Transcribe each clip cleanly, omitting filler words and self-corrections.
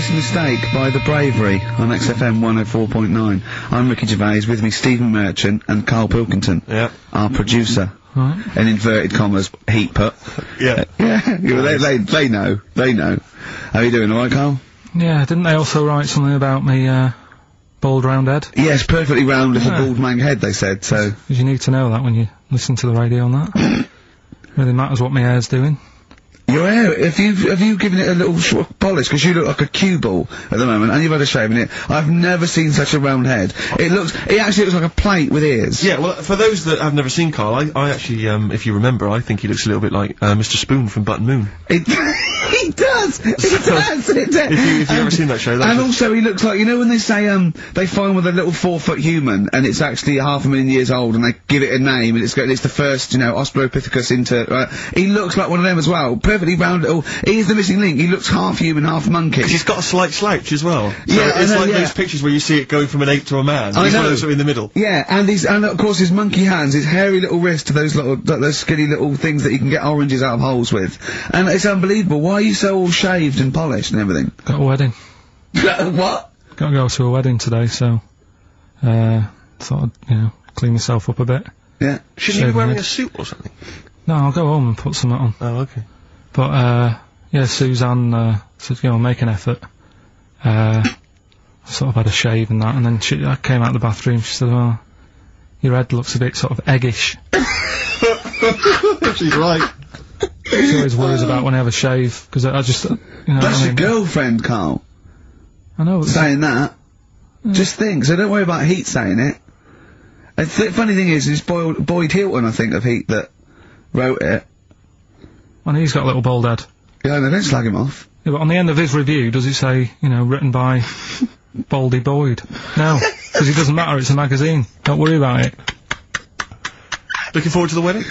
Honest Mistake by The Bravery on XFM 104.9. I'm Ricky Gervais, with me Stephen Merchant and Karl Pilkington. Yeah. Our producer. Right. In inverted commas, heat put. Yeah. They know. How are you doing, alright, Karl? Yeah, didn't they also write something about me, bald round head? Yes, perfectly round little bald man head, they said, so. 'Cause you need to know that when you listen to the radio on that. Really matters what my hair's doing. Your hair, have you given it a little polish? Because you look like a cue ball at the moment, and you've had a shave in it. I've never seen such a round head. It actually looks like a plate with ears. Yeah, well, for those that have never seen Karl, I actually, if you remember, I think he looks a little bit like, Mr. Spoon from Button Moon. He does! If you've ever seen that show, and also he looks like, you know when they say, they find with a little 4-foot human, and it's actually 500,000 years old, and they give it a name, and it's the first, Australopithecus into, he looks like one of them as well. Perfectly round little, he's the missing link, he looks half human, half monkey. Because he's got a slight slouch as well. So yeah, it's like those pictures where you see it going from an ape to a man. He's one of those in the middle. Yeah, and of course his monkey hands, his hairy little wrist to those skinny little things that you can get oranges out of holes with. And it's unbelievable. Why are you so all shaved and polished and everything? Got a wedding. What? Got to go to a wedding today, so, thought I'd, clean myself up a bit. Yeah. Shouldn't you be wearing a suit or something? No, I'll go home and put something on. Oh, okay. But, yeah, Suzanne, said, make an effort. Sort of had a shave and that, and then I came out of the bathroom, she said, oh, your head looks a bit sort of eggish. She's right. She always worries about when I have a shave, because I just, That's your girlfriend, Karl. I know. Saying that. Just think, so don't worry about Heat saying it. And the funny thing is, it's Boyd Hilton, I think, of Heat that wrote it. And he's got a little bald head. Yeah, no, don't slag him off. Yeah, but on the end of his review, does it say, written by Baldy Boyd? No, because it doesn't matter, it's a magazine. Don't worry about it. Looking forward to the wedding?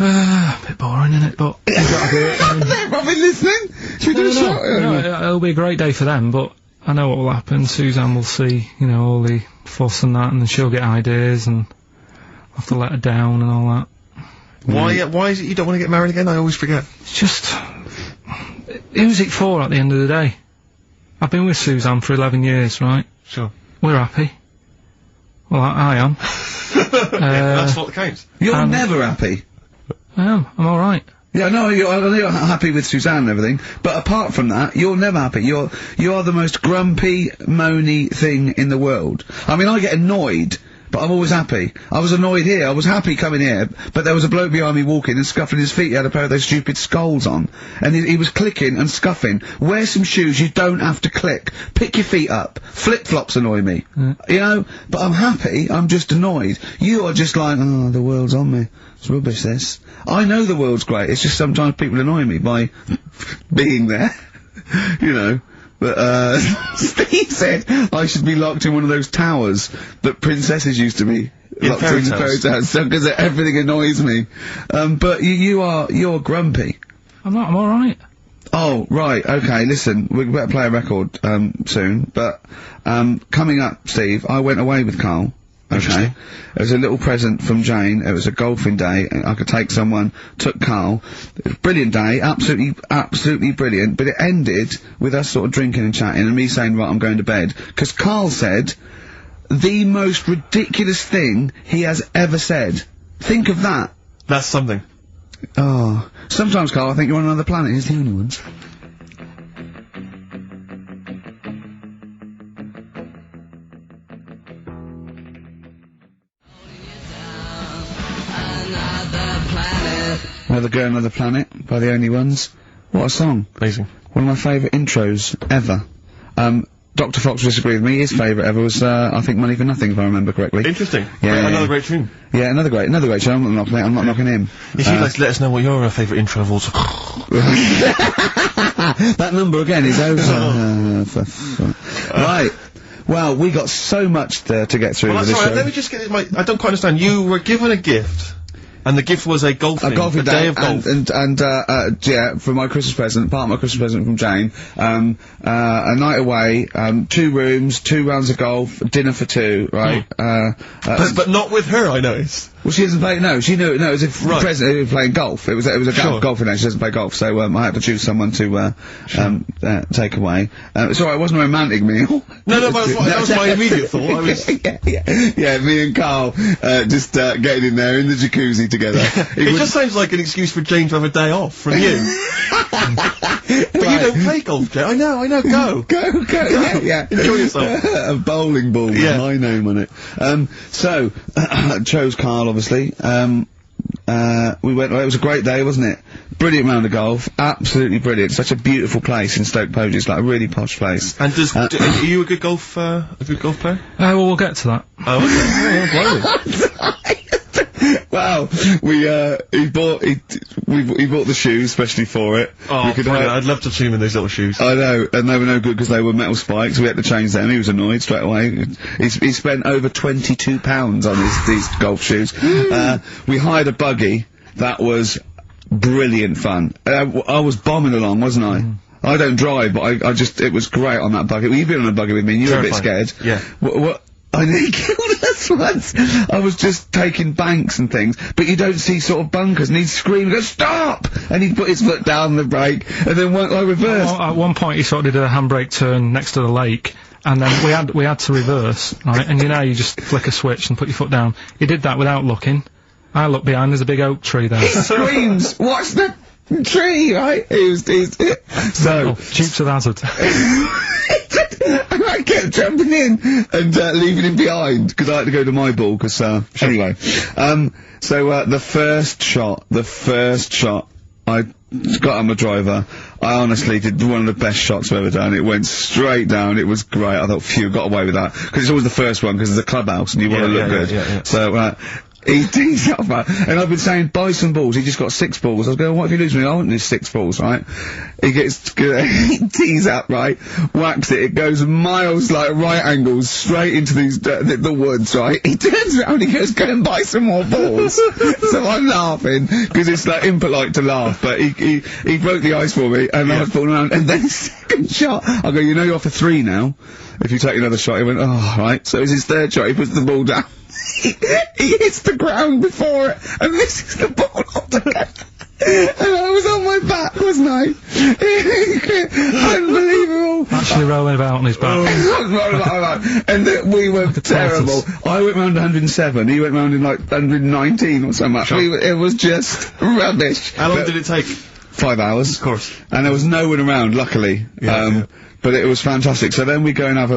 A bit boring, isn't it? But you've got to do it. They've not been listening. Should we do a shot? No, it'll be a great day for them, but I know what will happen. Suzanne will see, all the fuss and that, and then she'll get ideas, and I'll have to let her down and all that. Why is it you don't want to get married again? I always forget. It's just, who's it for at the end of the day? I've been with Suzanne for 11 years, right? Sure. We're happy. Well, I am. That's what counts. You're never happy. I am. I'm alright. Yeah, no, you're happy with Suzanne and everything, but apart from that, you're never happy. You are the most grumpy, moany thing in the world. I mean, I get annoyed, but I'm always happy. I was annoyed here, I was happy coming here, but there was a bloke behind me walking and scuffing his feet. He had a pair of those stupid skulls on, and he was clicking and scuffing. Wear some shoes, you don't have to click. Pick your feet up. Flip-flops annoy me. But I'm happy, I'm just annoyed. You are just like, oh, the world's on me. It's rubbish, this. I know the world's great, it's just sometimes people annoy me by being there. But, Steve said I should be locked in one of those towers that princesses used to be locked in the fairy tales, because everything annoys me. But you're grumpy. I'm not, I'm alright. Oh, right, okay, listen, we better play a record, soon, but, coming up, Steve, I went away with Karl. Okay. It was a little present from Jane. It was a golfing day. I could take someone. Took Karl. It was a brilliant day. Absolutely brilliant. But it ended with us sort of drinking and chatting and me saying, right, I'm going to bed. 'Cause Karl said the most ridiculous thing he has ever said. Think of that. That's something. Oh. Sometimes, Karl, I think you're on another planet. He's the only ones. Another Girl, Another Planet by The Only Ones. What a song. Amazing. One of my favourite intros ever. Dr. Fox disagreed with me. His favourite ever was, I think, Money for Nothing, if I remember correctly. Interesting. Yeah. Another great tune. Yeah, another great show. I'm not knocking him. If you'd like to let us know what your favourite intro of all time. That number again is over. Right. Well, we got so much to get through with this show. Let me just get this, I don't quite understand. You were given a gift. And the gift was a golfing day of golf. Yeah, for my Christmas present, part of my Christmas present from Jane, a night away, 2 rooms, 2 rounds of golf, dinner for 2, right? But not with her, I noticed. Well, she doesn't play. No, she knew. No, it was a president who was playing golf. It was a golf event. She doesn't play golf, so I had to choose someone to take away. It's alright. It wasn't a romantic meal. No, but that was my immediate thought. I was yeah. Me and Karl just getting in there in the jacuzzi together. It just sounds like an excuse for Jane to have a day off from you. But you don't play golf, Jane. I know. Go. Yeah. Enjoy yourself. A bowling ball with my name on it. So chose Karl, obviously. We went. It was a great day, wasn't it? Brilliant round of golf. Absolutely brilliant. Such a beautiful place in Stoke Poges. It's like a really posh place. And are you a good golf player? Well, we'll get to that. Oh, okay. Wow, he bought the shoes especially for it. Oh, I'd love to see him in those little shoes. I know, and they were no good because they were metal spikes. We had to change them. He was annoyed straight away. He spent over £22 on these golf shoes. We hired a buggy that was brilliant fun. I was bombing along, wasn't I? I don't drive, but it was great on that buggy. Well, you've been on a buggy with me, and you were a bit scared. Yeah. What? I nearly killed us once. I was just taking banks and things, but you don't see sort of bunkers, and he'd scream and go, "Stop!" And he'd put his foot down the brake, and then I reversed. At one point he sort of did a handbrake turn next to the lake, and then we had to reverse, right? And you just flick a switch and put your foot down. He did that without looking. I looked behind, there's a big oak tree there. He screams, "Watch the tree!" Right? He's so Dukes of Hazzard. And I kept jumping in and leaving him behind because I had to go to my ball. Anyway, so the first shot, I got on my driver. I honestly did one of the best shots I've ever done. It went straight down. It was great. I thought, phew, got away with that because it's always the first one because it's a clubhouse and you want to look good. Yeah. So. He tees up, man. And I've been saying, buy some balls. He just got 6 balls. I was going, what if you lose me? I want these 6 balls, right? He he tees up, right? Whacks it. It goes miles, like, right angles, straight into the woods, right? He turns around and he goes, go and buy some more balls. So I'm laughing, because it's, like, impolite to laugh, but he broke the ice for me, and I was falling around. And then second shot, I go, you're off for 3 now. If you take another shot, he went, oh, right. So it's his third shot. He puts the ball down. He hits the ground before it and misses the ball altogether. And I was on my back, wasn't I? Unbelievable. Actually rolling about on his back. And we were terrible. I went round 107, he went round in like 119 or something. Sure. It was just rubbish. How long did it take? 5 hours. Of course. And there was no one around, luckily. But it was fantastic. So then we go and have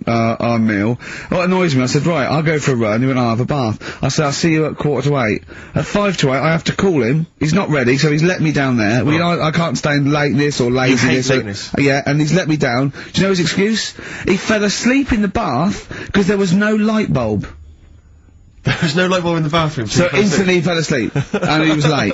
our meal. What annoys me, I said, right, I'll go for a run. He went, I'll have a bath. I said, I'll see you at 7:45. At 7:55, I have to call him. He's not ready, so he's let me down there. I can't stand lateness or laziness. You hate lateness. Yeah, and he's let me down. Do you know his excuse? He fell asleep in the bath because there was no light bulb. There was no light bulb in the bathroom. So instantly he fell asleep. And he was late.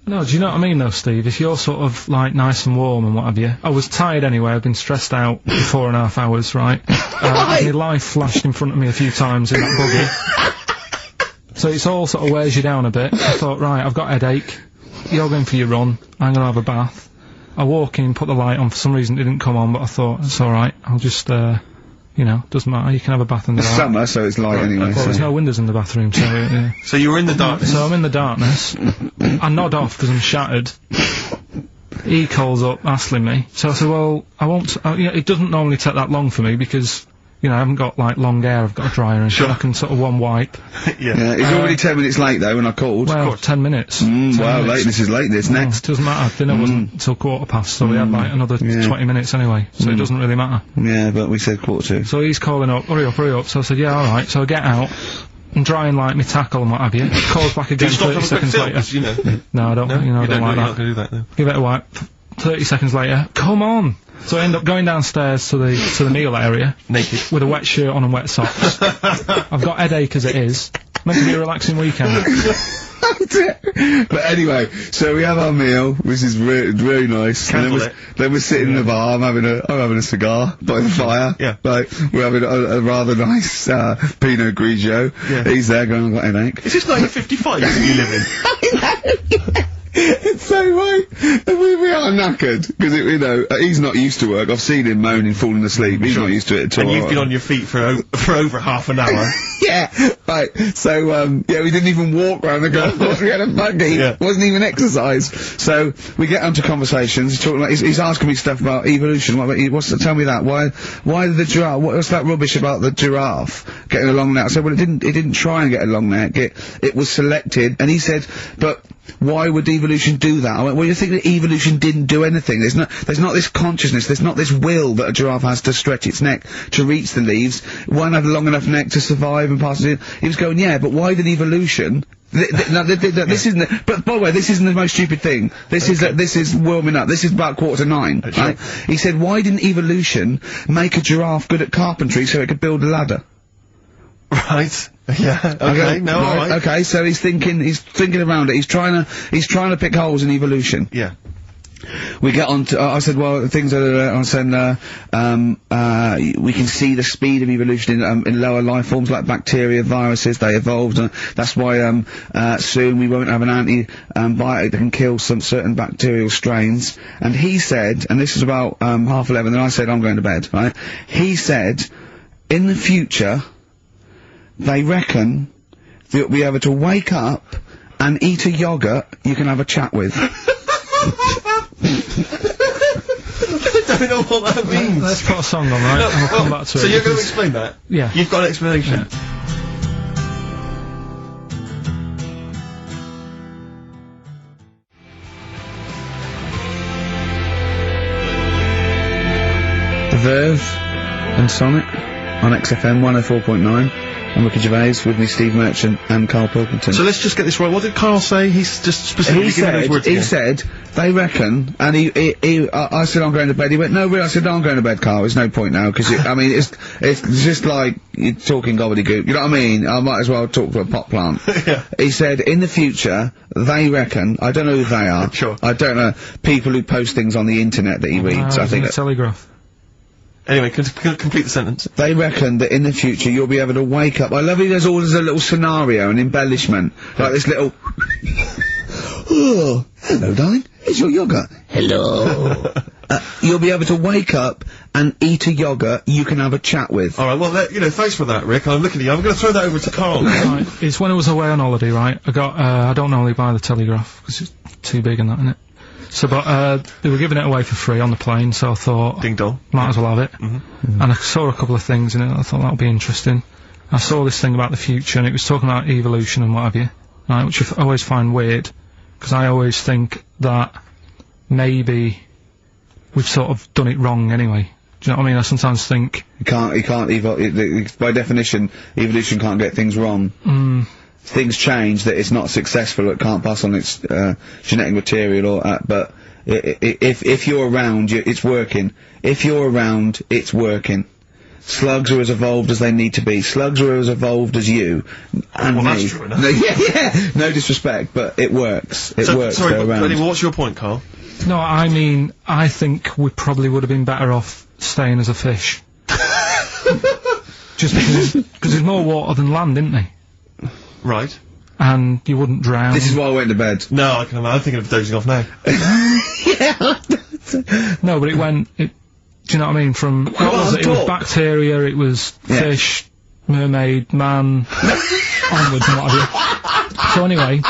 No, do you know what I mean though, Steve? If you're sort of, like, nice and warm and what have you. I was tired anyway, I've been stressed out for 4.5 hours, right? My life flashed in front of me a few times in that buggy. So it's all sort of wears you down a bit. I thought, right, I've got a headache. You're going for your run. I'm gonna have a bath. I walk in, put the light on, for some reason it didn't come on, but I thought, it's alright, I'll just, doesn't matter, you can have a bath in the dark. It's summer, so it's light anyway. Well, there's no windows in the bathroom, so, yeah. So you were in the darkness? So I'm in the darkness. I nod off because I'm shattered. He calls up, asking me. So I said, well, I won't, it doesn't normally take that long for me because, I haven't got, like, long hair, I've got a dryer and shit, I can sort of one wipe. Yeah, he's already 10 minutes late, though, when I called. Well, 10 minutes. Wow, lateness is lateness. Next. Doesn't matter, dinner wasn't until 7:15, so we had, like, another 20 minutes anyway, so it doesn't really matter. Yeah, but we said 1:45. So he's calling up, hurry up, so I said, yeah, alright, so I get out, and drying, like, my tackle and what have you, calls back again 30 seconds later. No, I don't, I don't like that. Not gonna do that, no. Give it a wipe. 30 seconds later, come on! So I end up going downstairs to the meal area. Naked. With a wet shirt on and wet socks. I've got headache as it is. Meant to be a relaxing weekend. But anyway, so we have our meal, which is really nice. And then we're sitting in the bar, I'm having a cigar by the fire. Yeah. Like, we're having a rather nice, Pinot Grigio. Yeah. He's there going, I've got headache. Is this 1955 that you live in? I know, yeah. It's so right. We are knackered, because, you know, he's not used to work. I've seen him moaning, falling asleep. He's not used to it at all. And you've been on your feet for over half an hour. Yeah, right. So, yeah, we didn't even walk round the golf course. We had a buggy. Yeah. Wasn't even exercise. So, we get onto conversations. He's talking about, he's asking me stuff about evolution. Tell me that. Why the giraffe? What's that rubbish about the giraffe getting a long neck? I said, well, it didn't try and get a long neck. It was selected. And he said, but why would evolution do that? I went, well, you think that evolution didn't do anything. There's not this consciousness, there's not this will that a giraffe has to stretch its neck to reach the leaves. It won't have a long enough neck to survive and pass it in. He was going, yeah, but why did evolution... this isn't, but by the way, this isn't the most stupid thing. This is warming up. This is about 8:45, right? He said, why didn't evolution make a giraffe good at carpentry so it could build a ladder? Right. Yeah. Okay. No. All right. Okay. So he's thinking around it. He's trying to pick holes in evolution. Yeah. We get on to, I said, well, things that I said, we can see the speed of evolution in lower life forms like bacteria, viruses, they evolved, and that's why, soon we won't have an antibiotic that can kill some certain bacterial strains. And he said, and this is about, 11:30, and I said, I'm going to bed, right? He said, in the future, they reckon that you'll be able to wake up and eat a yogurt you can have a chat with. I don't know what that means. Let's put a song on, right? And we'll come back to it. So you're going to explain that? Yeah. You've got an explanation? Yeah. The Verve and Sonic on XFM 104.9. I'm Ricky Gervais, with me Steve Merchant and Karl Pilkington. So let's just get this right. What did Karl say? He's just specifically giving those words again. He said, they reckon, and I said I'm going to bed. He went, no, really? I said, no, I'm going to bed, Karl. There's no point now, because, I mean, it's just like you're talking gobbledygook. You know what I mean? I might as well talk to a pot plant. Yeah. He said, in the future, they reckon, I don't know who they are. Sure. I don't know, people who post things on the internet that he reads, I think. The Telegraph. Anyway, complete the sentence. They reckon that in the future you'll be able to wake up. I love it, there's always a little scenario, an embellishment. Like this little... Oh, hello, darling. Here's your yogurt. Hello. You'll be able to wake up and eat a yogurt you can have a chat with. Alright, well, thanks for that, Rick. I'm looking at you. I'm going to throw that over to Karl. Right, it's when I was away on holiday, right? I don't normally buy the Telegraph, because it's too big and that, innit? So, but, they were giving it away for free on the plane, so I thought... Ding dong. Might as well have it. And I saw a couple of things in it, I thought that would be interesting. I saw this thing about the future, and it was talking about evolution and what have you, right, which I always find weird, because I always think that maybe we've sort of done it wrong anyway. Do you know what I mean? I sometimes think... You can't by definition, evolution can't get things wrong. Things change, that it's not successful, it can't pass on its genetic material, but if you're around, it's working. If you're around, it's working. Slugs are as evolved as they need to be. Slugs are as evolved as you and me. That's true enough. No, yeah. No disrespect, but it works. It works. Sorry, but anyway, what's your point, Karl? No, I mean, I think we probably would have been better off staying as a fish. Just because there's more water than land, isn't there? Right. And you wouldn't drown. This is why I went to bed. No, I can imagine. I'm thinking of dozing off now. Yeah. No, but do you know what I mean? From, what was it? It was bacteria, it was fish, mermaid, man, onwards and what have you. So anyway.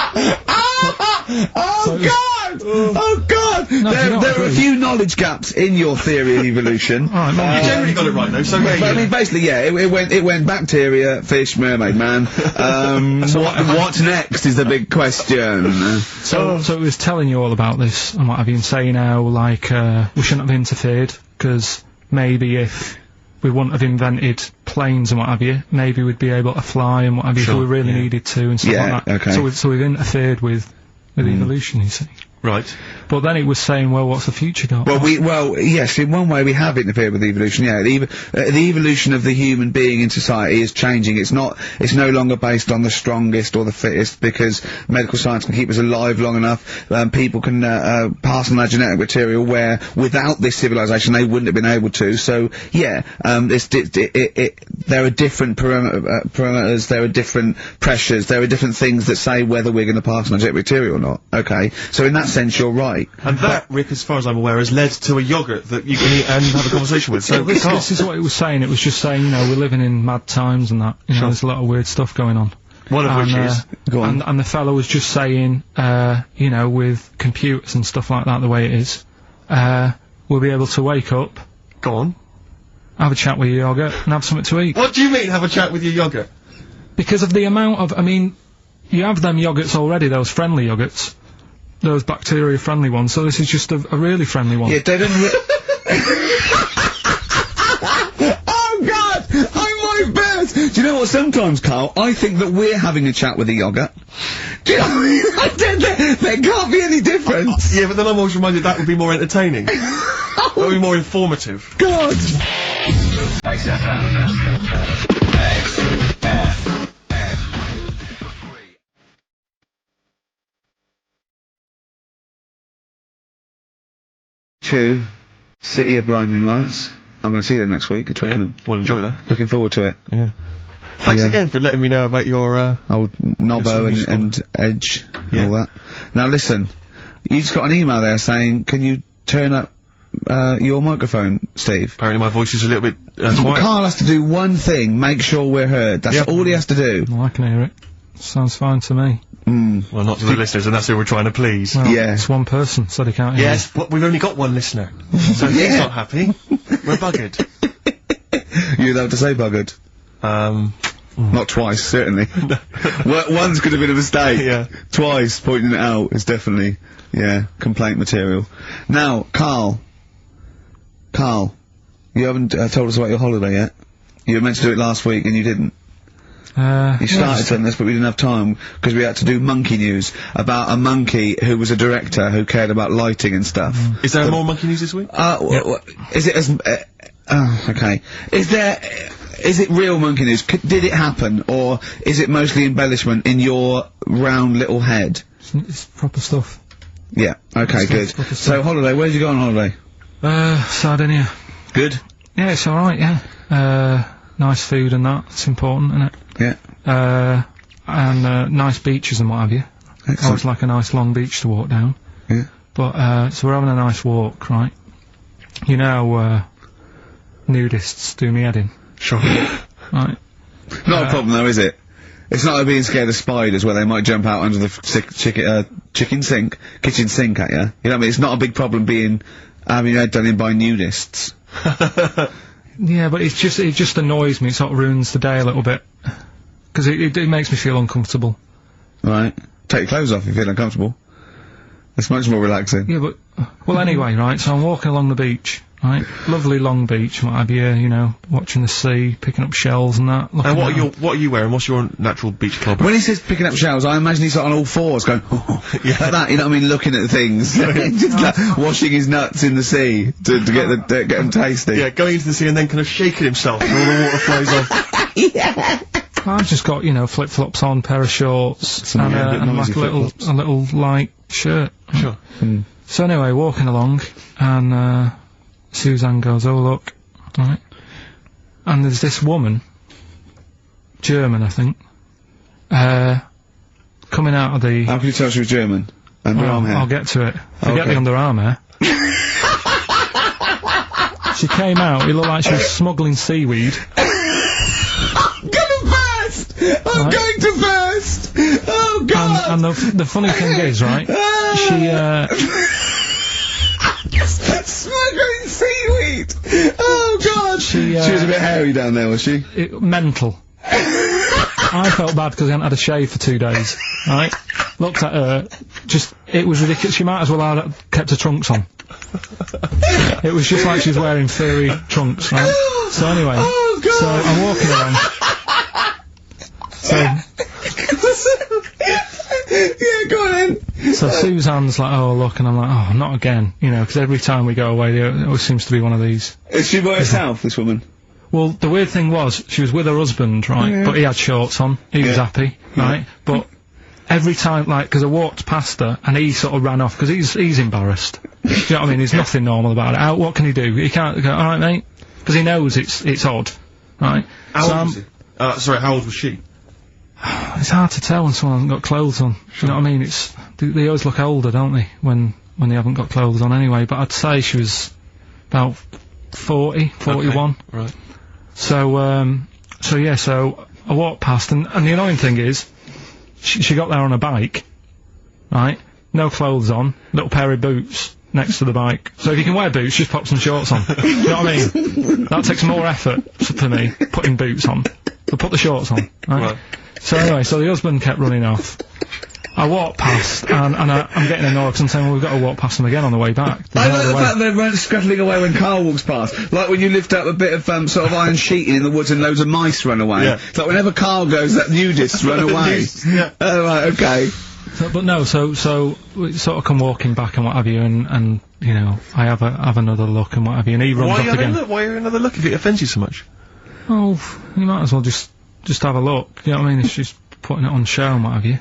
Oh God! No, there are a few knowledge gaps in your theory of evolution. You generally got it right though, so I mean, basically, yeah, it went bacteria, fish, mermaid, man. What next is the big question. So it was telling you all about this, and what have you, and saying how, like, we shouldn't have interfered, because maybe if we wouldn't have invented planes and what have you, maybe we'd be able to fly and what have you, if we really needed to, and stuff like that. Okay. So we've interfered with evolution, you see. Right. But then it was saying, well, what's the future got? Well, yes, in one way we have interfered with evolution, yeah. The evolution of the human being in society is changing. It's no longer based on the strongest or the fittest, because medical science can keep us alive long enough. People can, pass on their genetic material where, without this civilization, they wouldn't have been able to. So, yeah, there are different parameters, there are different pressures, there are different things that say whether we're going to pass on our genetic material or not. Okay. So in that that sense, you're right. And that, Rick, as far as I'm aware, has led to a yogurt that you can eat and have a conversation with. So this is what it was saying. It was just saying, you know, we're living in mad times and that. You know, there's a lot of weird stuff going on. One of which is... Go on. And the fellow was just saying, you know, with computers and stuff like that, the way it is, we'll be able to wake up... Go on. Have a chat with your yogurt and have something to eat. What do you mean, have a chat with your yogurt? Because of the amount of... I mean, you have them yogurts already, those friendly yogurts. Those bacteria-friendly ones, so this is just a really friendly one. Yeah, they don't... Oh, God! I might burst! Do you know what, sometimes, Carl, I think that we're having a chat with a yogurt. Do you know what I mean? There can't be any difference. Yeah, but then I'm always reminded that would be more entertaining. That would be more informative. God! To City of Blinding Lights. I'm going to see them next week at Twickenham. We'll enjoy that. Looking forward to it. Yeah. Thanks again for letting me know about your, old Nobbo and Edge and all that. Now listen, you just got an email there saying, can you turn up, your microphone, Steve? Apparently my voice is a little bit, quiet. Carl has to do one thing, make sure we're heard. That's all he has to do. Well, I can hear it. Sounds fine to me. Well, not to the listeners, and that's who we're trying to please. Well, it's one person, so they can't hear. Yes, but we've only got one listener. So he's not happy. We're buggered. You're allowed to say buggered. Not twice, certainly. Once could have been a mistake. Yeah. Twice, pointing it out is definitely, complaint material. Now, Karl, you haven't told us about your holiday yet. You were meant to do it last week and you didn't. You started on this, but we didn't have time, because we had to do monkey news about a monkey who was a director who cared about lighting and stuff. Is there more monkey news this week? Is it as... okay. Is it real monkey news? Did it happen, or is it mostly embellishment in your round little head? It's proper stuff. Yeah, okay, good. So, holiday, where did you go on holiday? Sardinia. Good? Yeah, it's alright, yeah. Nice food and that, it's important, isn't it? Yeah. And nice beaches and what have you. Excellent. Always like a nice long beach to walk down. Yeah. But, so we're having a nice walk, right? You know, nudists do me head in. Sure. Right. Not a problem though, is it? It's not like being scared of spiders where they might jump out under the kitchen sink at you. You know what I mean? It's not a big problem having your head done in by nudists. Yeah, but it just annoys me. It sort of ruins the day a little bit. Because it makes me feel uncomfortable. Right. Take your clothes off if you feel uncomfortable. It's much more relaxing. Yeah, but... Well, anyway, right, so I'm walking along the beach, right? Lovely long beach, what have you, you know, watching the sea, picking up shells and that. And what are you wearing? What's your natural beach club? When he says picking up shells, I imagine he's on all fours going, like that, you know what I mean, looking at things. Just like washing his nuts in the sea to get them tasty. Yeah, going into the sea and then kind of shaking himself and all the water flows off. Yeah. I've just got, you know, flip-flops on, pair of shorts, and like a little light shirt. Sure. So anyway, walking along, and, Suzanne goes, oh look, right, and there's this woman, German I think, coming out of the... How can you tell she was German? Underarm hair? I'll get to it. Forget the underarm hair. She came out, it looked like she was smuggling seaweed. I'm going to burst! Oh, God! And the funny thing is, right, smuggling seaweed! Oh, God! She was a bit hairy down there, was she? Mental. I felt bad because I hadn't had a shave for 2 days, right? Looked at her, it was ridiculous. She might as well have kept her trunks on. It was just like she was wearing furry trunks, right? So anyway, so I'm walking along. Yeah, go on then. So Suzanne's like, oh look, and I'm like, oh, not again, you know, because every time we go away, there always seems to be one of these. Is she by herself, this woman? Well, the weird thing was, she was with her husband, right, but he had shorts on, he was happy, right, but every time, like, because I walked past her, and he sort of ran off, because he's embarrassed. Do you know what I mean? There's nothing normal about it. What can he do? He can't go, alright mate, because he knows it's odd, right? How old was he? Sorry, how old was she? It's hard to tell when someone hasn't got clothes on. Sure. You know what I mean? It's They always look older, don't they, when they haven't got clothes on anyway, but I'd say she was about 40, 41. Okay, right. So yeah, so I walked past, and the annoying thing is, she got there on a bike, right? No clothes on, little pair of boots next to the bike. So if you can wear boots, just pop some shorts on. You know what I mean? That takes more effort for me, putting boots on. But put the shorts on, right? So anyway, so the husband kept running off. I walked past, and I'm getting annoyed because I'm saying, well, we've got to walk past them again on the way back. I like the fact that they're scuttling away when Karl walks past. Like when you lift up a bit of, sort of iron sheeting in the woods and loads of mice run away. Yeah. It's like whenever Karl goes, that nudists run away. Yeah. Oh, right, okay. But no, so we sort of come walking back and what have you, and you know, I have another look and what have you, and he runs off again. Why another look if it offends you so much? Oh, you might as well just have a look, you know what I mean? It's just putting it on show and what have you.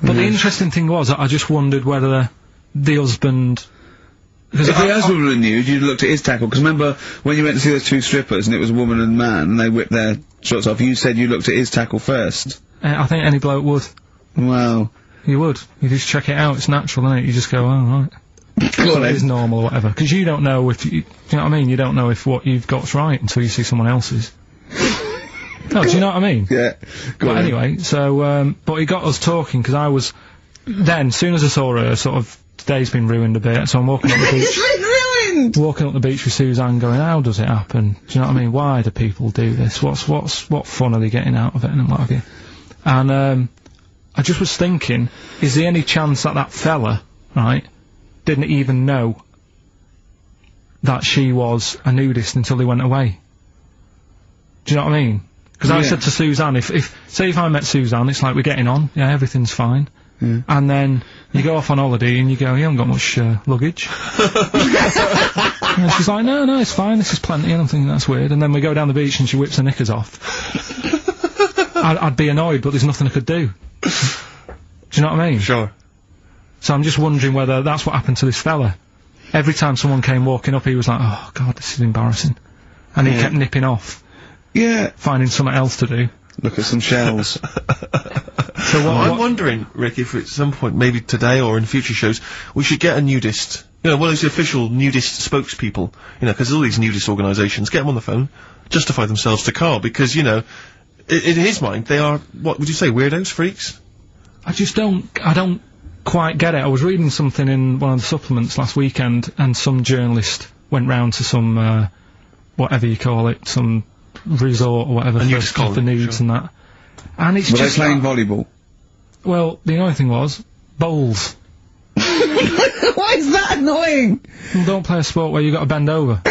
But the interesting thing was, I just wondered whether the husband... Because if the husband were nude, you'd looked at his tackle, because remember when you went to see those two strippers and it was a woman and man, and they whipped their shorts off, you said you looked at his tackle first. I think any bloke would. Well... You would. You just check it out, it's natural, isn't it? You just go, oh, right. So it is normal or whatever. Because you don't know if you know what I mean? You don't know if what you've got's right until you see someone else's. No, do you know what I mean? Yeah. But anyway, so, but he got us talking, because I was, then, as soon as I saw her, sort of, today's been ruined a bit, so I'm walking up the beach. It's been ruined! Walking up the beach with Suzanne going, how does it happen? Do you know what I mean? Why do people do this? What fun are they getting out of it, and what have you? And, I just was thinking, is there any chance that fella, right, didn't even know that she was a nudist until they went away? Do you know what I mean? Because I said to Suzanne, say if I met Suzanne, it's like we're getting on, yeah, everything's fine. Yeah. And then you go off on holiday and you go, you haven't got much luggage. And she's like, no, it's fine, this is plenty, and I'm thinking that's weird. And then we go down the beach and she whips her knickers off. I'd be annoyed, but there's nothing I could do. Do you know what I mean? Sure. So I'm just wondering whether that's what happened to this fella. Every time someone came walking up, he was like, oh god, this is embarrassing. And he kept nipping off. Yeah. Finding something else to do. Look at some shells. So I'm wondering, Rick, if at some point, maybe today or in future shows, we should get a nudist, you know, one of those official nudist spokespeople, you know, because all these nudist organisations, get them on the phone, justify themselves to Karl, because, you know, in his mind, they are, what would you say, weirdos, freaks? I don't quite get it. I was reading something in one of the supplements last weekend, and some journalist went round to some, whatever you call it, some resort or whatever, for nudes and that. And it's Were just... they playing volleyball? Well, the annoying thing was, bowls. Why is that annoying? Well, don't play a sport where you got to bend over.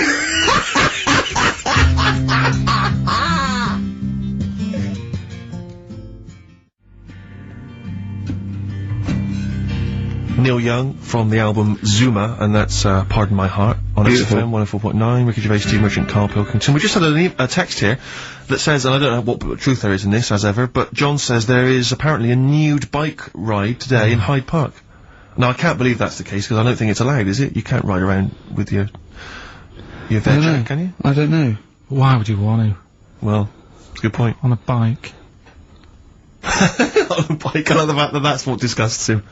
Neil Young from the album Zuma, and that's Pardon My Heart on XFM 104.9. Ricky Gervais, Steve Merchant, Karl Pilkington. We just had a text here that says, and I don't know what truth there is in this, as ever, but John says there is apparently a nude bike ride today in Hyde Park. Now, I can't believe that's the case, because I don't think it's allowed, is it? You can't ride around with your veg, can you? I don't know. Why would you want to? Well, it's a good point. On a bike. On a bike, I like the fact that that's what disgusts him.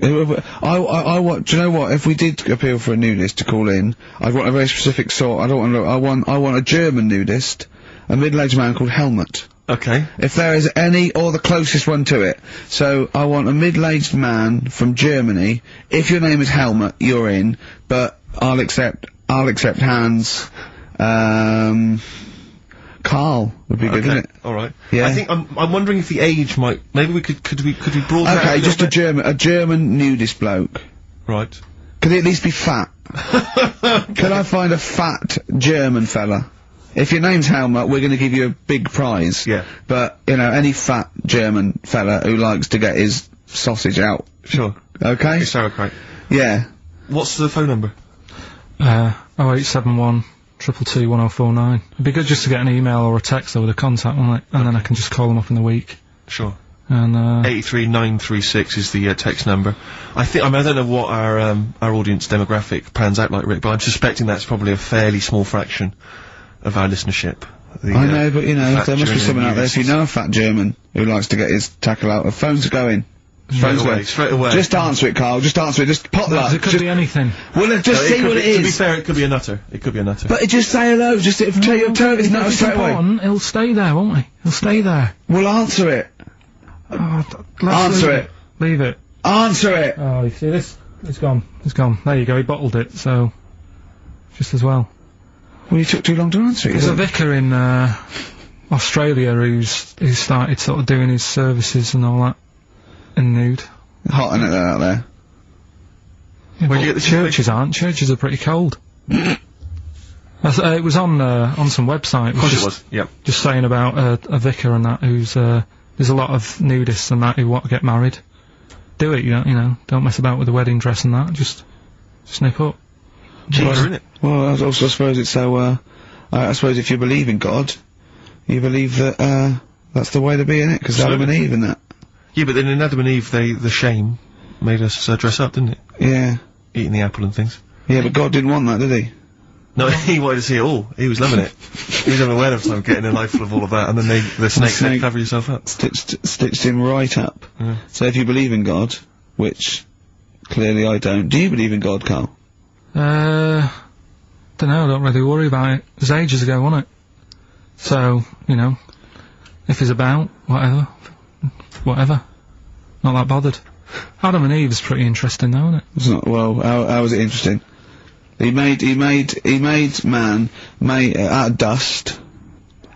I want. Do you know what? If we did appeal for a nudist to call in, I'd want a very specific sort. I don't want. I want a German nudist, a middle-aged man called Helmut. Okay. If there is any, or the closest one to it. So I want a middle-aged man from Germany. If your name is Helmut, you're in. But I'll accept Hans. Karl would be good, isn't it? Alright. Yeah. I think, I'm wondering if the age might, maybe we could we broaden out okay, just a German nudist bloke. Right. Could he at least be fat? Could I find a fat German fella? If your name's Helmut, we're gonna give you a big prize. Yeah. But, you know, any fat German fella who likes to get his sausage out. Sure. Okay? It's sauerkraut. Yeah. What's the phone number? 0871 222 1049. It'd be good just to get an email or a text with a contact on it, and then I can just call them up in the week. Sure. And 83936 is the text number. I don't know what our audience demographic pans out like, Rick, but I'm suspecting that's probably a fairly small fraction of our listenership. I know, but you know, there must be someone out there. If you know a fat German who likes to get his tackle out, the phones are going. Straight away. Just answer it, Carl. Just answer it. Just pop that. It could be anything. Well, just see what it is. To be fair, it could be a nutter. It could be a nutter. But just say hello. Just tell your it's not straight away. He'll stay there, won't he? He'll stay there. Well, answer it. Answer it. Leave it. Answer it. Oh, you see this? It's gone. It's gone. There you go. He bottled it. So, just as well. Well, you took too long to answer it. There's a vicar in Australia who started sort of doing his services and all that in nude. Hot isn't it out there? Yeah, well, the churches aren't. Churches are pretty cold. It was on some website. Of course it was. Yep. Just saying about a vicar and that who's there's a lot of nudists and that who want to get married. Do it, you know. Don't mess about with the wedding dress and that. Just snip up. Cheaper, isn't it? Well, I suppose it's so. I suppose if you believe in God, you believe that that's the way to be in it, because Adam and Eve and that. Yeah, but then in Adam and Eve, the shame made us dress up, didn't it? Yeah. Eating the apple and things. Yeah, but God didn't want that, did he? No, he wanted to see it all. He was loving it. He was having a whale of time getting a life full of all of that, and then the snake said, cover yourself up. Stitched him right up. Yeah. So if you believe in God, which clearly I don't, do you believe in God, Carl? Don't know, I don't really worry about it. It was ages ago, wasn't it? So, you know, if he's about, whatever. Not that bothered. Adam and Eve is pretty interesting though, isn't it? It's not, well, how was it interesting? He made man out of dust.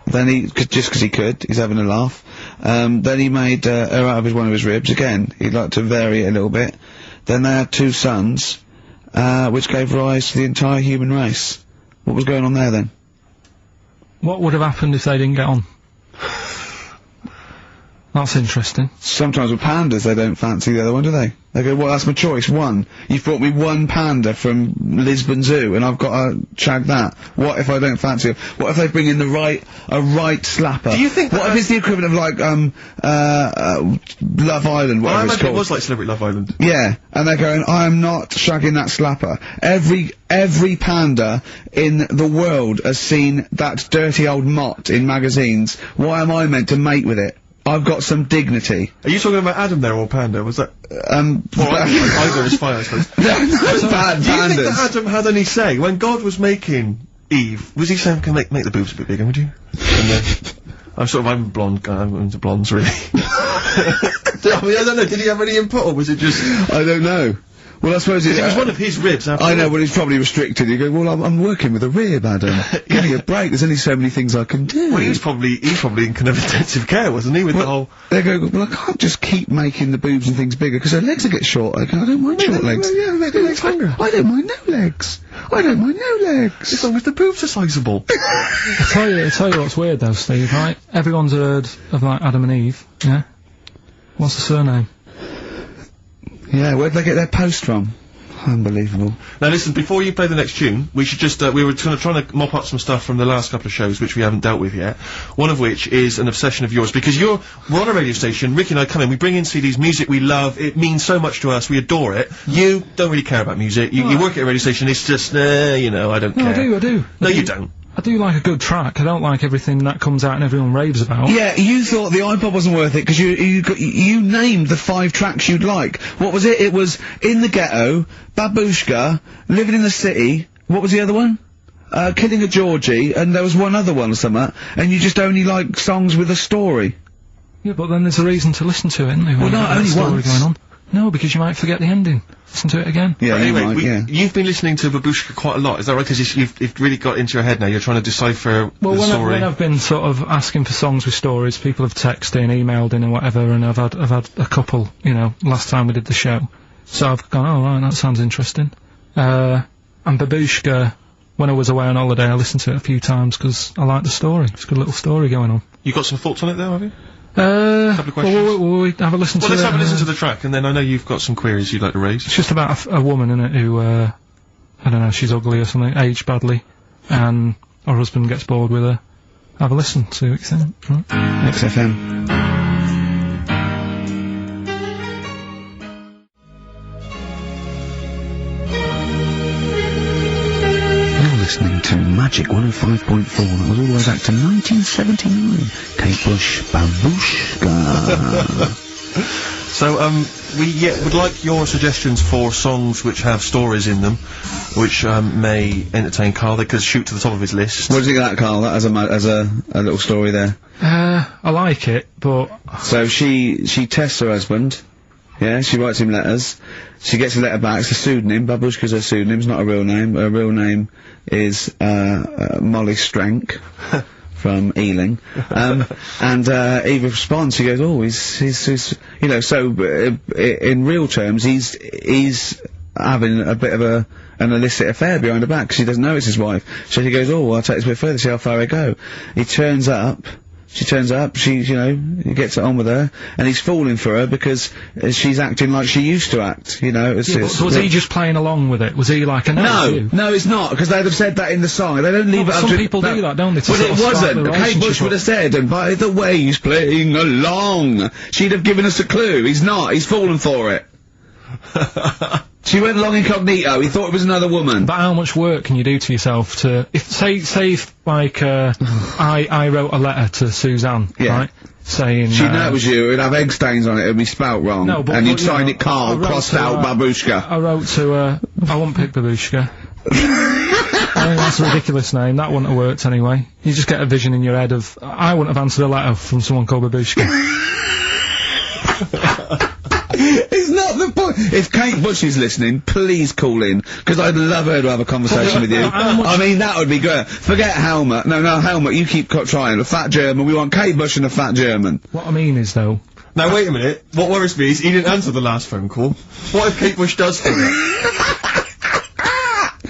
Then just 'cause he could, he's having a laugh. Then he made her out of one of his ribs. Again, he'd like to vary it a little bit. Then they had 2 sons, which gave rise to the entire human race. What was going on there then? What would have happened if they didn't get on? That's interesting. Sometimes with pandas, they don't fancy the other one, do they? They go, well, that's my choice, one. You've brought me one panda from Lisbon Zoo, and I've got to shag that. What if I don't fancy him? What if they bring in a right slapper? Do you think what if it's the equivalent of, like, Love Island, whatever it's called? It was like Celebrity Love Island. Yeah, and they're going, I'm not shagging that slapper. Every panda in the world has seen that dirty old mott in magazines. Why am I meant to mate with it? I've got some dignity. Are you talking about Adam there, or Panda? Was that? Either is fine, I suppose. Bad pandas. Do you think that Adam had any say when God was making Eve? Was he saying, "Can make the boobs a bit bigger, would you?" And then I'm a blonde guy. I'm into blondes, really. I mean, I don't know. Did he have any input, or was it just? I don't know. Well, I suppose it was one of his ribs. I know, well, he's probably restricted. You go, well, I'm working with a rib, Adam. Give me a break. There's only so many things I can do. Well, he's probably in kind of intensive care, wasn't he? With the whole. They go, well, I can't just keep making the boobs and things bigger because her legs will get shorter. I don't mind short legs. Yeah, make the legs longer. I don't mind no legs. I don't mind no legs. As long as the boobs are sizable. I'll tell you what's weird though, Steve. Right? Everyone's heard of like Adam and Eve. Yeah. What's the surname? Yeah. Where'd they get their post from? Unbelievable. Now listen, before you play the next tune, we should just, we were trying to mop up some stuff from the last couple of shows which we haven't dealt with yet. One of which is an obsession of yours, because we're on a radio station, Ricky and I come in, we bring in CDs, music we love, it means so much to us, we adore it. You don't really care about music, you work at a radio station, it's just, you know, I don't care. I do. No, you don't. I do like a good track. I don't like everything that comes out and everyone raves about. Yeah, you thought the iPod wasn't worth it because you named the 5 tracks you'd like. What was it? It was In the Ghetto, Babushka, Living in the City. What was the other one? Killing a Georgie, and there was one other one or something. And you just only like songs with a story. Yeah, but then there's a reason to listen to it, isn't there? Well, no, only once. Going on. No, because you might forget the ending. Listen to it again. Yeah, anyway, you've been listening to Babushka quite a lot, is that right? Because you've really got into your head now, you're trying to decipher the story. When I've been sort of asking for songs with stories, people have texted in, emailed in and whatever, and I've had a couple, you know, last time we did the show. So I've gone, oh right, that sounds interesting. And Babushka, when I was away on holiday, I listened to it a few times because I like the story. It's a good little story going on. You got some thoughts on it there, have you? A couple of questions. Will we have a listen to it? Let's have a listen to the track, and then I know you've got some queries you'd like to raise. It's just about a woman, innit, who, I don't know, she's ugly or something, aged badly, and her husband gets bored with her. Have a listen, see what you think. Right. XFM. Listening to Magic 105.4. That was all the way back to 1979. Kate Bush, Babushka. So, we would like your suggestions for songs which have stories in them, which, may entertain Karl. They could shoot to the top of his list. What do you think of that, Karl? That as a little story there. I like it, but... So she tests her husband. Yeah, she writes him letters. She gets a letter back. It's a pseudonym. Babushka's her pseudonym. It's not a real name. Her real name is, Molly Strank. From Ealing. And he responds, he goes, oh, he's, you know, so, in real terms, he's having a bit of an illicit affair behind her back, because he doesn't know it's his wife. So he goes, oh, well, I'll take this a bit further, see how far I go. He turns up, she turns up, you know, he gets it on with her, and he's falling for her because she's acting like she used to act, you know. So was he just playing along with it? Was he like a No, it's not, because they'd have said that in the song. They don't leave it up to... Some people do that, don't they? But it wasn't. Kate Bush would have said, and by the way, he's playing along. She'd have given us a clue. He's not. He's fallen for it. She went along incognito. He thought it was another woman. But how much work can you do to yourself to... Say if, like, I wrote a letter to Suzanne, right? Saying... She'd know it was you. It'd have egg stains on it. It'd be spelt wrong. No, but... And you'd sign it Karl, crossed out Babushka. I wrote to, I won't pick Babushka. I mean, that's a ridiculous name. That wouldn't have worked anyway. You just get a vision in your head of... I wouldn't have answered a letter from someone called Babushka. It's not the point. If Kate Bush is listening, please call in, because I'd love her to have a conversation with you. I mean, that would be good. Forget Helmut. No, Helmut, you keep trying. A fat German. We want Kate Bush and a fat German. What I mean is, though... Now, wait a minute. What worries me is he didn't answer the last phone call. What if Kate Bush does for it?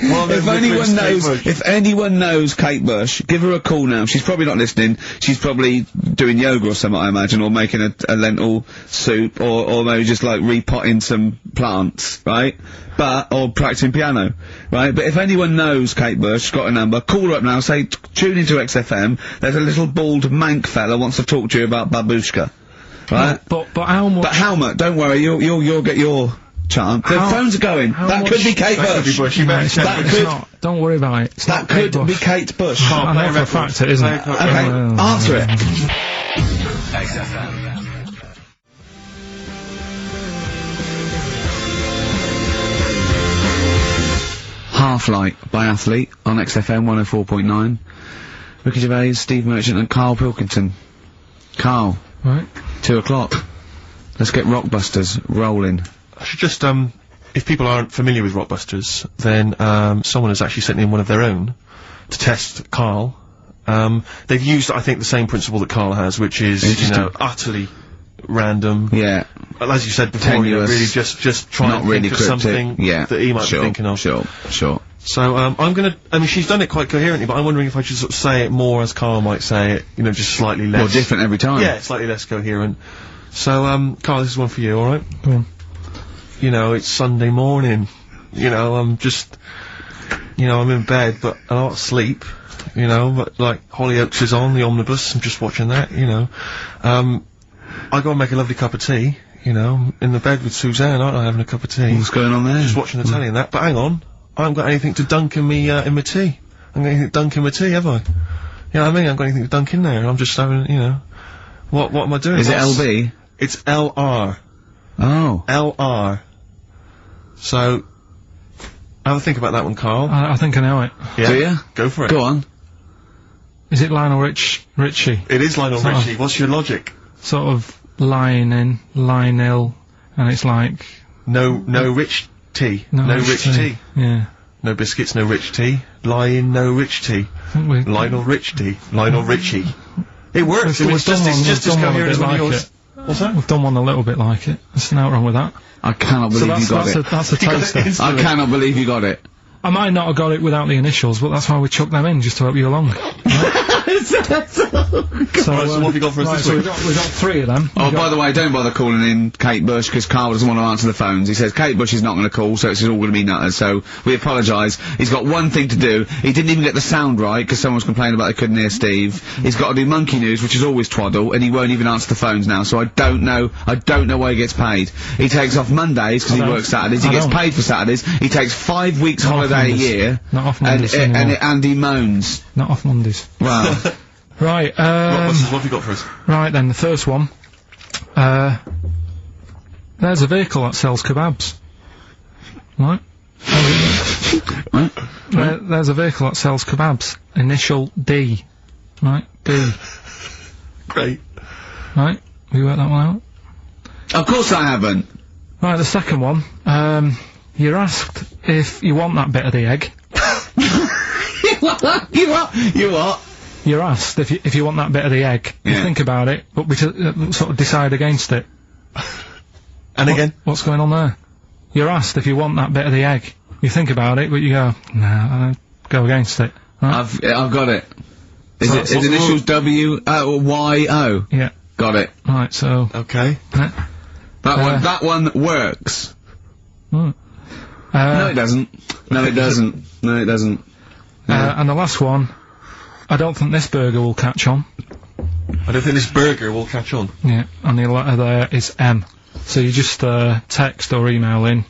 If anyone knows Kate Bush, give her a call now. She's probably not listening. She's probably doing yoga or something, I imagine, or making a lentil soup, or maybe just like repotting some plants, right? Or practicing piano, right? But if anyone knows Kate Bush, got a number, call her up now, say, tune into XFM, there's a little bald mank fella wants to talk to you about Babushka. Right? But how much... But Helmut, don't worry, you'll get your... chance. The phones are going. That could be Kate Bush. That could. Don't worry about it. That could be Kate Bush. I know for a fact it isn't. Okay, answer it. Half Light by Athlete on XFM 104.9. Ricky Gervais, Steve Merchant and Karl Pilkington. Karl. Right. 2 o'clock. Let's get Rockbusters rolling. I should just, if people aren't familiar with Rockbusters, then, someone has actually sent in one of their own to test Karl. They've used, I think, the same principle that Karl has, which is, you know, utterly random. Yeah. As you said before, you know, really just try and think of something that he might be thinking of. Sure. So, I mean, she's done it quite coherently, but I'm wondering if I should sort of say it more as Karl might say it, you know, just slightly less... Well, different every time. Yeah, slightly less coherent. So, Karl, this is one for you, alright? Go on. You know, it's Sunday morning, you know, I'm just, you know, I'm in bed, but I don't sleep, you know, but, like, Hollyoaks is on, the omnibus, I'm just watching that, you know. I go and make a lovely cup of tea, you know, in the bed with Suzanne, aren't I, having a cup of tea. What's going on there? Just watching the telly and that, but hang on, I haven't got anything to dunk in me, in my tea. I haven't got anything to dunk in my tea, have I? You know what I mean? I haven't got anything to dunk in there, I'm just having, you know, what am I doing? Is it LB? It's LR. Oh. LR. So, have a think about that one, Karl. I think I know it. Yeah? Do you? Go for it. Go on. Is it Lionel Richie? It is Lionel Richie. What's your logic? Sort of Lionel, and it's like... No rich tea. No rich tea. Yeah. No biscuits, no rich tea. Lion, no rich tea. Lionel Rich tea. Lionel Richie. It works. It's just as coherent as one of yours. What's that? We've done one a little bit like it. There's nothing wrong with that. I cannot believe you got it. That's a toaster. I cannot believe you got it. I might not have got it without the initials, but that's why we chucked them in, just to help you along. So what have you got for us this week? We've got 3 of them. Oh, by the way, don't bother calling in Kate Bush, because Karl doesn't want to answer the phones. He says Kate Bush is not going to call, so it's all going to be nutters, so we apologise. He's got one thing to do. He didn't even get the sound right, because someone was complaining about they couldn't hear Steve. He's got to do Monkey News, which is always twaddle, and he won't even answer the phones now, so I don't know why he gets paid. He takes off Mondays, because he works Saturdays. He gets paid for Saturdays. He takes 5 weeks holiday a year. Not off Mondays and he moans. Not off Mondays. Wow. Right, what have you got for us? Right then, the first one. There's a vehicle that sells kebabs. Right? There's a vehicle that sells kebabs. Initial D. Right? D. Great. Right? Have you worked that one out? Of course I haven't. Right, the second one. You're asked if you want that bit of the egg. You what? You're asked if you want that bit of the egg. Yeah. You think about it, but we sort of decide against it. And again? What's going on there? You're asked if you want that bit of the egg. You think about it, but you go, nah, go against it. Right? I've got it. Is initials W, Y, O? Yeah. Got it. Right, so... Okay. That one works. No, it doesn't. No, it doesn't. No, it doesn't. And the last one, I don't think this burger will catch on. I don't think this burger will catch on. Yeah, and the letter there is M. So you just text or email in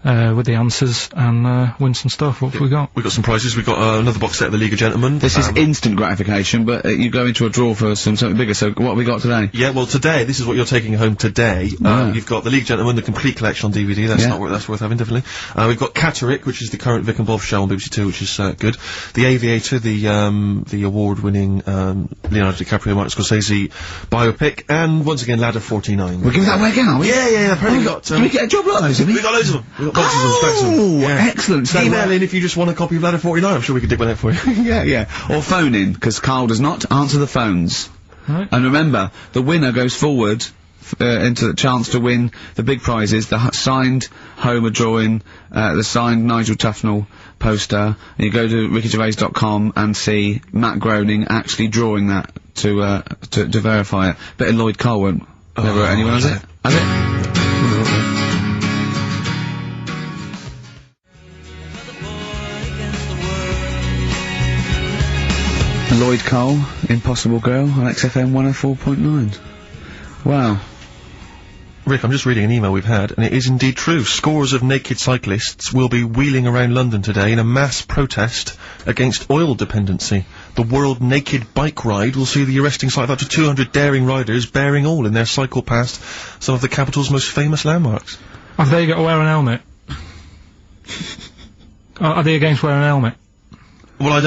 with the answers and win some stuff. What have we got? We've got some prizes. We've got another box set of the League of Gentlemen. This is instant gratification, but you go into a draw for something bigger, so what have we got today? Yeah, well today, this is what you're taking home today. You've got the League of Gentlemen, the complete collection on DVD, that's worth having, definitely. We've got Catterick, which is the current Vic and Bob show on BBC Two, which is good. The Aviator, the award-winning Leonardo DiCaprio, Martin Scorsese biopic, and once again Ladder 49. We're giving that away again, are we? Yeah, apparently Did we get a job like those, did we? We got loads of them. Excellent. So email in if you just want a copy of Ladder 49, I'm sure we could dig one out for you. yeah. Or phone in, because Karl does not answer the phones. Right. And remember, the winner goes forward into the chance to win the big prizes, the signed Homer drawing, the signed Nigel Tufnell poster, and you go to rickygervais.com and see Matt Groening actually drawing that to verify it. Bit of Lloyd Karl won't never wrote anyone, has it? Has it? Lloyd Karl, Impossible Girl, on XFM 104.9. Wow. Rick, I'm just reading an email we've had, and it is indeed true. Scores of naked cyclists will be wheeling around London today in a mass protest against oil dependency. The World Naked Bike Ride will see the arresting sight of up to 200 daring riders bearing all in their cycle past some of the capital's most famous landmarks. Have they got to wear an helmet? Are they against wearing an helmet? Well, I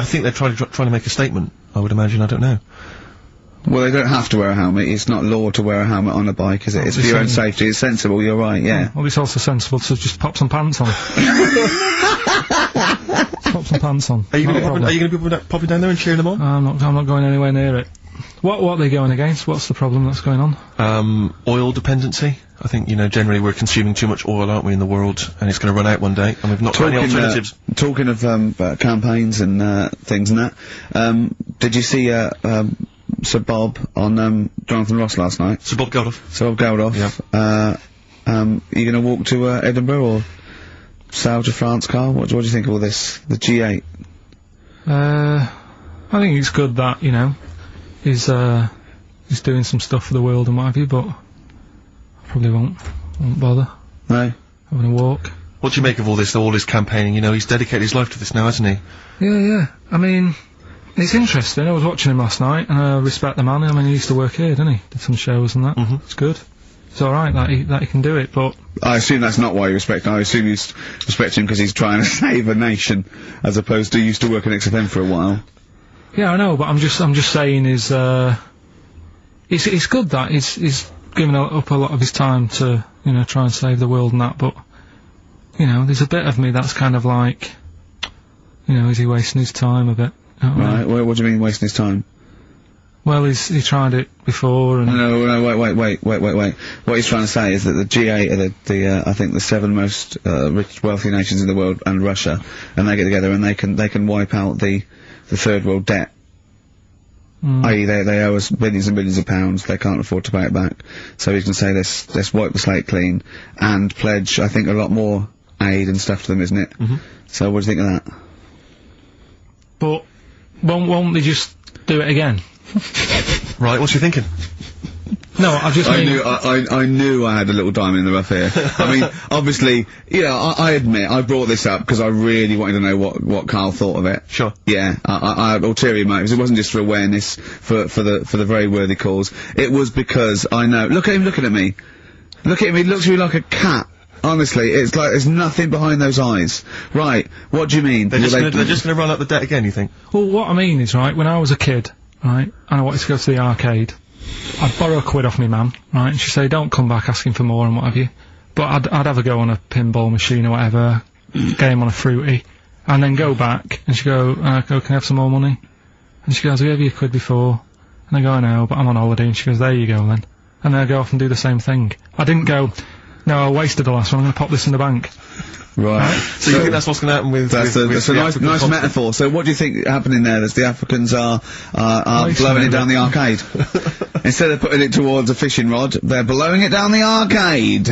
think they're trying to make a statement, I would imagine, I don't know. Well, they don't have to wear a helmet. It's not law to wear a helmet on a bike, is it? It's for your own safety. It's sensible, you're right, yeah. Well, it's also sensible to just pop some pants on. Pop some pants on. Are you going to be popping down there and cheering them on? I'm not going anywhere near it. What are they going against? What's the problem that's going on? Oil dependency. I think, generally we're consuming too much oil, aren't we, in the world, and it's going to run out one day, and we've not got any alternatives. Talking of campaigns and things and that, did you see Sir Bob on Jonathan Ross last night? Sir Bob Geldof. Yeah. You going to walk to Edinburgh or sail to France, Karl? What do you think of all this? The G8? I think it's good that, he's doing some stuff for the world and what have you, but I probably won't bother. No. Having a walk. What do you make of all this campaigning? He's dedicated his life to this now, hasn't he? Yeah. I mean, it's interesting. I was watching him last night, and I respect the man. I mean, he used to work here, didn't he? Did some shows and that. It's good. It's alright that he can do it, but... I assume that's not why you respect him. I assume you respect him because he's trying to save a nation, as opposed to used to work in XFM for a while. Yeah, I know, but I'm just saying it's good that he's given up a lot of his time to, try and save the world and that, but, there's a bit of me that's kind of like, is he wasting his time a bit? Right, what do you mean wasting his time? Well, he tried it before and... No, wait. What he's trying to say is that the G8 are I think the 7 most, rich, wealthy nations in the world, and Russia, and they get together and they can wipe out the third world debt. I.e. they owe us billions and billions of pounds, they can't afford to pay it back. So he's gonna say let's wipe the slate clean, and pledge, I think, a lot more aid and stuff to them, isn't it? So what do you think of that? But, won't they just do it again? Right, what's you thinking? No, I knew I had a little diamond in the rough here. I mean, obviously, I admit, I brought this up because I really wanted to know what Karl thought of it. Sure. Yeah, I had ulterior motives. It wasn't just for awareness, for the very worthy cause. It was because I know, look at him looking at me. Look at him, he looks at me like a cat. Honestly, it's like there's nothing behind those eyes. Right, what do you mean? They're just gonna run up the debt again, you think? Well, what I mean is, right, when I was a kid, right, and I wanted to go to the arcade, I'd borrow £1 off me mum, right, and she'd say, don't come back asking for more and what have you. But I'd have a go on a pinball machine or whatever, game on a fruity, and then go back, and she'd go, can I have some more money? And she goes, have you ever £1 before? And I go, no, but I'm on holiday, and she goes, there you go then. And then I go off and do the same thing. I didn't go, no, I wasted the last one, I'm gonna pop this in the bank. Right. So you think that's what's gonna happen with... That's a nice metaphor. So what do you think happening there? As the Africans are blowing it down the arcade. Instead of putting it towards a fishing rod, they're blowing it down the arcade.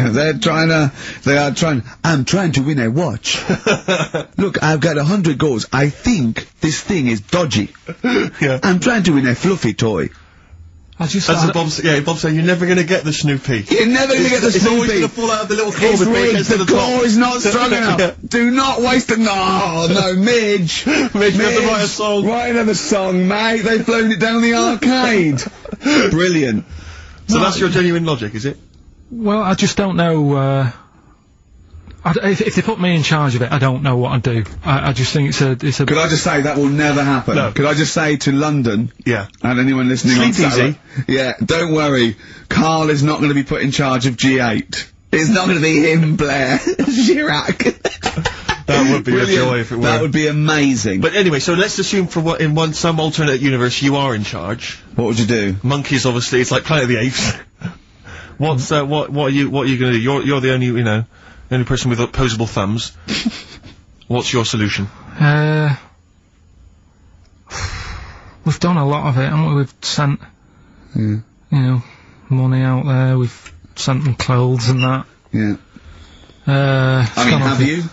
I'm trying to win a watch. Look, I've got 100 goals. I think this thing is dodgy. Yeah. I'm trying to win a fluffy toy. Bob saying, you're never gonna get the Snoopy. You're never gonna get the Snoopy. It's always gonna fall out of the little claw before it gets to the top. The claw is not strong enough. Yeah. Do not waste it. No, Midge. Midge, you have to write a song. Write another song, mate. They've flown it down the arcade. Brilliant. So that's your genuine logic, is it? Well, I just don't know, if they put me in charge of it, I don't know what I'd do. I just think it's a... Could I just say that will never happen? No. Could I just say to London... Yeah. And anyone listening on Saturday... Yeah, don't worry. Karl is not going to be put in charge of G8. It's not going to be him, Blair. Chirac. That would be a joy if it were. That would be amazing. But anyway, so let's assume in some alternate universe you are in charge. What would you do? Monkeys, obviously, it's like Planet of the Apes. What are you gonna do? You're the only, the only person with opposable thumbs. What's your solution? We've done a lot of it, haven't we? We've sent, money out there, we've sent them clothes and that. Yeah. Have you?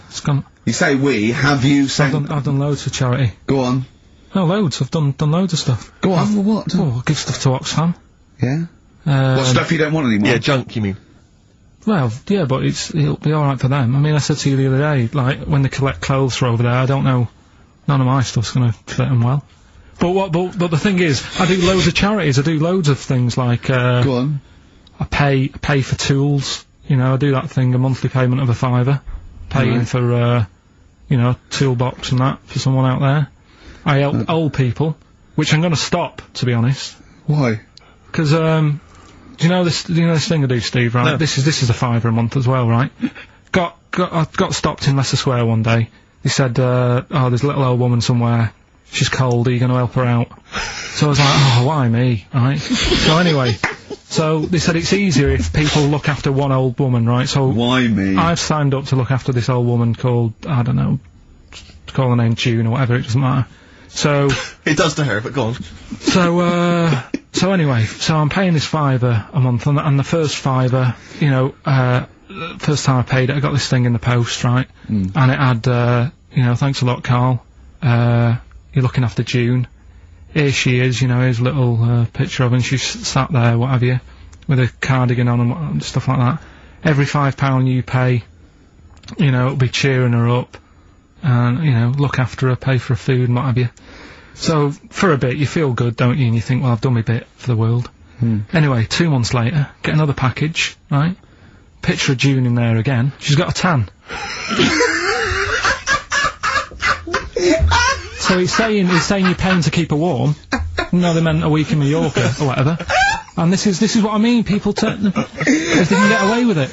You say we, have you sent... I've done loads for charity. Go on. No, loads, I've done loads of stuff. Go on. For what? Oh, I give stuff to Oxfam. Yeah? What stuff you don't want anymore? Yeah, junk, you mean? Well, yeah, but it'll be alright for them. I mean, I said to you the other day, like, when they collect clothes for over there, I don't know, none of my stuff's gonna fit them well. But the thing is, I do loads of charities, I do loads of things like, Go on. I pay for tools, I do that thing, a monthly payment of £5, paying for, toolbox and that for someone out there. I help old people, which I'm gonna stop, to be honest. Why? Because, do you know this thing I do, Steve, right? No. This is a £5 a month as well, right? I got stopped in Leicester Square one day. They said, there's a little old woman somewhere. She's cold, are you gonna help her out? So I was like, oh, why me, right? So anyway, so they said it's easier if people look after one old woman, right? So why me? I've signed up to look after this old woman called, I don't know, call her name June or whatever, it doesn't matter. So... It does to her, but go on. So anyway, so I'm paying this £5 a month, and the first £5, first time I paid it, I got this thing in the post, right? And it had, thanks a lot, Karl. You're looking after June. Here she is, here's a little picture of her, and she's sat there, what have you, with a cardigan on and stuff like that. Every £5 you pay, it'll be cheering her up, and, look after her, pay for her food and what have you. So, for a bit, you feel good, don't you? And you think, well, I've done my bit for the world. Anyway, 2 months later, get another package, right? Picture of June in there again. She's got a tan. So he's saying you're paying to keep her warm. No, they meant a week in Mallorca or whatever. And this is what I mean. People because they can get away with it.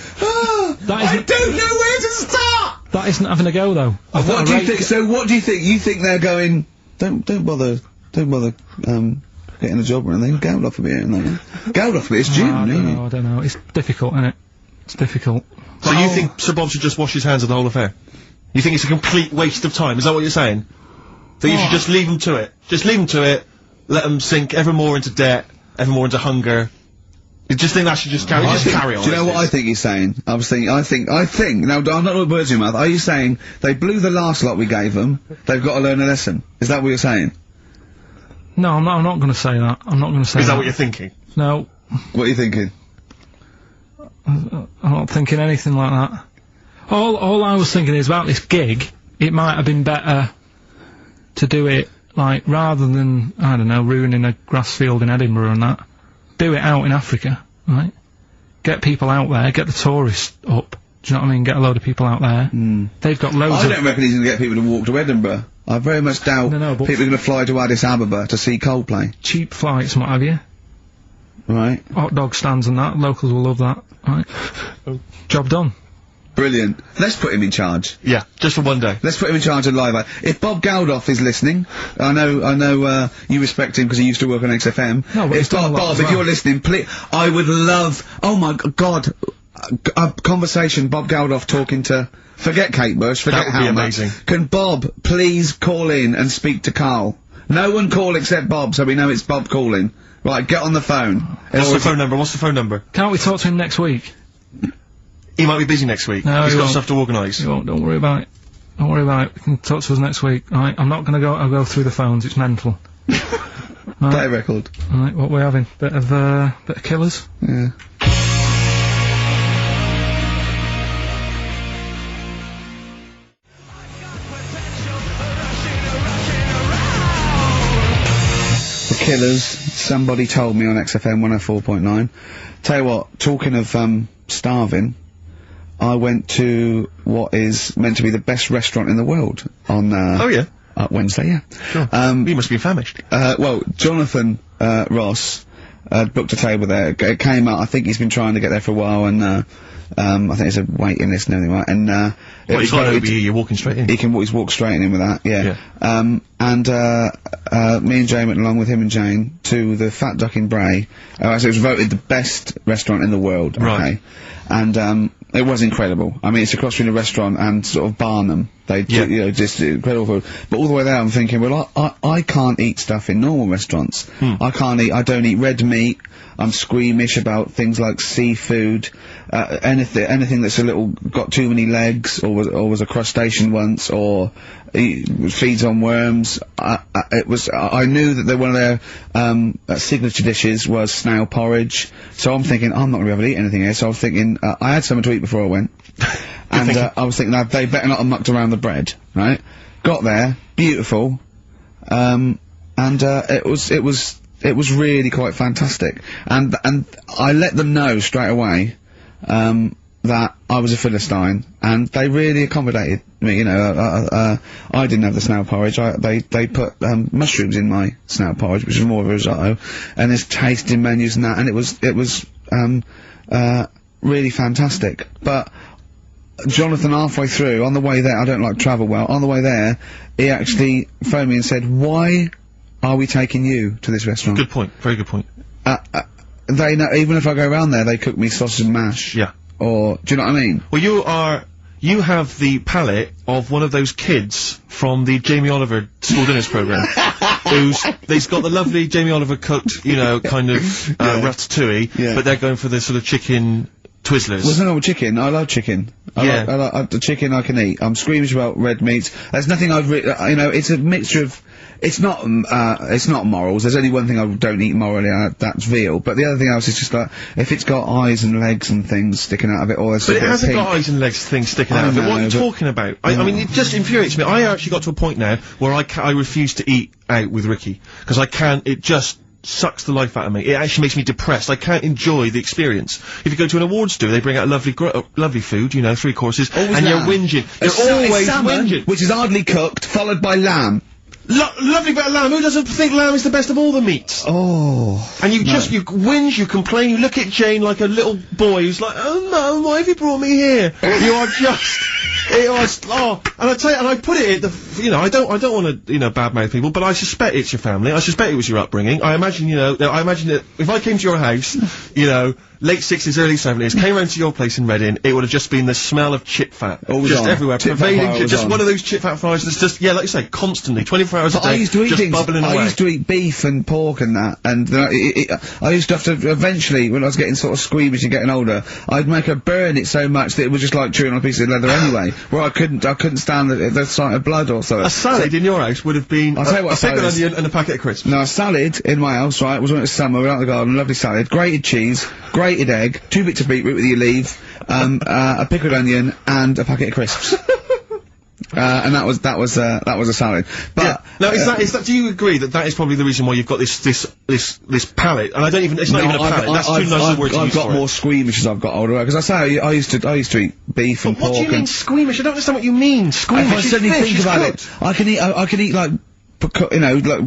I don't know where to start. That isn't having a go though. What do you think? So what do you think? You think they're going? Don't bother getting a job or anything. Get out of here. Get out of here. It's June. I don't know. It's difficult, isn't it? It's difficult. So you think Sir Bob should just wash his hands of the whole affair? You think it's a complete waste of time? Is that what you're saying? That you should just leave them to it? Just leave them to it, let them sink ever more into debt, ever more into hunger. You just think that should just carry on? Do you know what I think he's saying? I think, now, I'm not putting words in your mouth, are you saying they blew the last lot we gave them, they've got to learn a lesson? Is that what you're saying? No, I'm not going to say that. I'm not going to say that. Is that what you're thinking? No. What are you thinking? I'm not thinking anything like that. All I was thinking is about this gig, it might have been better to do it, like, rather than, I don't know, ruining a grass field in Edinburgh and that, do it out in Africa, right? get people out there, get the tourists up. Do you know what I mean? Get a load of people out there. They've got loads I don't reckon he's gonna get people to walk to Edinburgh. I very much doubt people are gonna fly to Addis Ababa to see Coldplay. Cheap flights and what have you. Right. Hot dog stands and that. Locals will love that. Right. Job done. Brilliant. Let's put him in charge. Yeah, just for one day. Let's put him in charge of Live Aid. If Bob Geldof is listening, I know, you respect him because he used to work on XFM. No, but if Bob, if you're listening, please, I would love, oh my God, a conversation, Bob Geldof talking to, forget Kate Bush, forget That would be amazing. Can Bob please call in and speak to Karl? No one call except Bob, so we know it's Bob calling. Right, get on the phone. What's the phone number? Can't we talk to him next week? He might be busy next week. No, he's got stuff to organise. Don't worry about it. Don't worry about it. You can talk to us next week. Right, I'm not gonna I'll go through the phones, it's mental. Right. Play a record. Right, what we're having? Bit of Killers? Yeah. The Killers, Somebody Told Me on XFM 104.9. Tell you what, talking of, starving, I went to what is meant to be the best restaurant in the world on, oh yeah? Wednesday, yeah. Sure. You must be famished. Well, Jonathan, Ross, booked a table there. It came out, I think he's been trying to get there for a while, and, I think there's a waiting list and everything, right? And, well, you can't over here, you're walking straight in. He's walked straight in with that, yeah. Me and Jane went along with him and Jane to the Fat Duck in Bray. So it was voted the best restaurant in the world, right. Okay? And, it was incredible. I mean, it's across from the restaurant and sort of Barnum. They, you know, just incredible food. But all the way there, I'm thinking, well, I can't eat stuff in normal restaurants. I don't eat red meat. I'm squeamish about things like seafood, anything that's got too many legs, or was a crustacean once, or feeds on worms. I knew that one of their, signature dishes was snail porridge, so I'm thinking, I'm not gonna be able to eat anything here, so I was thinking, I had something to eat before I went. And, I was thinking, they better not have mucked around the bread, right? Got there, beautiful, it was really quite fantastic, and I let them know straight away that I was a Philistine, and they really accommodated me. You know, I didn't have the snail porridge. They put mushrooms in my snail porridge, which was more of a risotto, and there's tasting menus and that, and it was really fantastic. But Jonathan, halfway through, on the way there, I don't like travel well. On the way there, he actually phoned me and said, "Why are we taking you to this restaurant?" Good point. Very good point. They know, even if I go around there, they cook me sausage and mash. Yeah. Or, do you know what I mean? Well, you have the palate of one of those kids from the Jamie Oliver school dinners programme. They've got the lovely Jamie Oliver cooked, you know, kind of, ratatouille, but they're going for the sort of chicken Twizzlers. Well, there's nothing wrong with chicken. I love chicken. I like the chicken I can eat. I'm squeamish about red meats. There's nothing you know, it's a mixture of, it's not morals. There's only one thing I don't eat morally, that's veal. But the other thing else is just like, if it's got eyes and legs and things sticking out of it, or there's But it hasn't got eyes and legs things sticking out of it. What are you talking about? I mean, it just infuriates me. I actually got to a point now where I refuse to eat out with Ricky. Because I can't, it just sucks the life out of me. It actually makes me depressed. I can't enjoy the experience. If you go to an awards do, they bring out lovely food, you know, 3 courses, and you're whinging. You're always salmon, whinging. which is hardly cooked, followed by lamb. Lovely bit of lamb. Who doesn't think lamb is the best of all the meats? Oh. And you whinge, you complain, you look at Jane like a little boy who's like, "Oh no, why have you brought me here?" You are just, and I tell you, and I put it at I don't want to, badmouth people, but I suspect it's your family. I suspect it was your upbringing. I imagine, that if I came to your house, late 60s, early 70s, came round to your place in Reading, it would have just been the smell of chip fat. Just everywhere. Pervading, just one of those chip fat fries that's just, like you say, constantly, 24 hours a day, just bubbling away. I used to eat beef and pork and that, and I used to have to, eventually, when I was getting sort of squeamish and getting older, I'd make her burn it so much that it was just like chewing on a piece of leather anyway, where I couldn't stand the sight of blood or so. A salad in your house would have been I'll tell you what, a pickled onion and a packet of crisps. No, a salad in my house, right, was when it was summer, we were out in the garden, lovely salad, grated cheese, grated egg, 2 bits of beetroot with your leaf, a pickled onion, and a packet of crisps. and that was a salad. But now is that? Do you agree that is probably the reason why you've got this palate? And I don't even. It's not even a palate. That's too nice a word to use. I've got more squeamish as I've got older. Because I say I used to eat beef and pork. What do you mean squeamish? I don't understand what you mean. Squeamish. If I suddenly think about it, I can eat like, you know, like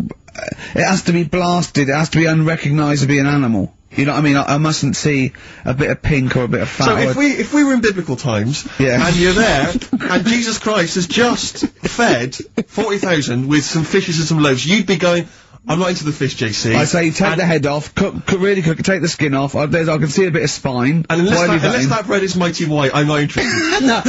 it has to be blasted. It has to be unrecognised to be an animal. You know what I mean? I mustn't see a bit of pink or a bit of fat. So if we were in biblical times, and you're there, and Jesus Christ has just fed 40,000 with some fishes and some loaves, you'd be going, I'm not into the fish, JC. I say take the head off, really cook it, take the skin off, I can see a bit of spine. And unless that bread is mighty white, I'm not interested. No.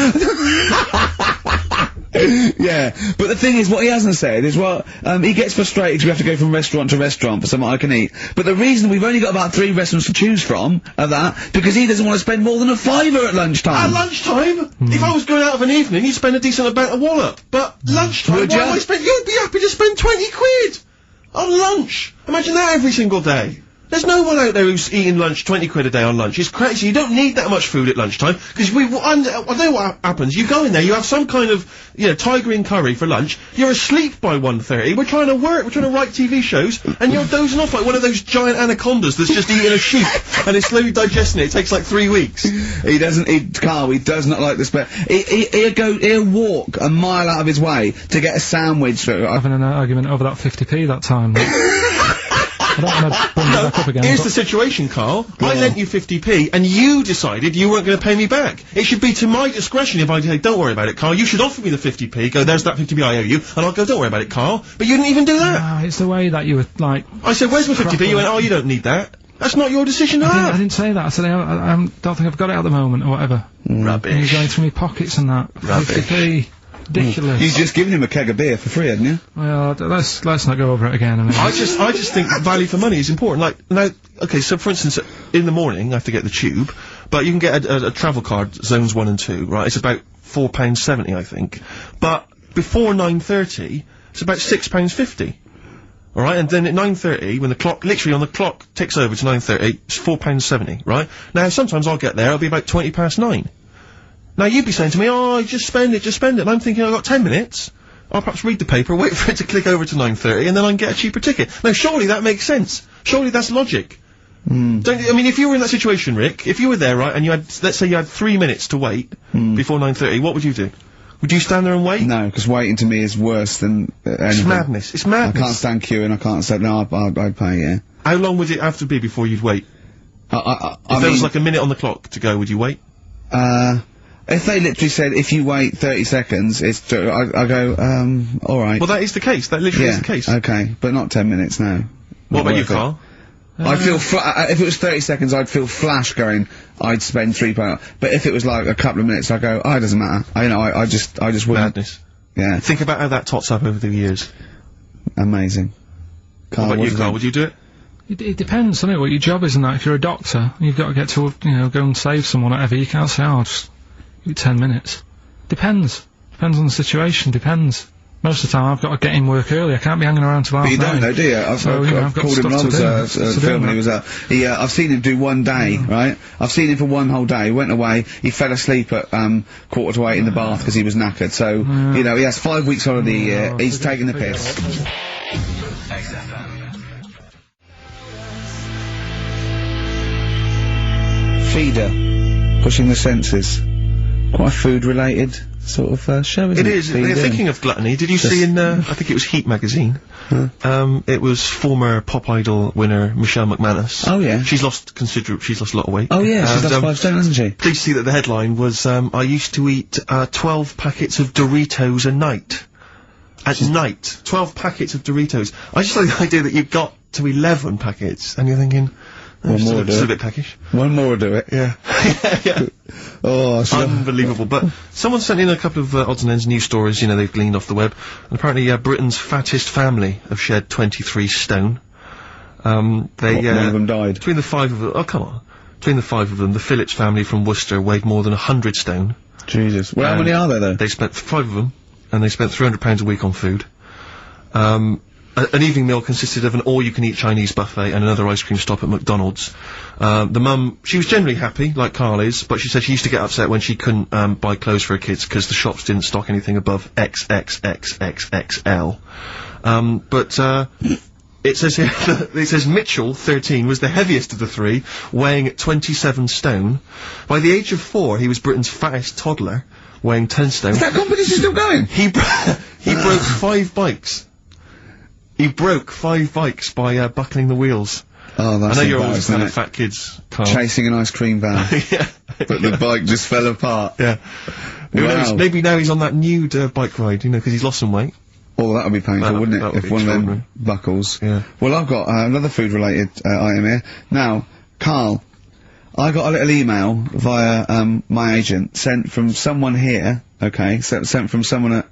Yeah, but the thing is, what he hasn't said is, well, he gets frustrated because we have to go from restaurant to restaurant for something I can eat. But the reason we've only got about 3 restaurants to choose from are that, because he doesn't want to spend more than a £5 at lunchtime. At lunchtime? If I was going out of an evening, you'd spend a decent amount of wallop. But lunchtime, you'd be happy to spend 20 quid on lunch. Imagine that every single day. There's no one out there who's eating lunch 20 quid a day on lunch. It's crazy. You don't need that much food at lunchtime, because I know what happens. You go in there, you have some kind of, you know, tiger in curry for lunch, you're asleep by 1:30, we're trying to work, we're trying to write TV shows, and you're dozing off like one of those giant anacondas that's just eating a sheep, and it's slowly digesting it. It takes like 3 weeks. Karl, he does not like this, but he'll walk a mile out of his way to get a sandwich. Having an argument over that 50p that time. I don't want to bring it back up again. Here's the situation, Karl. I lent you 50p, and you decided you weren't going to pay me back. It should be to my discretion if I say, don't worry about it, Karl. You should offer me the 50p, go, there's that 50p I owe you, and I'll go, don't worry about it, Karl. But you didn't even do that. No, it's the way that you were, like... I said, where's my 50p? You went, oh, you don't need that. That's not your decision to have. I didn't say that. I said, I don't think I've got it at the moment, or whatever. Rubbish. And he's going through my pockets and that. Rubbish. 50p. Ridiculous. You've just given him a keg of beer for free, hadn't you? Well, let's not go over it again. I mean, I just think value for money is important. Like, now, okay, so for instance, in the morning I have to get the tube, but you can get a travel card, zones 1 and 2, right? It's about £4.70, I think. But before 9:30, it's about £6.50. Alright, and then at 9:30, when the clock, literally on the clock ticks over to 9:30, it's £4.70, right? Now, sometimes I'll get there, it'll be about 9:20. Now, you'd be saying to me, oh, just spend it, and I'm thinking, I've got 10 minutes. I'll perhaps read the paper, wait for it to click over to 9:30, and then I can get a cheaper ticket. Now, surely that makes sense. Surely that's logic. I mean, if you were in that situation, Rick, if you were there, right, and you had, let's say you had 3 minutes to wait before 9:30, what would you do? Would you stand there and wait? No, because waiting to me is worse than anything. It's madness. It's madness. I can't stand queuing, I can't say, no, I'd pay, yeah. How long would it have to be before you'd wait? If there was like a minute on the clock to go, would you wait? If they literally said, if you wait 30 seconds, I go, alright. Well, that is the case. That literally is the case. Okay, but not 10 minutes now. What about you, Karl? I'd feel, if it was 30 seconds, I'd feel flash going, I'd spend £3. But if it was like a couple of minutes, I'd go, oh, it doesn't matter. I just wouldn't. Madness. Yeah. Think about how that tots up over the years. Amazing. Karl, what about you, Karl? Would you do it? It depends, doesn't it, what your job is and that. If you're a doctor, you've got to get to, you know, go and save someone or whatever. You can't say, oh, just 10 minutes. Depends. Depends on the situation, depends. Most of the time I've got to get in work early, I can't be hanging around till half 9. But you don't know, do you? I've called him when I was filming, he was I've seen him do one day, right? I've seen him for one whole day, he went away, he fell asleep at 7:45 in the bath because he was knackered, so, you know, he has 5 weeks holiday a year, he's taking the piss. Feeder. Pushing the senses. Quite a food-related sort of show, isn't it? It is. Thinking of gluttony, did you see in, I think it was Heat magazine, it was former Pop Idol winner Michelle McManus. Oh yeah. She's lost a lot of weight. Oh yeah, she's lost 5 stone, hasn't she? Please see that the headline was, I used to eat 12 packets of Doritos a night. At night. 12 packets of Doritos. I just like the idea that you've got to 11 packets, and you're thinking, one more will do it. A bit peckish. One more will do it. Yeah. Yeah. Oh, unbelievable. But someone sent in a couple of odds and ends news stories, you know, they've gleaned off the web. And apparently, Britain's fattest family have shed 23 stone. One of them died. Between the 5 of them, oh come on. Between the 5 of them, the Phillips family from Worcester weighed more than 100 stone. Jesus. Well, how many are there, though? They spent 5 of them, and they spent £300 a week on food. an evening meal consisted of an all-you-can-eat Chinese buffet and another ice cream stop at McDonald's. The mum, she was generally happy, like Karl is, but she said she used to get upset when she couldn't buy clothes for her kids because the shops didn't stock anything above XXXXXL. It says here, it says Mitchell, 13, was the heaviest of the three, weighing 27 stone. By the age of 4, he was Britain's fattest toddler, weighing 10 stone. Is that competition still going? He broke 5 bikes. He broke 5 bikes by buckling the wheels. Oh, that's I know you're always kind of fat kids, Karl. Chasing an ice cream van. Yeah. But the bike just fell apart. Yeah. Who knows? Maybe now he's on that nude bike ride, you know, because he's lost some weight. Oh, that would be painful, wouldn't it? If one of them buckles. Yeah. Well, I've got another food-related item here. Now, Karl, I got a little email via my agent, sent from someone here, okay, sent from someone at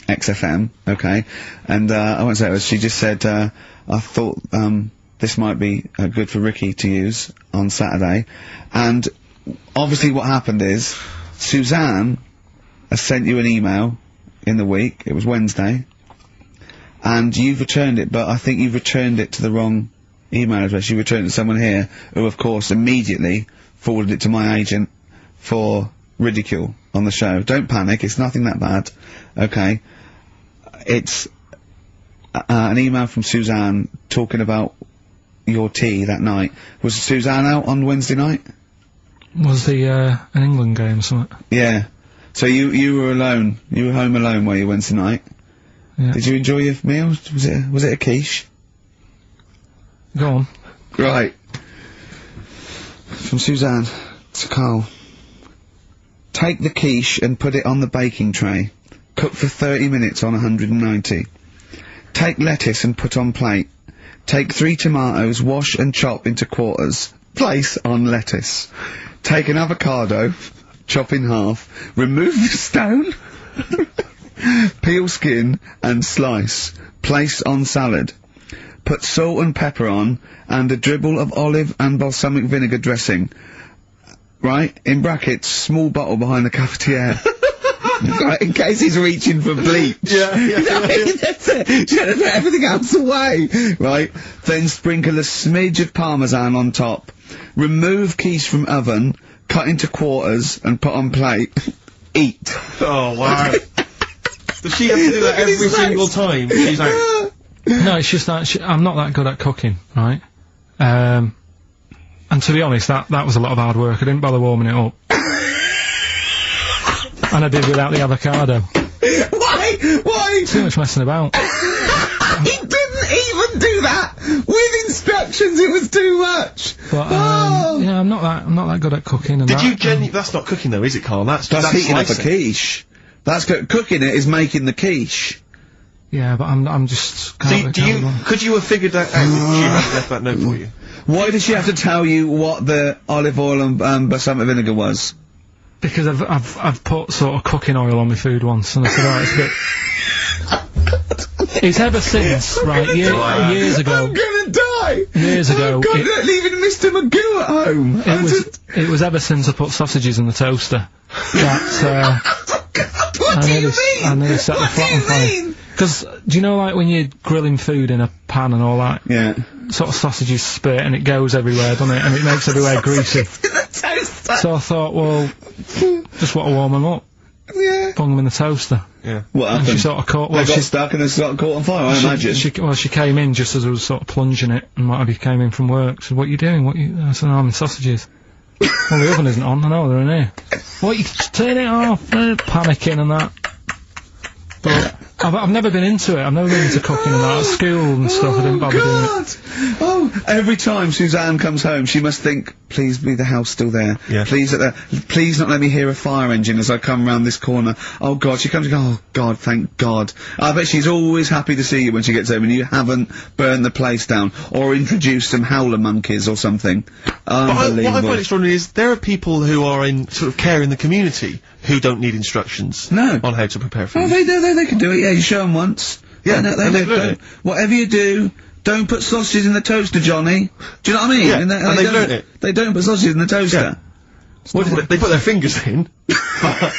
XFM, okay, and I won't say it was, she just said, I thought this might be good for Ricky to use on Saturday, and obviously what happened is, Suzanne has sent you an email in the week, it was Wednesday, and you've returned it, but I think you've returned it to the wrong email address. You returned it to someone here, who of course immediately forwarded it to my agent for ridicule on the show. Don't panic, it's nothing that bad, okay? It's an email from Suzanne talking about your tea that night. Was Suzanne out on Wednesday night? Was the, an England game or something? Yeah. So you were alone. You were home alone, were you, Wednesday night? Yeah. Did you enjoy your meal? Was it a quiche? Go on. Right. From Suzanne to Karl. Take the quiche and put it on the baking tray. Cook for 30 minutes on 190. Take lettuce and put on plate. Take 3 tomatoes, wash and chop into quarters. Place on lettuce. Take an avocado, chop in half, remove the stone, peel skin and slice, place on salad. Put salt and pepper on, and a dribble of olive and balsamic vinegar dressing. Right? In brackets, small bottle behind the cafetiere. Right, in case he's reaching for bleach. Yeah. That's it. You gotta put everything else away. Right? Then sprinkle a smidge of parmesan on top. Remove quiche from oven, cut into quarters, and put on plate. Eat. Oh, wow. Does she have to do that every single time? She's like... No, it's just that I'm not that good at cooking, right? And to be honest, that was a lot of hard work. I didn't bother warming it up. And I did without the avocado. Why? Too much messing about. He didn't even do that! With instructions, it was too much! But, yeah, I'm not that good at cooking and that's not cooking though, is it, Karl? That's heating up a quiche. That's cooking it is making the quiche. Yeah, but I'm just... could you have figured that out if she had left that note for you? Why did she have to tell you what the olive oil and balsamic vinegar was? Because I've put sort of cooking oil on my food once, and I said, alright, it's a bit... It's ever since, right, years ago... I'm gonna die! Years ago... Oh God, leaving Mr. Magoo at home! It was ever since I put sausages in the toaster. That, what do you mean? I nearly set the flat on fire. Because, do you know, like, when you're grilling food in a pan and all that? Yeah. Sort of sausages spit and it goes everywhere, doesn't it? And it makes everywhere greasy. So I thought, well, just want to warm them up. Yeah. Bung them in the toaster. Yeah. What happened? And she sort of caught... Well, they got stuck and they got caught on fire, I imagine. She came in just as I was sort of plunging it, and what have you, came in from work. She said, what are you doing? I said, no, I'm in sausages. Well, the oven isn't on. I know, they're in here. What, you turn it off? Panicking and that. But... I've never been into it. I've never been into cooking and that. At school and stuff, I didn't bother doing it. Oh, every time Suzanne comes home, she must think, please be the house still there. Yeah. Please not let me hear a fire engine as I come round this corner. Oh God, she comes and goes, oh God, thank God. I bet she's always happy to see you when she gets home and you haven't burned the place down or introduced some howler monkeys or something. Unbelievable. What I find extraordinary is there are people who are in sort of care in the community who don't need instructions on how to prepare food. Oh, they can do it, yeah, you show them once. Yeah, they don't. Whatever you do, don't put sausages in the toaster, Johnny. Do you know what I mean? Yeah, and they've learnt it. They don't put sausages in the toaster. Yeah. What is it? They put their fingers in. I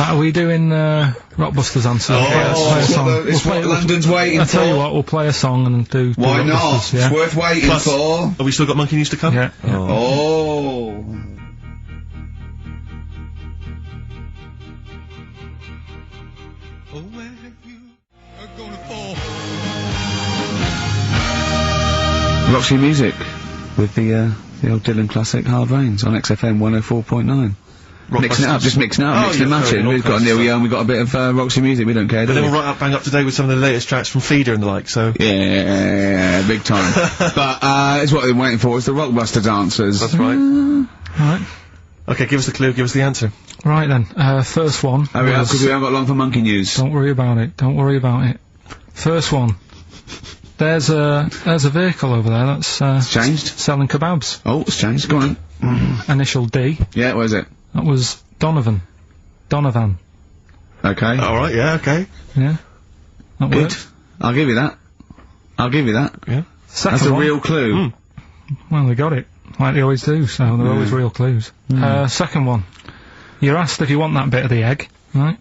Are we doing, Rockbusters answer? It's what London's waiting for. I'll tell you what, we'll play a song and do Why not? Yeah? It's worth waiting for. Have we still got Monkey News to come? Yeah. Oh. Roxy Music with the old Dylan classic Hard Rains on XFM 104.9. Mixing it up, just mixing it up, mixing and matching. We've got Neil Young, we've got a bit of Roxy Music, we don't care, do we? But then we'll bang up to date with some of the latest tracks from Feeder and the like, so... Yeah, big time. But, it's what they're waiting for, it's the Rockbusters answers. That's right. Right. Okay, give us the clue, give us the answer. Right then, first one. Hurry up, because we haven't got long for Monkey News. Don't worry about it, don't worry about it. First one. There's a vehicle over there that's, It's changed? selling kebabs. Oh, it's changed, go on. Initial D. Yeah, what is it? That was Donovan. Okay. Alright, yeah, okay. Yeah. That Good. worked. I'll give you that. Yeah. Second That's a one. real clue. Well, they got it. Like they always do, so they're always real clues. Second one. You're asked if you want that bit of the egg, right?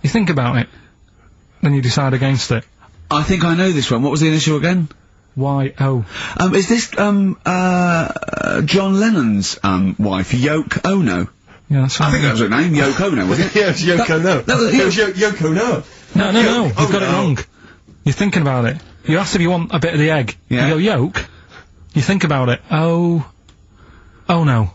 You think about it. Then you decide against it. I think I know this one. What was the initial again? Y-O. Is this, John Lennon's, wife, Yoko Ono? Yeah, that's right. I think that was her name, Yoko Ono, was it? Yeah, it's Yoko No. That was Yoko No. No, you've got it wrong. You're thinking about it. You asked if you want a bit of the egg. Yeah. You go, yolk. You think about it. Oh no.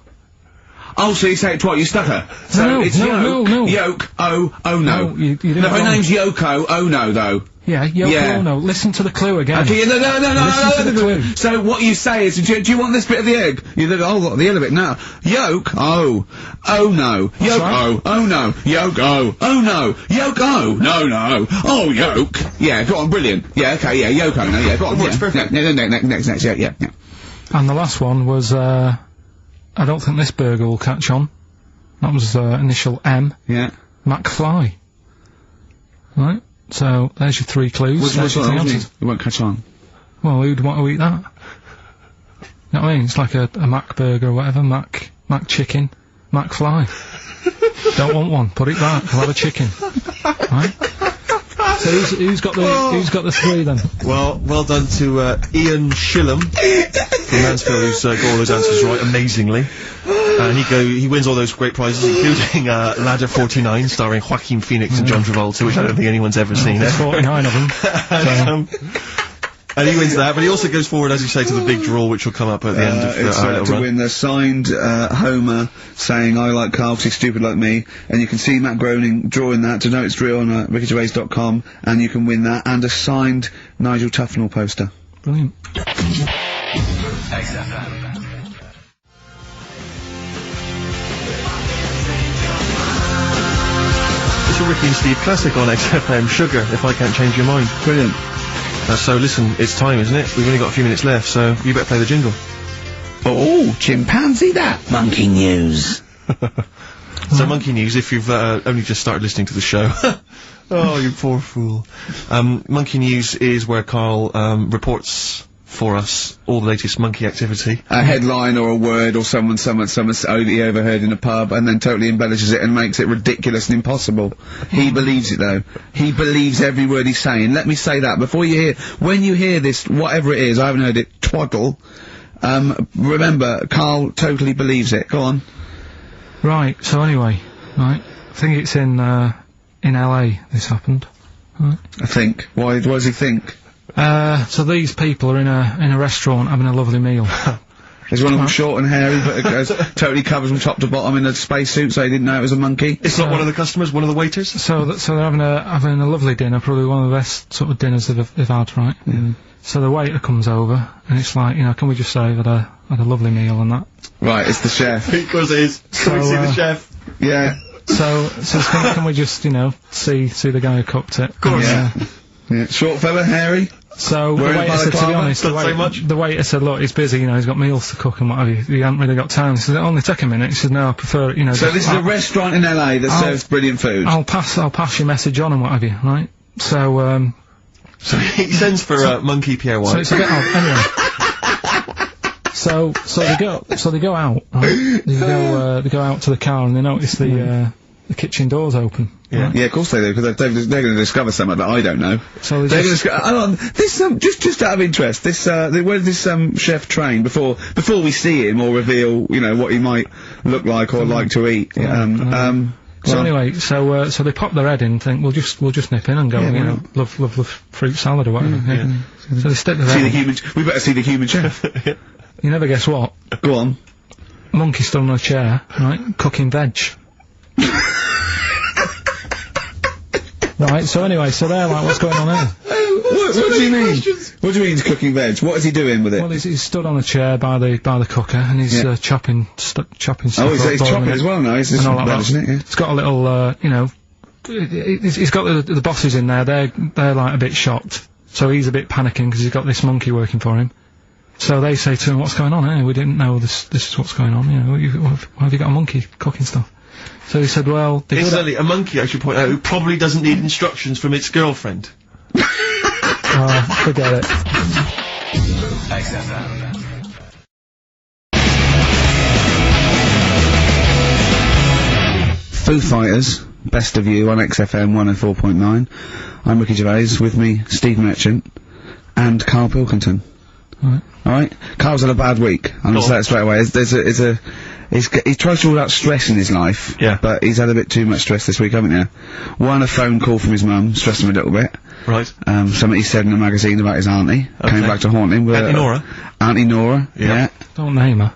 Oh, so you say it twice, you stutter. So No, it's no. Yoke, oh no. No, you did it No, her wrong. name's Yoko Ono, though. Yeah, Yoko Yeah. Ono. Listen to the clue again. Okay, no. Listen to the clue. So what you say is, do you want this bit of the egg? You think, oh, the other bit, no. Yolk, oh no. Yolk, right. oh no. Yolk, oh no. Yolk, no. Oh, yolk. Yeah, go on, brilliant. Yeah, okay, yeah, Yoko, no, yeah, go on. Works Yeah, perfect. Next, yeah. And the last one was, I don't think this burger will catch on. That was, initial M. Yeah. McFly. Right? So, there's your three clues. There's your three answers. It won't catch on. Well, who'd want to eat that? You know what I mean? It's like a Mac burger or whatever. Mac chicken. McFly. Don't want one. Put it back. I'll have a chicken. Right? So who's got the three then? Well done to Ian Shillham from Mansfield, who's got all those answers right amazingly. And he wins all those great prizes, including Ladder 49, starring Joaquin Phoenix and John Travolta, which I don't think anyone's ever seen. There's 49 of them. And he wins that, but he also goes forward, as you say, to the big draw, which will come up at the end of It's our little to run. win the signed Homer saying I like Karl 'cause he's stupid like me, and you can see Matt Groening drawing that to know it's real on rickygervais.com, and you can win that and a signed Nigel Tufnell poster. Brilliant. It's a Ricky and Steve classic on XFM, Sugar, If I Can't Change Your Mind. Brilliant. So listen, it's time, isn't it? We've only got a few minutes left, so you better play the jingle. Oh, chimpanzee that! Monkey News. So Monkey News, if you've only just started listening to the show. Oh, you poor fool. Monkey News is where Karl reports for us all the latest monkey activity. A headline or a word or someone he overheard in a pub and then totally embellishes it and makes it ridiculous and impossible. He believes it though. He believes every word he's saying. Let me say that before when you hear this, whatever it is, I haven't heard it, twaddle, remember, Karl totally believes it. Go on. Right, so anyway, right, I think it's in LA this happened. Right. I think. Why does he think? So these people are in a restaurant having a lovely meal. Is one of them short and hairy, but totally covers from top to bottom in a spacesuit, so he didn't know it was a monkey? It's not one of the customers, one of the waiters? So they're having a lovely dinner, probably one of the best sort of dinners they've had, right? Mm. So the waiter comes over, and it's like, can we just say that I had a lovely meal and that? Right, it's the chef. Because it is. Can we see the chef? Yeah. So can we just, see the guy who cooked it? Of course. Yeah. Short fella, hairy? So the waiter said, to be honest, the waiter said, look, he's busy, he's got meals to cook and what have you. He hasn't really got time. He said, only take a minute. He said, no, I prefer, So this is a restaurant in LA that serves brilliant food. I'll pass your message on and what have you, right? So he sends for Monkey Pierre White. So it's a bit odd. Anyway. So they go out, right? They go out to the car and they notice the the kitchen door's open. Yeah, right? yeah, of course they do, because they're going to discover something that I don't know. So they're going to this just out of interest, this where does this chef train before we see him or reveal, you know, what he might look like or like to eat? So anyway, so they pop their head in and think, we'll just nip in and go, you know, love fruit salad or whatever. So they stick their head in. We better see the human chef. You never guess what? Go on. Monkey stood on a chair, right, cooking veg. Right, so anyway, so they're like, what's going on here? What do you mean? What do you mean he's cooking veg? What is he doing with it? Well, he's stood on a chair by the cooker, and he's chopping stuff. Oh, he's chopping as well now. He's just veg, isn't it? Yeah. It's got a little, you know, he's got the bosses in there. They're like a bit shocked, so he's a bit panicking because he's got this monkey working for him. So they say to him, "What's going on? Eh? We didn't know this is what's going on. You know, why have you got a monkey cooking stuff?" So he said, "Well, incidentally, a monkey, I should point out, who probably doesn't need instructions from its girlfriend." Forget it. XFM. Foo Fighters, Best of You on XFM 104.9. I'm Ricky Gervais, with me, Steve Merchant, and Karl Pilkington. Alright? Karl's had a bad week. I'm gonna say that straight away. He tries to rule out stress in his life. Yeah. But he's had a bit too much stress this week, haven't you? One, a phone call from his mum, stressed him a little bit. Right. Something he said in a magazine about his auntie. Okay. Came back to haunt him with Auntie Nora? Auntie Nora, yeah. Don't name her.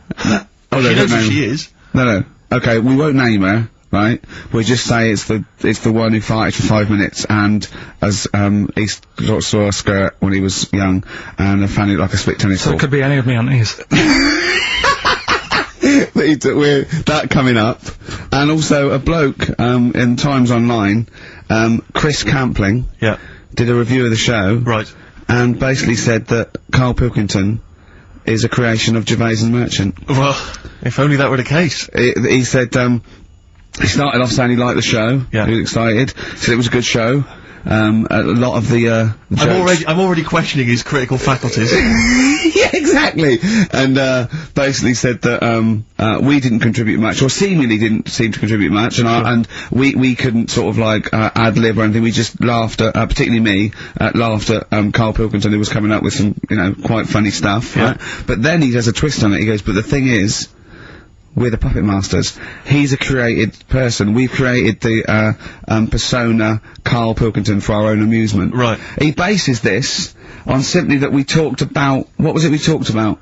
Oh, she knows who she is. No. Okay, we won't name her, right? We'll just say it's the one who farted for 5 minutes and he saw a skirt when he was young and found it like a split tennis ball. So it could be any of me aunties. That coming up. And also a bloke, in Times Online, Chris Campling. Yeah. Did a review of the show. Right. And basically said that Karl Pilkington is a creation of Gervais and Merchant. Well, if only that were the case. He said, he started off saying he liked the show. Yeah. He was excited. Said it was a good show. A lot of the jokes. I'm already questioning his critical faculties. Yeah, exactly. And basically said that we didn't contribute much, or seemingly didn't seem to contribute much, and we couldn't sort of like ad lib or anything. We just laughed at, particularly me, laughed at Karl Pilkington, who was coming up with some, you know, quite funny stuff. Yeah. Right? But then he does a twist on it. He goes, but the thing is, we're the puppet masters. He's a created person. We've created the persona Karl Pilkington for our own amusement. Right. He bases this on simply that we talked about, what was it we talked about?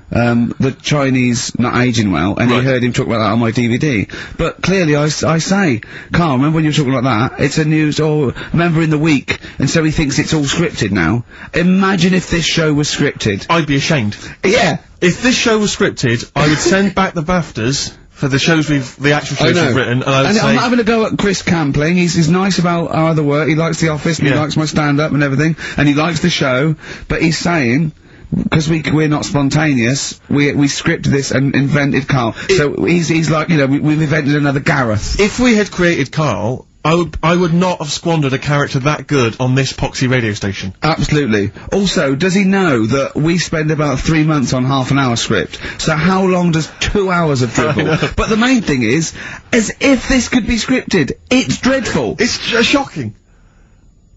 The Chinese not aging well, and right. He heard him talk about that on my DVD. But clearly I say, Karl, remember when you were talking like that? It's a news, or remember in the week, and so he thinks it's all scripted now. Imagine if this show was scripted. I'd be ashamed. Yeah. If this show was scripted, I would send back the BAFTAs for the shows the actual shows we've written, and I would say... I'm not having a go at Chris Campling. He's nice about our other work. He likes The Office, and he likes my stand-up and everything, and he likes the show, but he's saying, because we're not spontaneous, we scripted this and invented Karl. So he's like, you know, we've invented another Gareth. If we had created Karl, I would not have squandered a character that good on this poxy radio station. Absolutely. Also, does he know that we spend about 3 months on half an hour script? So how long does 2 hours of dribble? But the main thing is, as if this could be scripted, it's dreadful. It's shocking.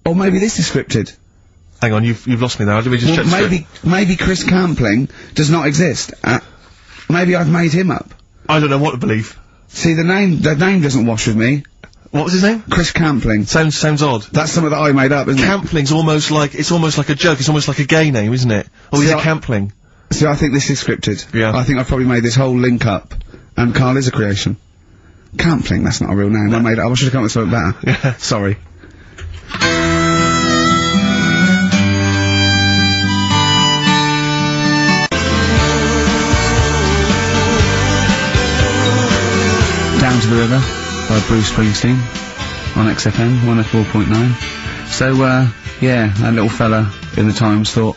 Or maybe this is scripted. Hang on, you've lost me now. Did we just check the script? Maybe Chris Campling does not exist. Maybe I've made him up. I don't know what to believe. See, the name doesn't wash with me. What was his name? Chris Campling. Sounds odd. That's something that I made up, isn't it? Campling's almost like a joke. It's almost like a gay name, isn't it? Oh, he's a Campling. See, I think this is scripted. Yeah. I think I've probably made this whole link up, and Karl is a creation. Campling, that's not a real name. No. I should have come up with something better. Yeah. Sorry. Down to the River by Bruce Springsteen on XFM 104.9. So, yeah, that little fella in the Times thought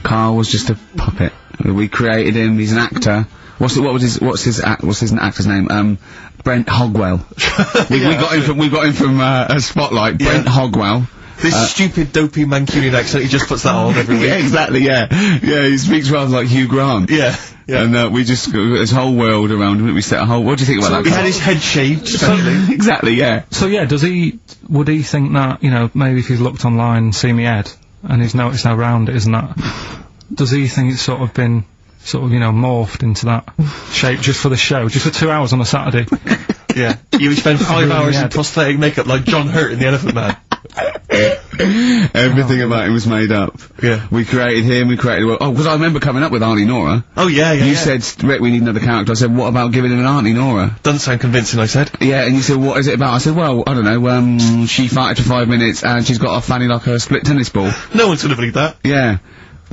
Karl was just a puppet. We created him, he's an actor. What's his actor's name? Brent Hogwell. we got him from Spotlight. Brent Hogwell. This stupid, dopey Mancunian accent, he just puts that on every week. Yeah, exactly, yeah. Yeah, he speaks rather like Hugh Grant. Yeah. Yeah. And we just this whole world around him. We set a whole. What do you think about that? He had his head shaved. Exactly, yeah. So yeah, would he think that, you know, maybe if he's looked online and seen me head and he's noticed how round it is and that, does he think it's sort of been you know, morphed into that shape just for the show, just for 2 hours on a Saturday? Yeah. You would spend 5 hours in prosthetic makeup like John Hurt in The Elephant Man. Everything about him was made up. Yeah. We created him, because I remember coming up with Auntie Nora. Oh, yeah. You said, Rick, we need another character. I said, what about giving him an Auntie Nora? Doesn't sound convincing, I said. Yeah, and you said, what is it about? I said, well, I don't know, she farted for 5 minutes and she's got a fanny like a split tennis ball. No one's gonna believe that. Yeah.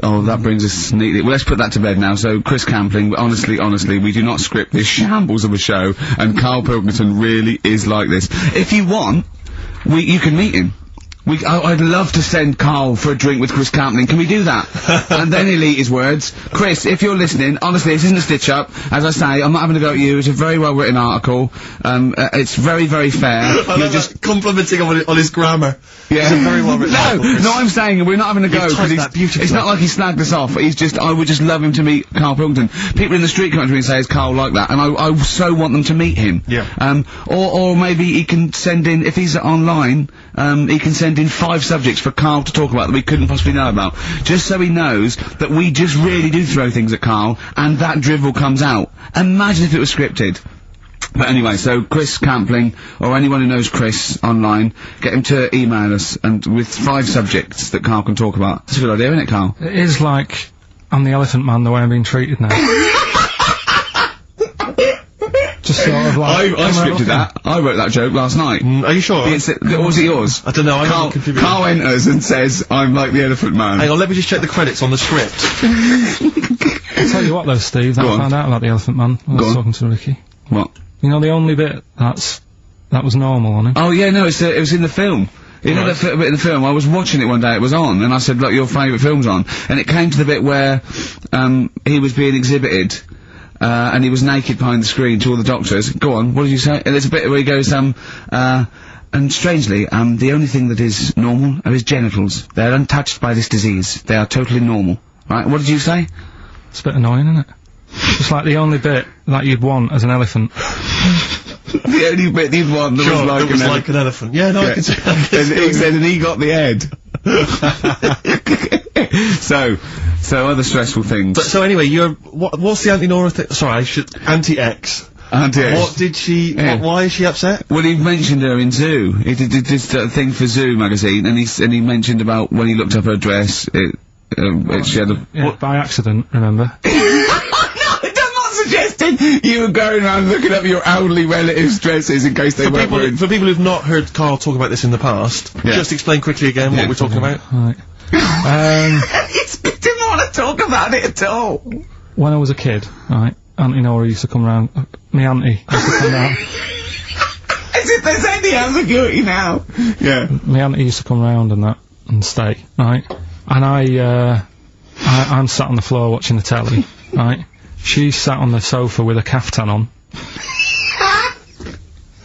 Oh, that brings us neatly. Well, let's put that to bed now. So, Chris Campling, honestly, we do not script this shambles of a show, and Karl Pilkington really is like this. If you want, you can meet him. I'd love to send Karl for a drink with Chris Campling. Can we do that? And then he'll eat his words. Chris, if you're listening, honestly, this isn't a stitch-up. As I say, I'm not having a go at you. It's a very well-written article. It's very, very fair. You're just complimenting him on his grammar. Yeah. It's a very well-written article. No, I'm saying we're not having a go. It's not like he snagged us off. I would just love him to meet Karl Pilkington. People in the street come up to me and say, is Karl like that? And I so want them to meet him. Yeah. Or maybe he can send in, if he's online, he can send in 5 subjects for Karl to talk about that we couldn't possibly know about. Just so he knows that we just really do throw things at Karl, and that drivel comes out. Imagine if it was scripted. But anyway, so Chris Campling, or anyone who knows Chris online, get him to email us, and with 5 subjects that Karl can talk about. That's a good idea, isn't it, Karl? It is like, I'm the Elephant Man the way I'm being treated now. Just sort of like... I scripted that. I wrote that joke last night. Are you sure? Or was it yours? I don't know, Karl enters and says, I'm like the Elephant Man. Hang on, let me just check the credits on the script. I'll tell you what though, Steve, I found out about the Elephant Man when I was talking to Ricky. What? You know the only bit that was normal on him? Oh yeah, no, it was in the film. You know that bit in the film, I was watching it one day, it was on, and I said, look, your favourite film's on. And it came to the bit where, he was being exhibited, and he was naked behind the screen to all the doctors. Go on, what did you say? And there's a bit where he goes, and strangely, the only thing that is normal are his genitals. They're untouched by this disease. They are totally normal. Right, what did you say? It's a bit annoying, isn't it? It's like the only bit that you'd want as an elephant. The only bit you'd want that was like an elephant. Yeah, no, I can see he said, and he got the head. So other stressful things. But so anyway, what's the Auntie Nora thing? Sorry, Auntie-X. Auntie-X. What did she, why is she upset? Well, he mentioned her in Zoo. He did this thing for Zoo magazine, and he mentioned about when he looked up her dress, she had a... by accident, remember? You were going around looking up your elderly relatives' dresses in case they weren't wearing... For people who've not heard Karl talk about this in the past, just explain quickly again what we're talking about. Right. He didn't want to talk about it at all. When I was a kid, right, Auntie Nora used to come round... me auntie used to come round... As if there's any ambiguity now. Yeah. My auntie used to come round and stay, right? And I'm sat on the floor watching the telly, right? She sat on the sofa with a caftan on.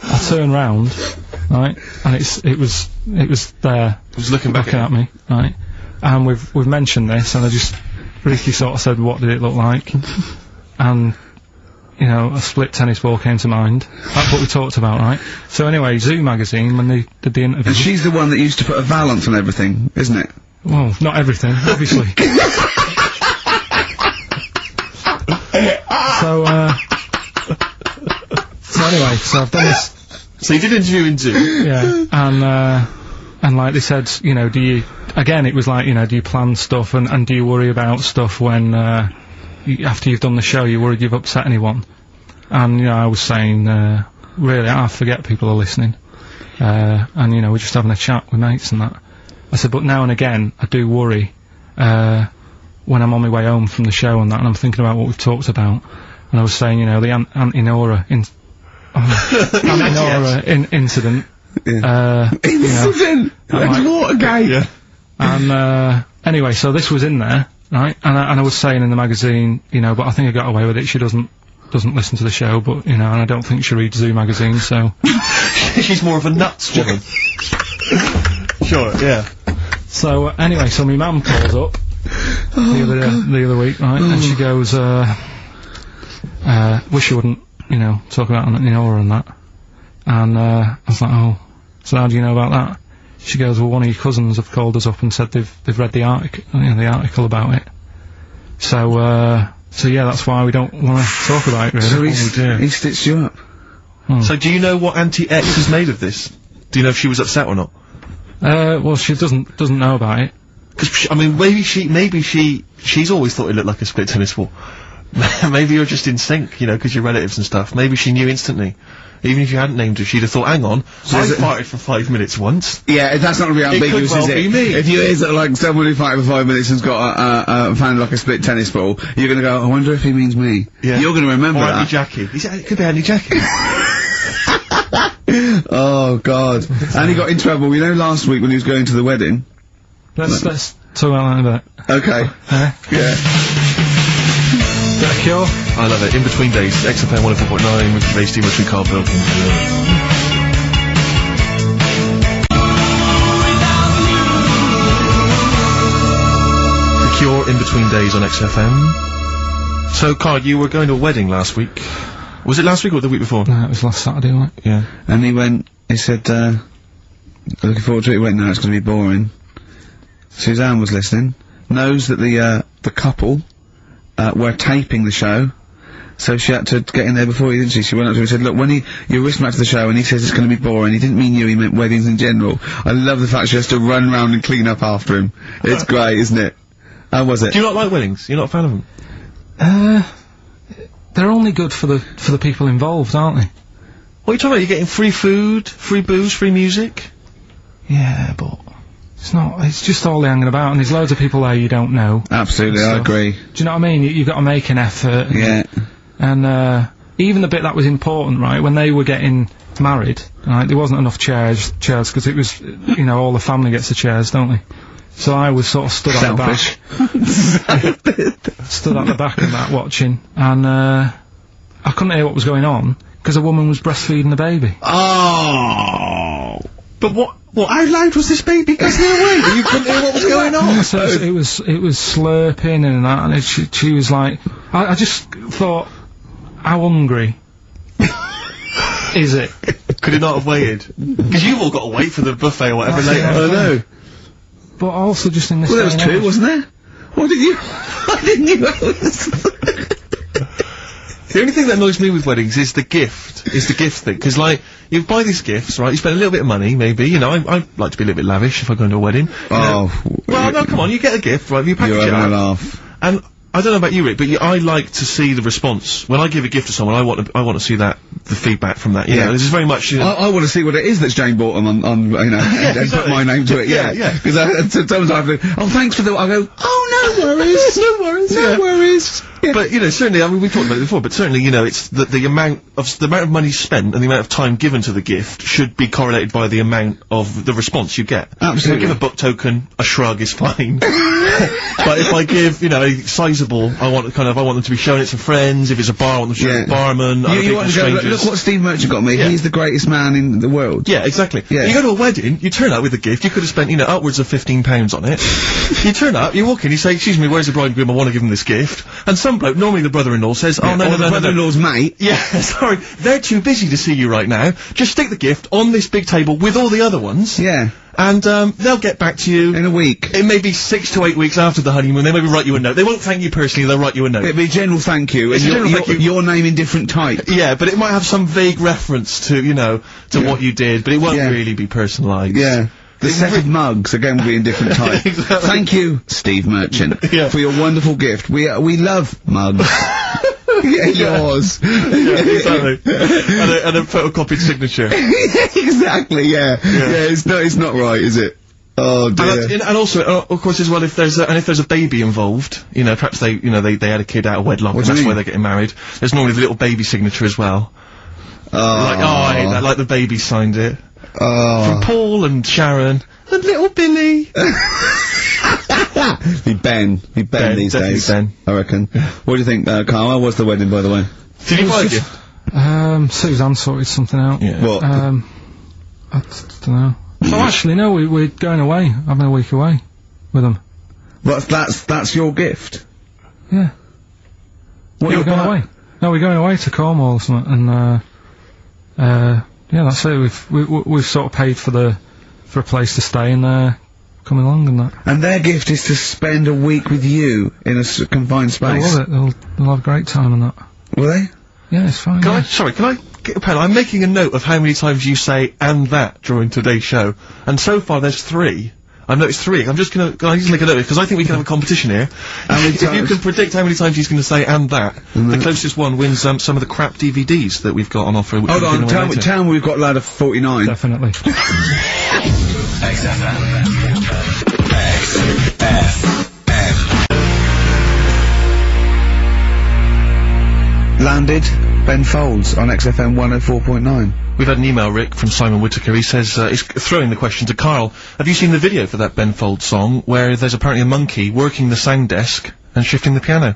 I turn round, right, and it was there. It was looking at me, right? And we've mentioned this, and Ricky sort of said, what did it look like? And, you know, a split tennis ball came to mind. That's what we talked about, right? So anyway, Zoo magazine, when they did the interview... And she's the one that used to put a valance on everything, isn't it? Well, not everything, obviously. So anyway, so I've done this. So you did an interview in Zoo. Yeah, and like they said, you know, it was like, you know, do you plan stuff and do you worry about stuff when, after you've done the show, you're worried you've upset anyone? And, you know, I was saying, really, I forget people are listening. And, you know, we're just having a chat with mates and that. I said, but now and again, I do worry, when I'm on my way home from the show and that, and I'm thinking about what we've talked about. And I was saying, you know, the Auntie Nora incident. Incident! Like Watergate! Yeah. And, anyway, so this was in there, right? And I was saying in the magazine, you know, but I think I got away with it. She doesn't listen to the show, but, you know, and I don't think she reads Zoo magazine, so... She's more of a nuts woman. Sure, yeah. So, anyway, so my mum calls up the other week, right, and she goes, wish you wouldn't, you know, talk about her and that. And, I was like, oh, so how do you know about that? She goes, well, one of your cousins have called us up and said they've read the article about it. So yeah, that's why we don't want to talk about it, really. So he stitched you up. So do you know what Auntie X has made of this? Do you know if she was upset or not? Well, she doesn't know about it. Because, I mean, maybe she's always thought it looked like a split tennis ball. Maybe you're just in sync, you know, because you're relatives and stuff. Maybe she knew instantly. Even if you hadn't named her, she'd have thought, hang on, I farted for 5 minutes once. Yeah, that's not going to be ambiguous, is it? Me. If you hear like someone who farted for 5 minutes and's got found like a split tennis ball, you're going to go, I wonder if he means me. Yeah. You're going to remember that. Or Auntie Jackie. It could be Auntie Jackie. Oh, God. And he got in trouble, you know, last week when he was going to the wedding? Let's talk about that in a bit. Okay. Yeah. Is that a cure? I love it. In Between Days, XFM 104.9 with Gervais, Steve Murphy, Karl, Pilkington. The Cure, In Between Days on XFM. So, Karl, you were going to a wedding last week. Was it last week or the week before? No, it was last Saturday, wasn't it? Yeah. And he said, looking forward to it. He went, no, it's going to be boring. Suzanne was listening, knows that the couple, were taping the show, so she had to get in there before you, didn't she? She went up to him and said, look, when you're listening back to the show and he says it's going to be boring, he didn't mean you, he meant weddings in general. I love the fact she has to run round and clean up after him. It's great, isn't it? How was it? Do you not like weddings? You're not a fan of them? They're only good for the people involved, aren't they? What are you talking about? You're getting free food, free booze, free music? Yeah, but it's just all hanging about, and there's loads of people there you don't know. Absolutely, I agree. Do you know what I mean? You've got to make an effort. Yeah. And, even the bit that was important, right, when they were getting married, right, there wasn't enough chairs, because it was, you know, all the family gets the chairs, don't they? So I was sort of stood at the back. Stood at the back of that watching, and, I couldn't hear what was going on, because a woman was breastfeeding the baby. Oh! But what, how loud was this baby guzzling away that you couldn't hear what was going on? So it was slurping and that, and she was like, I just thought, how hungry is it? Could it not have waited? Because you've all got to wait for the buffet or whatever later. I know. But also just in this Well, there was two, wasn't there? Why didn't you The only thing that annoys me with weddings is the gift thing. Because, like, you buy these gifts, right, you spend a little bit of money, maybe, you know, I like to be a little bit lavish if I go into a wedding. Oh. Well, no, come on, you get a gift, right, you package it up. You're having a laugh. And I don't know about you, Rick, but I like to see the response. When I give a gift to someone, I want to see the feedback from that. You know, this is very much. You know, I want to see what it is that's Jane bought them on you know, and put my name to it. Yeah. Because sometimes I have to. Oh, thanks for the. I go. Oh, no worries. No worries. Yeah. But you know, certainly, I mean, we've talked about it before. But certainly, you know, it's the amount of money spent and the amount of time given to the gift should be correlated by the amount of the response you get. Absolutely. If I give a book token, a shrug is fine. But if I give, you know, a sizable, I want them to be showing it to friends. If it's a bar, I want them to show it to the barman. You want to go, look what Steve Merchant got me. Yeah. He's the greatest man in the world. Yeah, exactly. Yeah. You go to a wedding, you turn up with a gift. You could have spent, you know, upwards of £15 on it. You turn up, you walk in, you say, "Excuse me, where's the bride and groom? I want to give them this gift." And some bloke, normally the brother-in-law, says, "Oh no, the brother-in-law's mate." Yeah, sorry, they're too busy to see you right now. Just stick the gift on this big table with all the other ones. Yeah. And, they'll get back to you. In a week. It may be 6 to 8 weeks after the honeymoon, they maybe write you a note. They won't thank you personally, they'll write you a note. It'll be a general thank you, and your name in different type. Yeah, but it might have some vague reference to, you know, to what you did, but it won't really be personalised. Yeah. The set of mugs, again, will be in different type. Exactly. Thank you, Steve Merchant, for your wonderful gift. We love mugs. Yeah, yours. Yeah, exactly. and a photocopied signature. Exactly, yeah. It's not right, is it? Oh dear. And also, of course, as well, if there's a baby involved, you know, perhaps they had a kid out of wedlock, and that's why they're getting married. There's normally the little baby signature as well. Oh. Like, I hate that, like the baby signed it. Oh. From Paul and Sharon and little Billy. Be Ben these days. Ben. I reckon. What do you think, Karl? How was the wedding, by the way? Did you buy a gift? Suzanne sorted something out. Yeah. What? I don't know. So actually, no, we're going away, having a week away with them. But that's your gift? Yeah. What, you're going away? No, we're going away to Cornwall or something, and, yeah, that's it. We've sort of paid for a place to stay, and coming along and that. And their gift is to spend a week with you in a confined space. They'll love it. They'll have a great time and that. Will they? Yeah, it's fine. Can I get a pen? I'm making a note of how many times you say "and that" during today's show, and so far there's 3. I've noticed 3. I'm just gonna just make a note because I think we can have a competition here. If you can predict how many times he's going to say "and that," the closest one wins some of the crap DVDs that we've got on offer. Hold on, tell me we've got a load of 49. Definitely. Landed Ben Folds on XFM 104.9. We've had an email, Rick, from Simon Whittaker. He says, he's throwing the question to Karl. Have you seen the video for that Ben Folds song, where there's apparently a monkey working the sound desk and shifting the piano?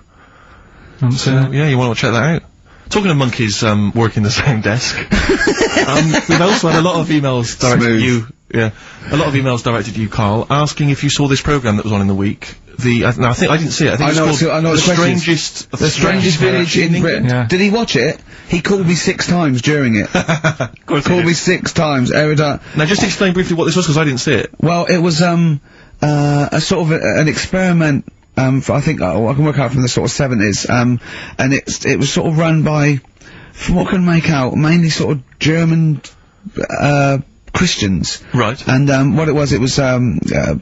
Yeah, you want to check that out? Talking of monkeys, working the sound desk, we've also had a lot of emails directed at you. Yeah, a lot of emails directed at you, Karl, asking if you saw this programme that was on in the week. I think I didn't see it. I think it's called The Strangest Village in Britain. Yeah. Did he watch it? He called me 6 times during it. Called me 6 times every time. Now, just explain briefly what this was, because I didn't see it. Well, it was a sort of an experiment. I think I can work out from the sort of 70s. And it was sort of run by, from what I can make out, mainly sort of German Christians. Right. And what it was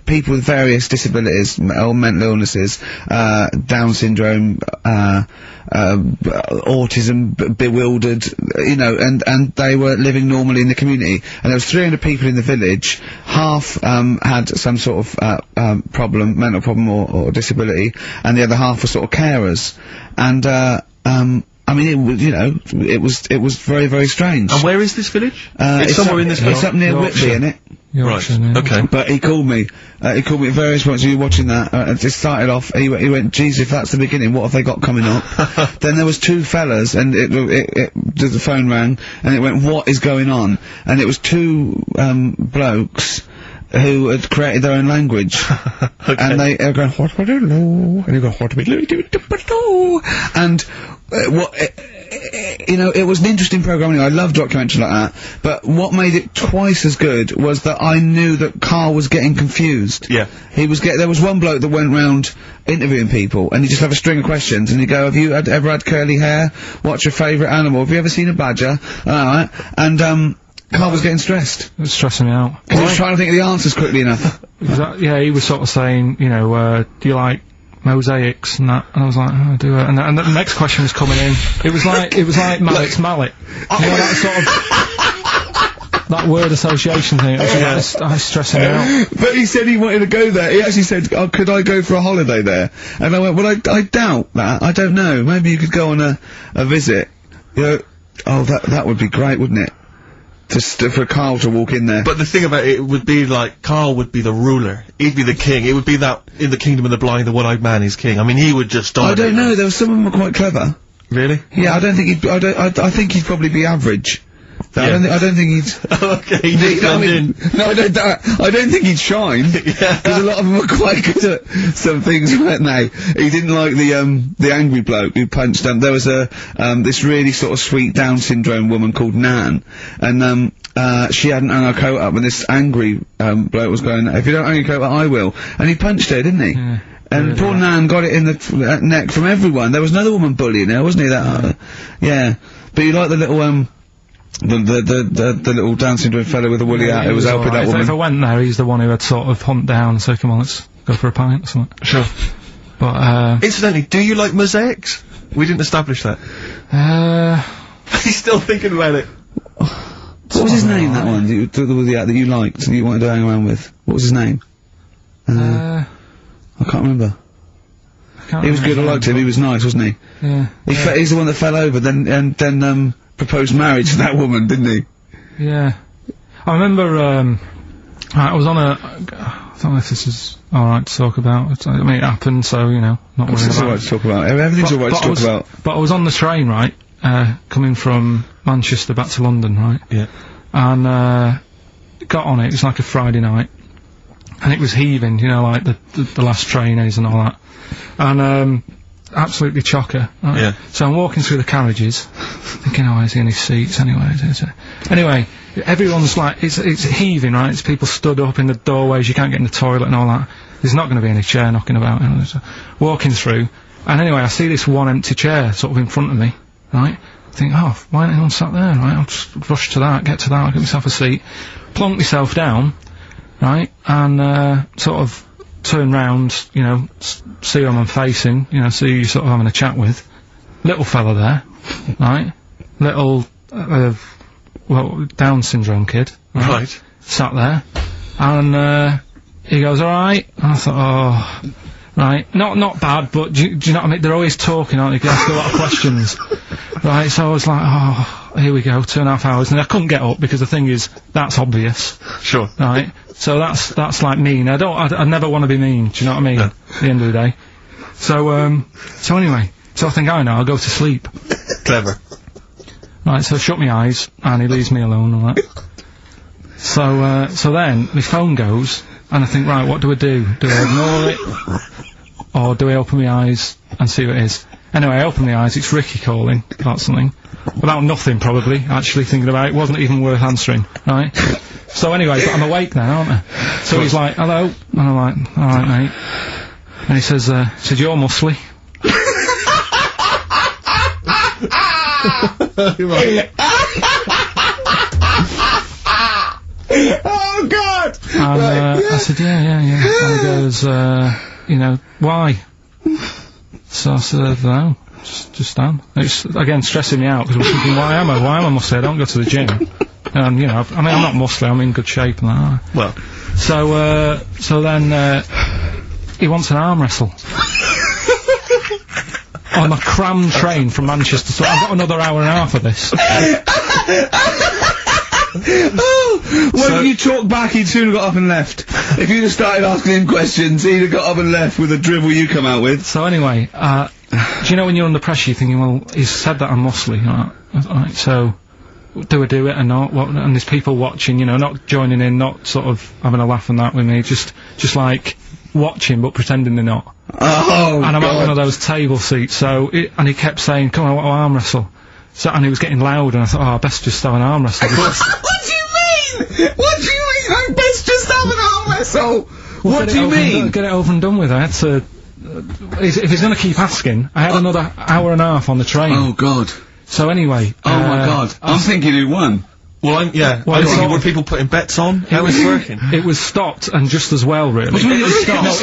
people with various disabilities, or mental illnesses, Down syndrome, autism, bewildered, you know, and they were living normally in the community. And there was 300 people in the village. Half had some sort of problem, mental problem or disability, and the other half were sort of carers. And I mean, it was, you know, it was very, very strange. And where is this village? It's somewhere in this village. It's up near Whitby, isn't it? Right. Okay. But he called me at various points. You were watching that. It just started off. He went, "Geez, if that's the beginning, what have they got coming up?" Then there was 2 fellas, and the phone rang, and it went, "What is going on?" And it was 2 blokes who had created their own language. Okay. And they were going, "What would I know?" And you go, "What would I do?" And you know, it was an interesting programme anyway. I love documentaries like that, but what made it twice as good was that I knew that Karl was getting confused. Yeah. There was one bloke that went round interviewing people, and he'd just have a string of questions, and he'd go, "Have you ever had curly hair? What's your favourite animal? Have you ever seen a badger?" Alright. And, Karl was getting stressed. It was stressing me out. Because he was trying to think of the answers quickly enough. Yeah, he was sort of saying, you know, do you like mosaics and that? And I was like, "Oh, I do it." And the next question was coming in. It was like Mallet's mallet. You know, that sort of that word association thing. It was stressing me out. But he said he wanted to go there. He actually said, "Oh, could I go for a holiday there?" And I went, "Well, I doubt that. I don't know. Maybe you could go on a visit." You know, oh, that would be great, wouldn't it? For Karl to walk in there. But the thing about it would be like, Karl would be the ruler. He'd be the king. It would be that, in the kingdom of the blind, the one-eyed man is king. I mean, he would just dominate. I don't know, there were some of them were quite clever. Really? Yeah, I don't think I think he'd probably be average. Yeah. I don't think he'd... Okay, he'd blend in. No, I don't think he'd shine. Yeah. Because a lot of them were quite good at some things, weren't they? He didn't like the angry bloke who punched him. There was this really sort of sweet Down syndrome woman called Nan, and she hadn't hung her coat up, and this angry bloke was going, "If you don't hang your coat up, I will." And he punched her, didn't he? Yeah. And poor Nan got it in the neck from everyone. There was another woman bullying her, wasn't he? Yeah. But you like the little the little Down syndrome fellow with the woolly hat who was helping that woman. If I went there, he's the one who had sort of hunt down and said, "Come on, let's go for a pint," or something. Sure. But, incidentally, do you like mosaics? We didn't establish that. He's still thinking about it. What was his name, that one, that you liked, that you wanted to hang around with? What was his name? I can't remember. He was good, I liked him, he was nice, wasn't he? Yeah. He's the one that fell over, then proposed marriage to that woman, didn't he? Yeah. I remember, I was on I don't know if this is alright to talk about. I mean, it happened, so, you know, not worried about it. It's alright to talk about. Everything's alright to talk about. But I was on the train, right, coming from Manchester back to London, right? Yeah. And, got on it. It was like a Friday night, and it was heaving, you know, like the last train is and all that, and absolutely chocker. Right? Yeah. So I'm walking through the carriages, thinking, oh, is he in his seats anyway? Anyway, everyone's like, it's heaving, right? It's people stood up in the doorways. You can't get in the toilet and all that. There's not going to be any chair knocking about. You know, so walking through, and anyway, I see this one empty chair sort of in front of me, right? I think, oh, why ain't anyone sat there, right? I'll just rush to that, get I'll get myself a seat, plonk myself down, right, and sort of turn round, you know, see who I'm facing, you know, see who you're sort of having a chat with. Little fella there, right? Little, well, Down syndrome kid, right? Sat there, and he goes, alright, and I thought, oh, right, not bad, but do you know what I mean? They're always talking, aren't they? They ask a lot of questions. Right, so I was like, oh, here we go, 2.5 hours, and I couldn't get up because the thing is, that's obvious. Sure. Right, so that's like mean. I never want to be mean, do you know what I mean? No. At the end of the day. So anyway, so I think, I know, I'll go to sleep. Clever. Right, so I shut my eyes, and he leaves me alone and all that. So then, my phone goes, and I think, right, what do I do? Do I ignore it? Or do I open my eyes and see what it is? Anyway, I open my eyes, it's Ricky calling about something. About nothing, probably, actually, thinking about it. It wasn't even worth answering, right? So anyway, but I'm awake now, aren't I? So he's like, hello? And I'm like, alright, mate. And he says, you're muscly. Right. Oh, God! And I said, yeah. And he goes, you know, why? So I said, no, just Dan. It's, again, stressing me out, because I'm thinking, why am I muscly? I don't go to the gym. And, you know, I mean, I'm not muscly, I'm in good shape and that. Well. So then, he wants an arm wrestle. On a crammed train from Manchester, so I've got another hour and a half of this. Oh, when you talk back, he'd soon have got up and left. If you'd have started asking him questions, he'd have got up and left with the drivel you come out with. So anyway, do you know when you're under pressure, you're thinking, well, he's said that I'm muscly, right, so do I do it or not? And there's people watching, you know, not joining in, not sort of having a laugh and that with me, just like watching but pretending they're not. Oh, and I'm God. at one of those table seats, and he kept saying, come on, I want to arm wrestle. So, and he was getting loud, and I thought, oh, I best just have an arm wrestle. What do you mean? What do you mean? I best just have an arm wrestle. What do you mean? Get it over and done with. I had to. If he's going to keep asking, I had another hour and a half on the train. Oh, God. So anyway. Oh, my God. I'm thinking who won. Well, I think were people putting bets on? How was it working? It was stopped, and just as well, really. What do you mean it was stopped?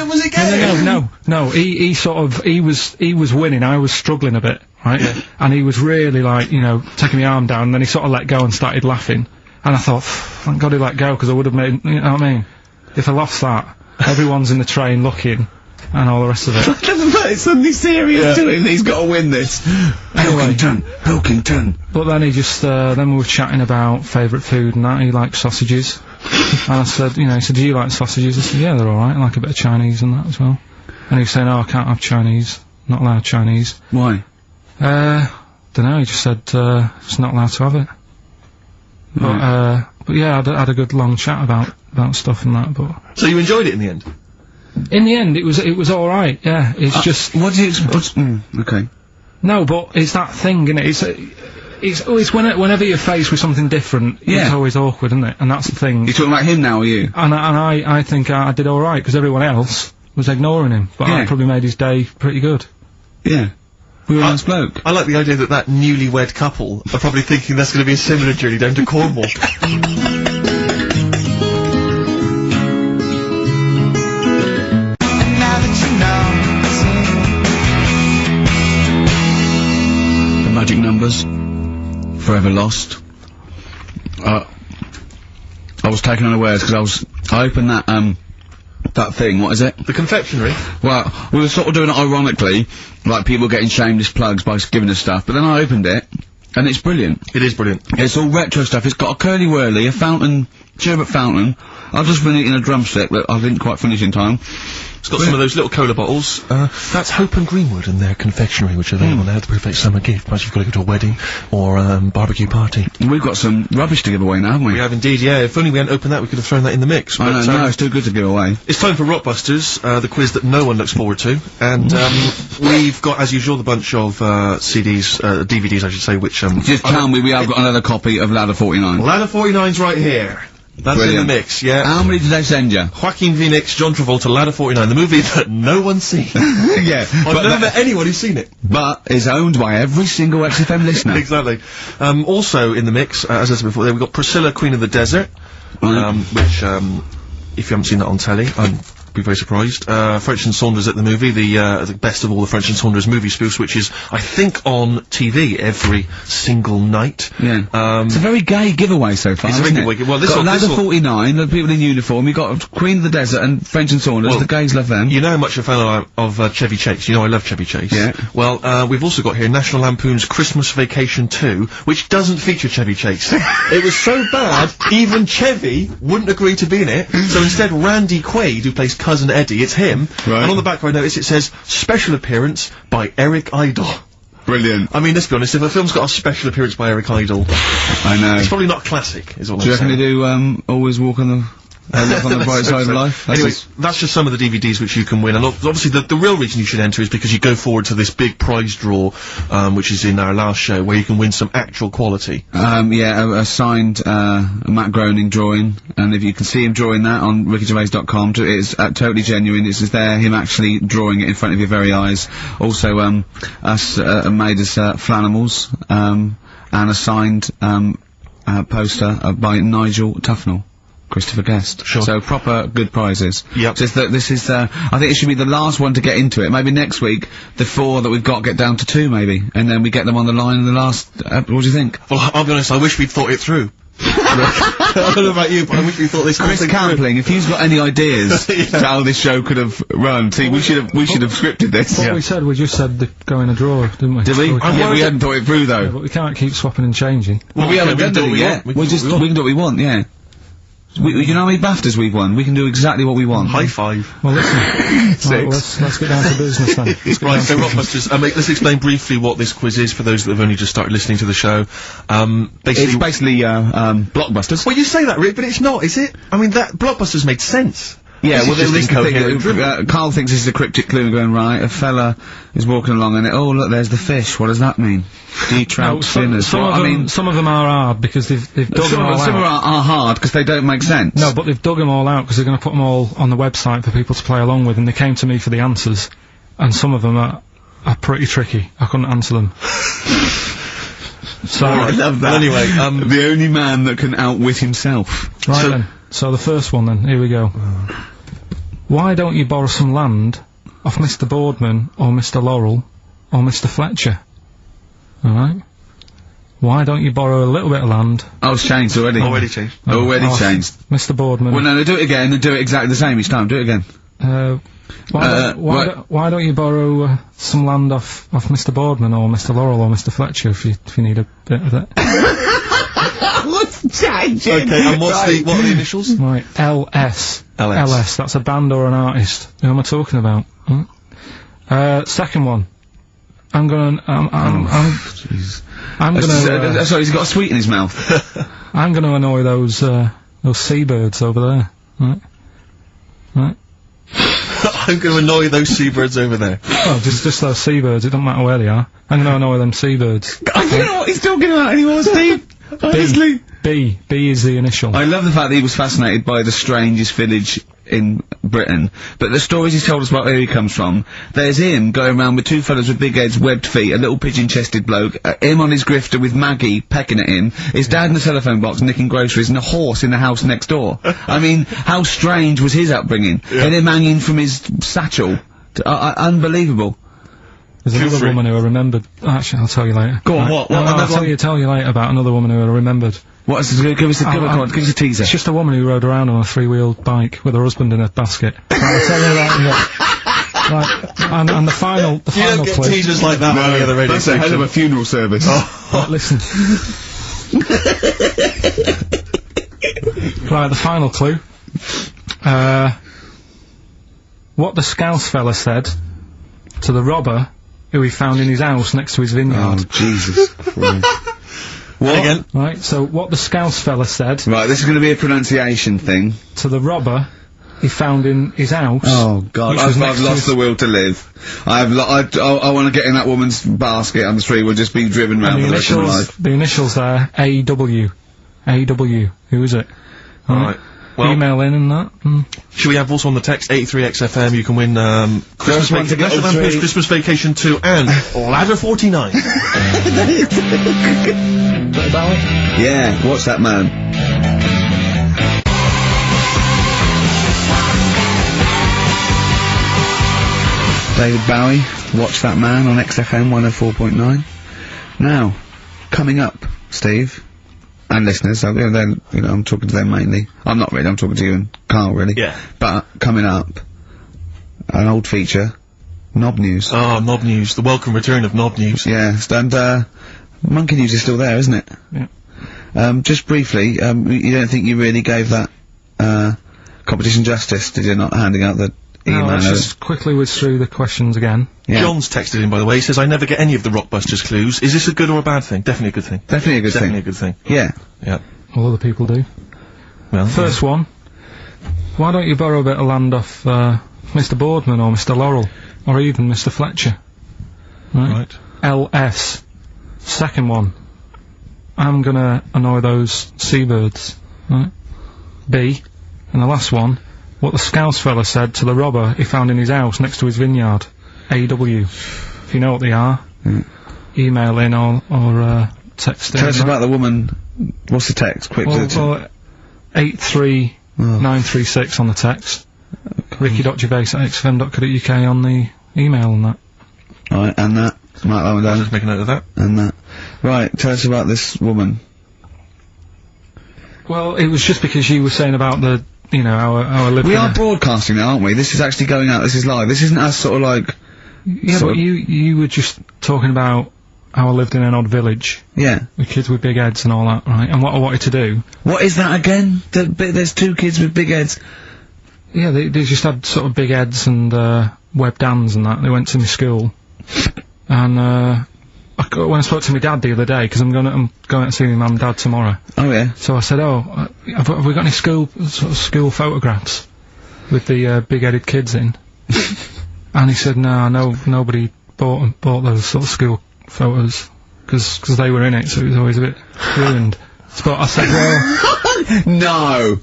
Was it going? No, he was winning, I was struggling a bit, right? Yeah. And he was really, like, you know, taking my arm down, and then he sort of let go and started laughing. And I thought, thank God he let go, because I would have made, you know what I mean? If I lost that, everyone's in the train looking, and all the rest of it. It's suddenly serious to him that he's got to win this. Pilkington. But then he just, then we were chatting about favourite food and that. He likes sausages. And I said, you know, he said, do you like sausages? I said, yeah, they're alright. I like a bit of Chinese and that as well. And he was saying, oh, I can't have Chinese. Not allowed Chinese. Why? Dunno, he just said, it's not allowed to have it. Right. But yeah, I had a good long chat about stuff and that, but... So you enjoyed it in the end? In the end, it was alright, yeah. It's just... What do you expect? Okay. No, but it's that thing, innit? It's whenever you're faced with something different, it's always awkward, isn't it? And that's the thing. You're talking about him now, are you? And I think I did alright, because everyone else was ignoring him. But I probably made his day pretty good. Yeah. We were a nice bloke. I like the idea that newlywed couple are probably thinking that's going to be a similar journey down to Cornwall. Magic numbers, forever lost. I was taken unawares because I opened that thing, what is it? The confectionery? Well, we were sort of doing it ironically, like people getting shameless plugs by giving us stuff, but then I opened it, and it's brilliant. It is brilliant. It's all retro stuff. It's got a curly-whirly, a fountain, sherbet fountain. I've just been eating a drumstick that I didn't quite finish in time. It's got some of those little cola bottles. That's Hope and Greenwood and their confectionery, which are available now. The perfect summer gift. Perhaps you've got to go to a wedding or barbecue party. We've got some rubbish to give away now, haven't we? We have indeed, yeah. If only we hadn't opened that, we could have thrown that in the mix. I know, no, it's too good to give away. It's time for Rockbusters, the quiz that no one looks forward to. And, we've got, as usual, the bunch of, CDs, DVDs, I should say, which, Just tell me we have got another copy of Ladder 49. Ladder 49's right here. That's Brilliant. in the mix, yeah. How many did they send you? Joaquin Phoenix, John Travolta, Ladder 49, the movie that no one's seen. Yeah. I've never met anyone who's seen it. But is owned by every single XFM listener. Exactly. Also in the mix, as I said before, we've got Priscilla, Queen of the Desert, which, if you haven't seen that on telly, be very surprised. French and Saunders at the movie, the best of all the French and Saunders movie spoofs, which is, I think, on TV every single night. Yeah. It's a very gay giveaway so far, isn't it? Well, this got Ladder 49, the people in uniform, you've got Queen of the Desert and French and Saunders, well, the gays love them. You know how much a fan of Chevy Chase, you know I love Chevy Chase. Yeah. Well, we've also got here National Lampoon's Christmas Vacation 2, which doesn't feature Chevy Chase. It was so bad, even Chevy wouldn't agree to be in it, so instead Randy Quaid, who plays Cousin Eddie, it's him, and on the back I notice it says, special appearance by Eric Idle. Brilliant. I mean, let's be honest, if a film's got a special appearance by Eric Idle, I know. It's probably not classic, is what I'm saying. Do you reckon they do, Always Walk on the... look on the bright side of life. Anyway, that's just some of the DVDs which you can win, and obviously the real reason you should enter is because you go forward to this big prize draw, which is in our last show, where you can win some actual quality. Yeah, a signed, Matt Groening drawing, and if you can see him drawing that on rickygervais.com, it's totally genuine. It's just there, him actually drawing it in front of your very eyes. Also, us, made us, Flanimals, and a signed, poster, by Nigel Tufnell. Christopher Guest. Sure. So proper good prizes. Yep. Just that this is, I think it should be the last one to get into it. Maybe next week, the 4 that we've got get down to 2 maybe, and then we get them on the line in the last, what do you think? Well, I'll be honest, I wish we'd thought it through. I don't know about you, but I wish we thought this Chris Campling, if you've got any ideas to how this show could have run, see, we should have scripted this. What we said, we just said go in a draw, didn't we? Did we? Yeah, we hadn't thought it through though. Yeah, but we can't keep swapping and changing. Well, we haven't done it yet. We can do what we want, yeah. You know how many BAFTAs we've won? We can do exactly what we want. High five. Well, listen. Right, 6. let's get down to business then. Right, so Rockbusters, let's explain briefly what this quiz is for those that have only just started listening to the show. It's basically, Blockbusters. Well, you say that, Rick, but it's not, is it? I mean, that Blockbusters made sense. Yeah, well, this is the thing, Karl thinks this is a cryptic clue going, right, a fella is walking along and oh, look, there's the fish, what does that mean? Trout sinners. Some of them are hard because they've dug them all out. Some are hard because they don't make sense. No, but they've dug them all out because they're going to put them all on the website for people to play along with, and they came to me for the answers, and some of them are pretty tricky. I couldn't answer them. So, I love that. Anyway, the only man that can outwit himself. Right then, so the first one then, here we go. Why don't you borrow some land off Mr. Boardman, or Mr. Laurel, or Mr. Fletcher? Alright? Why don't you borrow a little bit of land? Oh, it's changed already. Already changed. Already changed. Mr. Boardman. Well, no, do it again and do it exactly the same each time. Do it again. Why don't you borrow some land off Mr. Boardman, or Mr. Laurel, or Mr. Fletcher if you need a bit of it? What's changing? Okay, and what are the initials? Right, LS. LS, that's a band or an artist. Who am I talking about? Second one. I'm gonna, sorry, he's got a sweet in his mouth. I'm gonna annoy those seabirds over there. Right. I'm gonna annoy those seabirds over there. Oh, just those seabirds, it doesn't matter where they are. I'm gonna annoy them seabirds. I don't know what he's talking about anymore, Steve. Honestly. B is the initial. I love the fact that he was fascinated by the strangest village in Britain, but the stories he's told us about where he comes from, there's him going around with 2 fellas with big heads, webbed feet, a little pigeon-chested bloke, him on his grifter with Maggie pecking at him, his dad in the telephone box nicking groceries, and a horse in the house next door. I mean, how strange was his upbringing? Yeah. And him hanging from his satchel. Unbelievable. There's another woman who I remembered. Actually, I'll tell you later. Go on, what? I'll tell you later about another woman who I remembered. What is it? Give us a teaser. It's just a woman who rode around on a 3-wheeled bike with her husband in a basket. Right, I'll tell you that. Right, and the final you don't get clue. teasers like that on the other radio That's a hell of a funeral service. Right, listen. Right, the final clue. what the Scouse fella said to the robber who he found in his house next to his vineyard. Oh, Jesus Christ. What? Again? Right, so what the Scouse fella said... Right, this is going to be a pronunciation thing. ...to the robber he found in his house... Oh, God, I've lost the will to live. I want to get in that woman's basket on the street. We'll just be driven round for the rest of my life. The initials there, A.W. A.W. Who is it? Alright. Well, email in and that. Should we have also on the text 83XFM? You can win Christmas Vacation 2 and Ladder 49. Yeah, what's that man? David Bowie, Watch That Man on XFM 104.9. Now, coming up, Steve. And listeners, I'm talking to them mainly. I'm not really, I'm talking to you and Karl, really. Yeah. But, coming up, an old feature, Knob News. Oh, Knob News, the welcome return of Knob News. Yeah, and, Monkey News is still there, isn't it? Yeah. Just briefly, you don't think you really gave that, competition justice, did you, not handing out the email? No, let's just quickly whiz through the questions again. Yeah. John's texted in, by the way. He says, I never get any of the Rockbusters clues. Is this a good or a bad thing? Definitely a good thing. Definitely a good thing. Definitely a good thing. Yeah. Yeah. All other people do. Well, First one. Why don't you borrow a bit of land off, Mr. Boardman or Mr. Laurel? Or even Mr. Fletcher? Right. LS. Second one. I'm gonna annoy those seabirds. Right. B. And the last one. What the Scouse fella said to the robber he found in his house next to his vineyard. AW. If you know what they are, email in or text in. Tell us about the woman. What's the text? Quick. 83936 on the text. Ricky.gervais@xfm.co.uk on the email and that. Alright, and that. Mark that one down. Just make a note of that. And that. Right, tell us about this woman. Well, it was just because you were saying about the, our living... We are broadcasting now, aren't we? This is actually going out, this is live. This isn't us sort of like... Yeah, but you were just talking about how I lived in an odd village. Yeah. With kids with big heads and all that, right? And what I wanted to do... What is that again? There's two kids with big heads. Yeah, they just had sort of big heads and, webbed hands and that. They went to my school. And, when I spoke to my dad the other day, because I'm going out to see my mum and dad tomorrow. Oh, yeah. So I said, have we got any school photographs with the, big-headed kids in? And he said, no, nobody bought those sort of school photos, because they were in it, so it was always a bit ruined. But I said, well...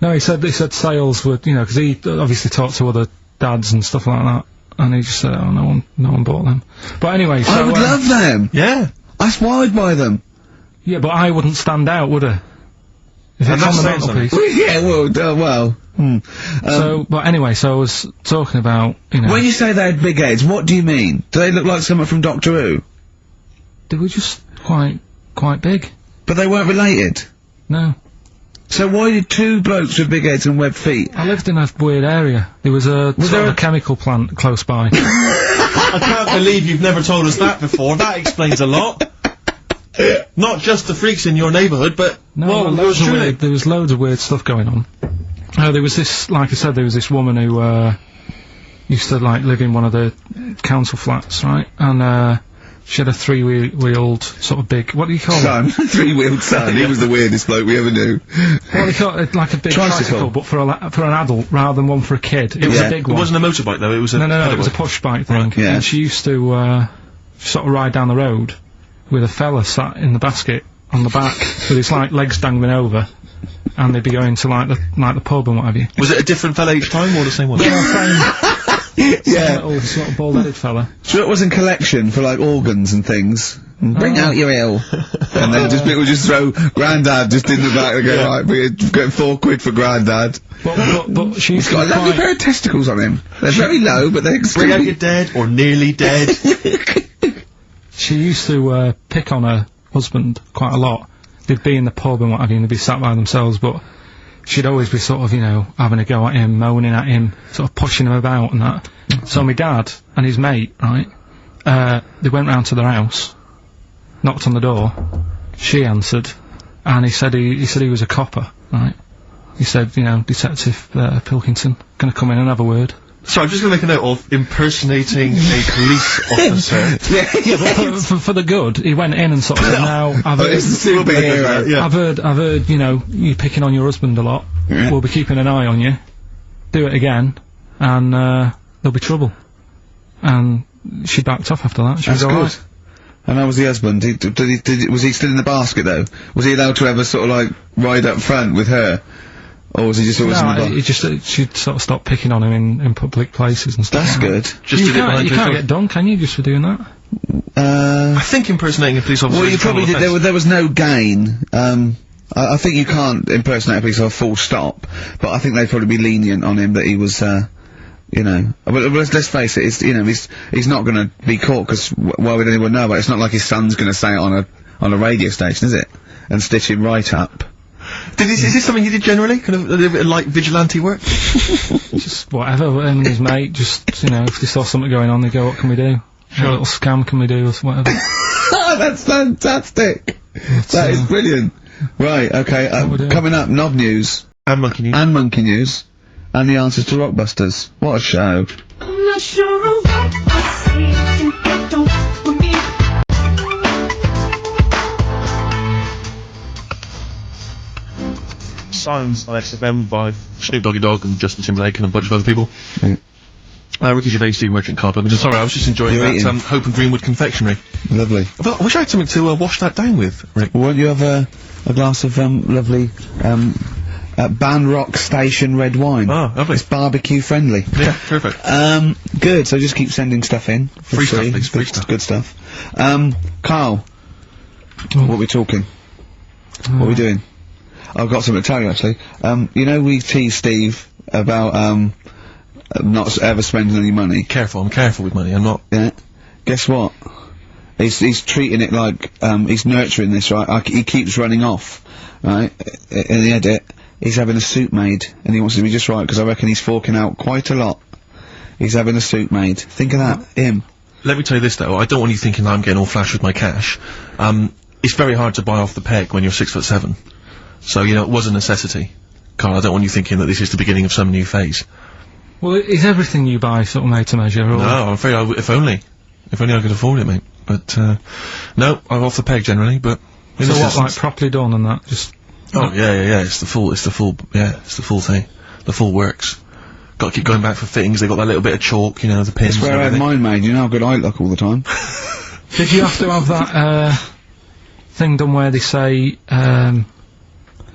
No, he said sales were, because he obviously talked to other dads and stuff like that, and he just said, oh, no one bought them. But anyway, so... I would love them! Yeah. That's why I'd buy them. Yeah, but I wouldn't stand out, would I? If it's on the mantelpiece. Yeah, well, but anyway, so I was talking about, When you say they had big heads, what do you mean? Do they look like someone from Doctor Who? They were just quite big. But they weren't related? No. So why did two blokes with big heads and webbed feet? I lived in a weird area. There was a chemical plant close by. I can't believe you've never told us that before. That explains a lot. Not just the freaks in your neighbourhood, but... No, there was loads of weird stuff going on. There was this, like I said, there was this woman who, used to, live in one of the council flats, right? And, she had a three-wheeled, sort of big, what do you call it? Three-wheeled son. He was the weirdest bloke we ever knew. Well, they call it like a big tricycle, but for an adult rather than one for a kid. It was a big one. It wasn't a motorbike though, it was a... No, it was a push bike thing. Right. Yeah. And she used to, sort of ride down the road with a fella sat in the basket on the back with his, legs dangling over. And they'd be going to, the pub and what have you. Was it a different fella each time, or the same one? Yeah, little sort of bald-headed fella. Sure, it was in collection for organs and things. Bring out your ill, and then people just throw Grandad just in the back and go, right, we're getting £4 for Grandad. But she's got a lovely pair of testicles on him. They're very low, but they're Bring out your dead or nearly dead. She used to pick on her husband quite a lot. They'd be in the pub and what have you, and they'd be sat by themselves, but she'd always be sort of, having a go at him, moaning at him, sort of pushing him about and that. So my dad and his mate, right, they went round to their house, knocked on the door, she answered, and he said he was a copper, right? He said, Detective Pilkington, gonna come in and have a word. Sorry, I'm just going to make a note of impersonating a police officer. For the good, he went in and sort of said, now, I've heard, you know, you picking on your husband a lot. Yeah. We'll be keeping an eye on you. Do it again, and, there'll be trouble. And she backed off after that. She was alright. And how was the husband? Was he still in the basket, though? Was he allowed to ever sort of, like, ride up front with her? Or was he just always in the basket? She'd sort of stopped picking on him in public places and stuff. That's good. You can't get done, can you, just for doing that? I think impersonating a police officer. Well, you probably did. There was no gain. I think you can't impersonate a police officer full stop, but I think they'd probably be lenient on him that he was, you know. But let's face it, you know, he's not going to be caught, because why would anyone know about it? It's not like his son's going to say it on a radio station, is it? And stitch him right up. Is this something you did generally? Kind of a little bit of, like, vigilante work? Just whatever, him and his mate, just, you know, if they saw something going on, they go, what can we do? Sure. What little scam can we do, or whatever. That's fantastic! That is brilliant. Right, okay, coming up, Knob News. And Monkey News. And Monkey News. And the answers to Rockbusters. What a show. I'm not sure of what I see, don't for me. Songs on XFM by Snoop Doggy Dogg and Justin Timberlake and a bunch of other people. Yeah. Ricky Gervais, Steve Merchant, Karl. Sorry, I was just enjoying that Hope and Greenwood confectionery. Lovely. I wish I had something to wash that down with, Rick. Won't you have a glass of lovely Banrock Station red wine? Oh, lovely. It's barbecue friendly. Yeah, perfect. Good. So just keep sending stuff in. Free stuff, please. Free stuff. Good stuff. Karl, what are we talking? What are we doing? I've got something to tell you, actually. You know, we teased Steve about, not ever spending any money. I'm careful with money, I'm not. Yeah. Guess what? He's treating it like, he's nurturing this, right? He keeps running off, right? In the edit, he's having a suit made, and he wants to be just right, because I reckon he's forking out quite a lot. He's having a suit made. Think of that, him. Let me tell you this, though, I don't want you thinking that I'm getting all flash with my cash. It's very hard to buy off the peg when you're 6'7". So, you know, it was a necessity. Karl, I don't want you thinking that this is the beginning of some new phase. Well, is everything you buy sort of made to measure, or...? No, I'm afraid if only I could afford it, mate. But, no, I'm off the peg generally, but... So what, like, properly done and that, just... Oh, yeah, it's the full thing. The full works. Got to keep going back for fittings, they got that little bit of chalk, you know, the pins. That's where I had mine made, you know how good I look all the time. Did you have to have that, thing done where they say,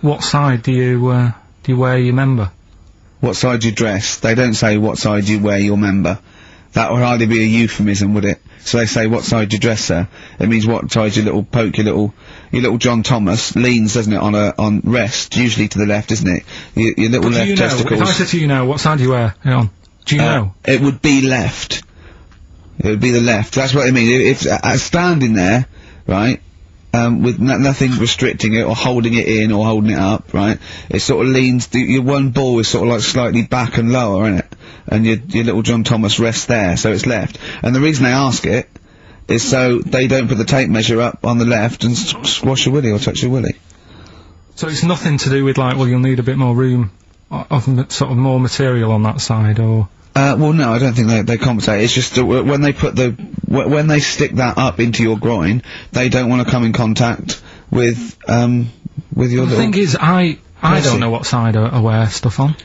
what side do you wear your member? What side you dress? They don't say what side you wear your member. That would hardly be a euphemism, would it? So they say what side you dress, sir. It means what side your little John Thomas leans, doesn't it, on rest, usually to the left, isn't it? Your little left testicles. If I said to you now, what side do you wear? Hang on. Do you know? It would be left. It would be the left. That's what I mean. If standing there, right, with nothing restricting it or holding it in or holding it up, right? It sort of leans, your one ball is sort of like slightly back and lower, isn't it? And your little John Thomas rests there, so it's left. And the reason they ask it is so they don't put the tape measure up on the left and squash your willy or touch your willy. So it's nothing to do with, like, well, you'll need a bit more room, sort of more material on that side, or... Well, no, I don't think they compensate. It's just when they put when they stick that up into your groin, they don't want to come in contact with your little... The thing is, I don't know what side I wear stuff on.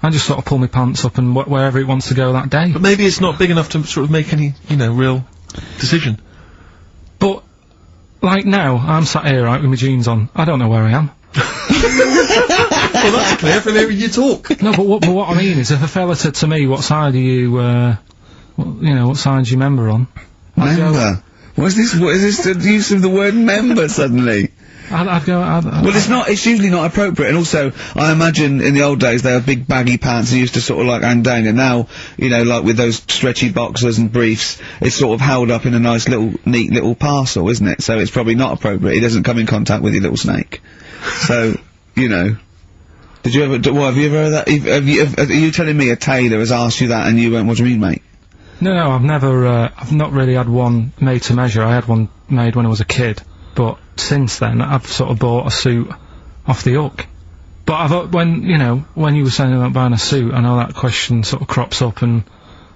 I just sort of pull my pants up and wherever it wants to go that day. But maybe it's not big enough to sort of make any, you know, real decision. But, like now, I'm sat here, right, with my jeans on. I don't know where I am. Well, that's clear from hearing you talk. No, but what I mean is, if a fella said to me, what side are you, what side's your member on? Member? What is this the use of the word member suddenly? I'd go... Well, it's usually not appropriate, and also, I imagine in the old days they had big baggy pants and used to sort of like hang down, and now, you know, like with those stretchy boxers and briefs, it's sort of held up in a nice little, neat little parcel, isn't it? So it's probably not appropriate, it doesn't come in contact with your little snake. So, you know... Did you ever, have you ever heard that? Are you telling me a tailor has asked you that and you went, what do you mean, mate? No, I've never, I've not really had one made to measure. I had one made when I was a kid, but since then I've sort of bought a suit off the hook. But when you were saying about buying a suit, I know that question sort of crops up, and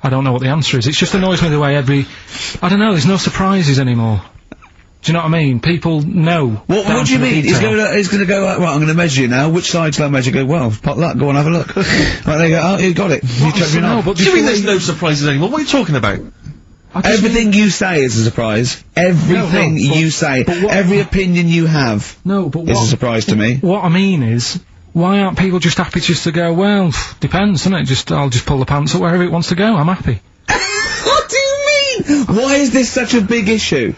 I don't know what the answer is. It just annoys me the way I don't know, there's no surprises anymore. Do you know what I mean? People know. What do you mean? He's gonna go, right, I'm gonna measure you now. Which side shall I measure? Go, well, pot luck, go on, have a look. Right, there you go, oh, you got it. You check me out. What do you mean there's no surprises anymore? What are you talking about? Everything you say is a surprise. Everything you say. Every opinion you have is a surprise to me. What I mean is, why aren't people just happy just to go, well, depends, doesn't it? I'll just pull the pants up wherever it wants to go, I'm happy. What do you mean? Why is this such a big issue?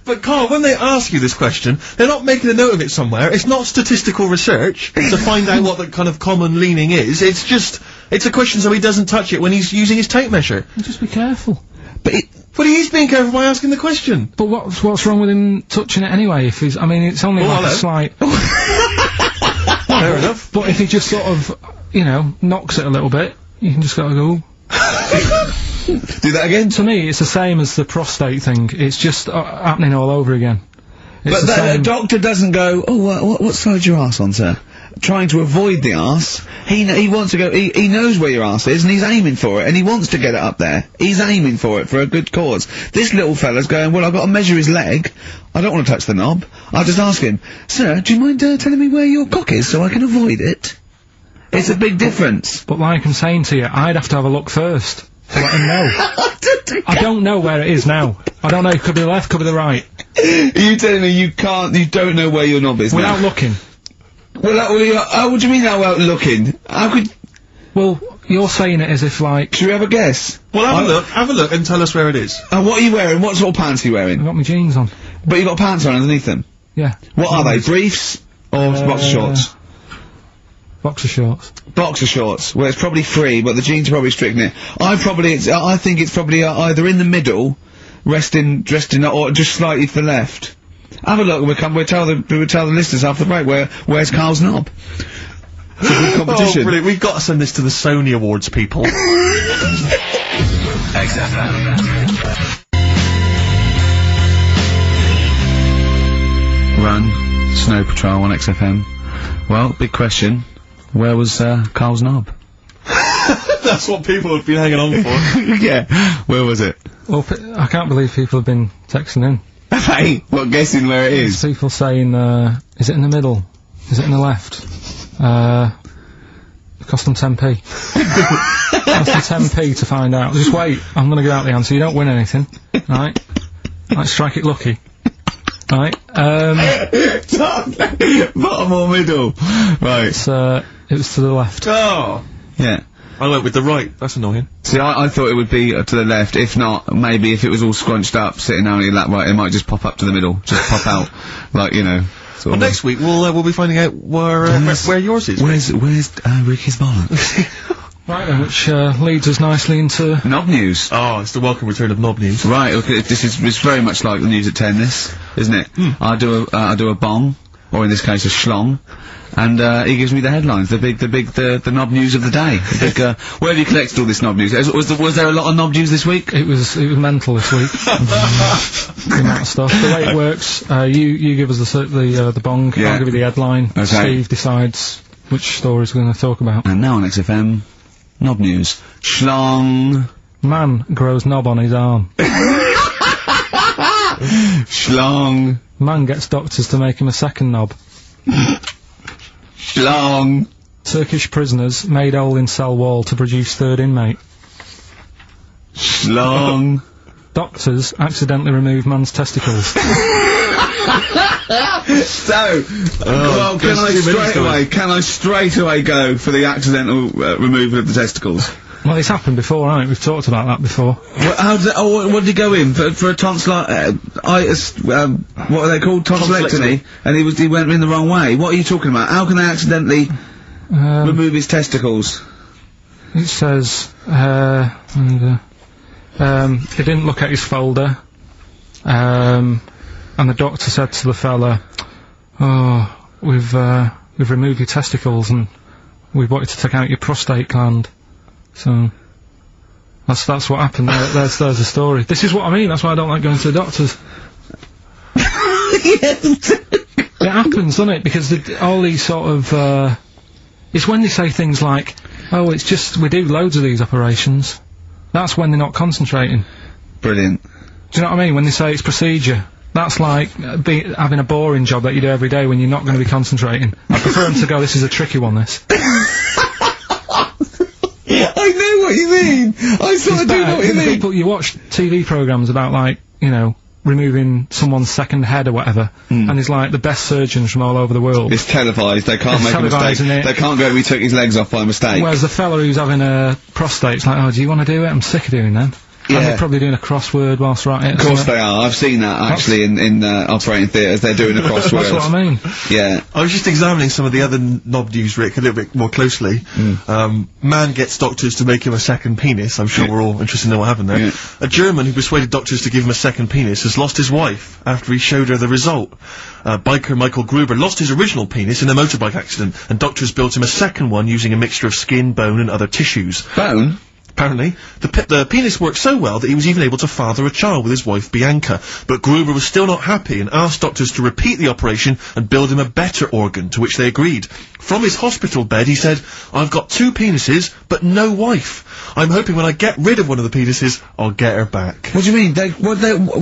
But Karl, when they ask you this question, they're not making a note of it somewhere. It's not statistical research to find out what the kind of common leaning is. It's a question so he doesn't touch it when he's using his tape measure. Just be careful. But he is being careful by asking the question. But what's wrong with him touching it anyway? If he's, I mean, it's only like a slight. Fair enough. But if he just sort of, knocks it a little bit, you can just gotta go. Do that again? To me, it's the same as the prostate thing. It's just happening all over again. But the doctor doesn't go, oh, what side's your arse on, sir? Trying to avoid the arse. He wants to go, he knows where your arse is, and he's aiming for it, and he wants to get it up there. He's aiming for it for a good cause. This little fella's going, well, I've got to measure his leg. I don't want to touch the knob. I'll just ask him, sir, do you mind telling me where your cock is so I can avoid it? It's a big difference. But like I'm saying to you, I'd have to have a look first. To let him know. I don't know where it is now. I don't know, it could be the left, could be the right. Are you telling me you don't know where your knob is without looking? Well, what do you mean without looking? How could... Well, you're saying it as if like... Should we have a guess? Well, have a look and tell us where it is. What are you wearing? What sort of pants are you wearing? I've got my jeans on. But you've got pants on underneath them? Yeah. What are they, briefs? Or boxer shorts? Boxer shorts. Boxer shorts. Well, it's probably free, but the jeans are probably stricken it. I think it's probably either in the middle, dressed in, or just slightly to the left. Have a look, we'll tell the listeners after the break where's Karl's knob. It's a good competition. Oh, brilliant. We've got to send this to the Sony Awards people. XFM. Run, Snow Patrol on XFM. Well, big question. Where was Karl's knob? That's what people have been hanging on for. Yeah. Where was it? Well, I can't believe people have been texting in. Hey, what, guessing where it is? People saying, is it in the middle? Is it in the left? It cost them 10p. Cost them 10p to find out. Just wait, I'm gonna give out the answer. You don't win anything, right? Right, strike it lucky. Right, bottom or middle? Right. It was to the left. Oh! Yeah. I went with the right. That's annoying. See, I thought it would be to the left. If not, maybe if it was all scrunched up, sitting down on your lap right, it might just pop up to the middle. Just pop out, like, Well, next week we'll be finding out where yours is. Where's Ricky's bollocks? Right then, which leads us nicely into... Knob news. Oh, it's the welcome return of knob news. Right, okay, it's very much like the news at 10, this, isn't it? I do a bong, or in this case a schlong, and he gives me the headlines, the knob news of the day. Where have you collected all this knob news? Was there a lot of knob news this week? It was mental this week. The amount of stuff. The way it works, you give us the bong, yeah. I'll give you the headline, okay. Steve decides which stories we're going to talk about. And now on XFM, knob news. Schlong. Man grows knob on his arm. Schlong. Man gets doctors to make him a second knob. Schlong. Turkish prisoners made hole in cell wall to produce third inmate. Schlong. Doctors accidentally remove man's testicles. So, well, can I straight away go for the accidental removal of the testicles? Well, it's happened before, right? We've talked about that before. Well, what did he go in for a tonsillitis? What are they called? Tonsillectomy. And he went in the wrong way. What are you talking about? How can they accidentally remove his testicles? It says, he didn't look at his folder, and the doctor said to the fella, "Oh, we've removed your testicles and we've wanted to take out your prostate gland." So that's what happened. There's the story. This is what I mean. That's why I don't like going to the doctors. Yes. Yeah, happens, doesn't it? Because all these sort of, it's when they say things like, oh, it's just, we do loads of these operations. That's when they're not concentrating. Brilliant. Do you know what I mean? When they say it's procedure. That's like having a boring job that you do every day when you're not going to be concentrating. I prefer them to go, this is a tricky one, this. I know what you mean! I sort of do know what you mean! People, you watch TV programmes about, like, you know, removing someone's second head or whatever, and he's like the best surgeons from all over the world. It's televised, they can't make a mistake. They can't go, we took his legs off by mistake. Whereas the fella who's having a prostate's like, oh, do you want to do it? I'm sick of doing them. Yeah. And they're probably doing a crossword whilst right at it. Of course they are. I've seen that, actually, in operating theatres. They're doing a crossword. That's what I mean. Yeah. I was just examining some of the other knob news, Rick, a little bit more closely. Man gets doctors to make him a second penis. I'm sure we're all interested in knowing what happened there. Yeah. A German who persuaded doctors to give him a second penis has lost his wife after he showed her the result. Biker Michael Gruber lost his original penis in a motorbike accident, and doctors built him a second one using a mixture of skin, bone, and other tissues. Bone? Apparently, the penis worked so well that he was even able to father a child with his wife Bianca, but Gruber was still not happy and asked doctors to repeat the operation and build him a better organ, to which they agreed. From his hospital bed, he said, I've got 2 penises, but no wife. I'm hoping when I get rid of one of the penises, I'll get her back. What do you mean?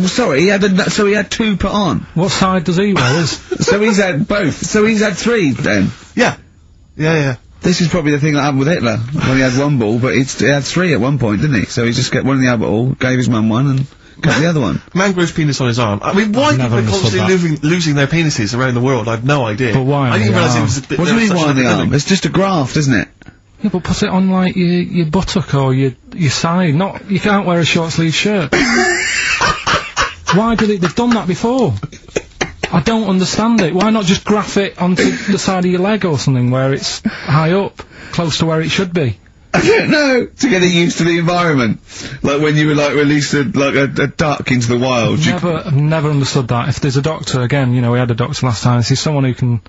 Sorry, he had 2 put on. What side does he wear? So he's had both. So he's had 3 then? Yeah. Yeah. This is probably the thing that happened with Hitler, when he had 1 ball, but he had 3 at one point, didn't he? So he just got one in the other ball, gave his mum one, and got the other one. Man grows penis on his arm. I mean, why people are constantly losing their penises around the world? I've no idea. But why? I didn't realise it was a bit. What do you mean why on the arm? It's just a graft, isn't it? Yeah, but put it on, like, your buttock or your side. You can't wear a short sleeve shirt. Why did they've done that before? I don't understand it. Why not just graft it onto the side of your leg or something where it's high up, close to where it should be? I don't know. To get it used to the environment. Like when you were, like, released a duck into the wild. I've never understood that. If there's a doctor, again, you know, we had a doctor last time, if there's someone who can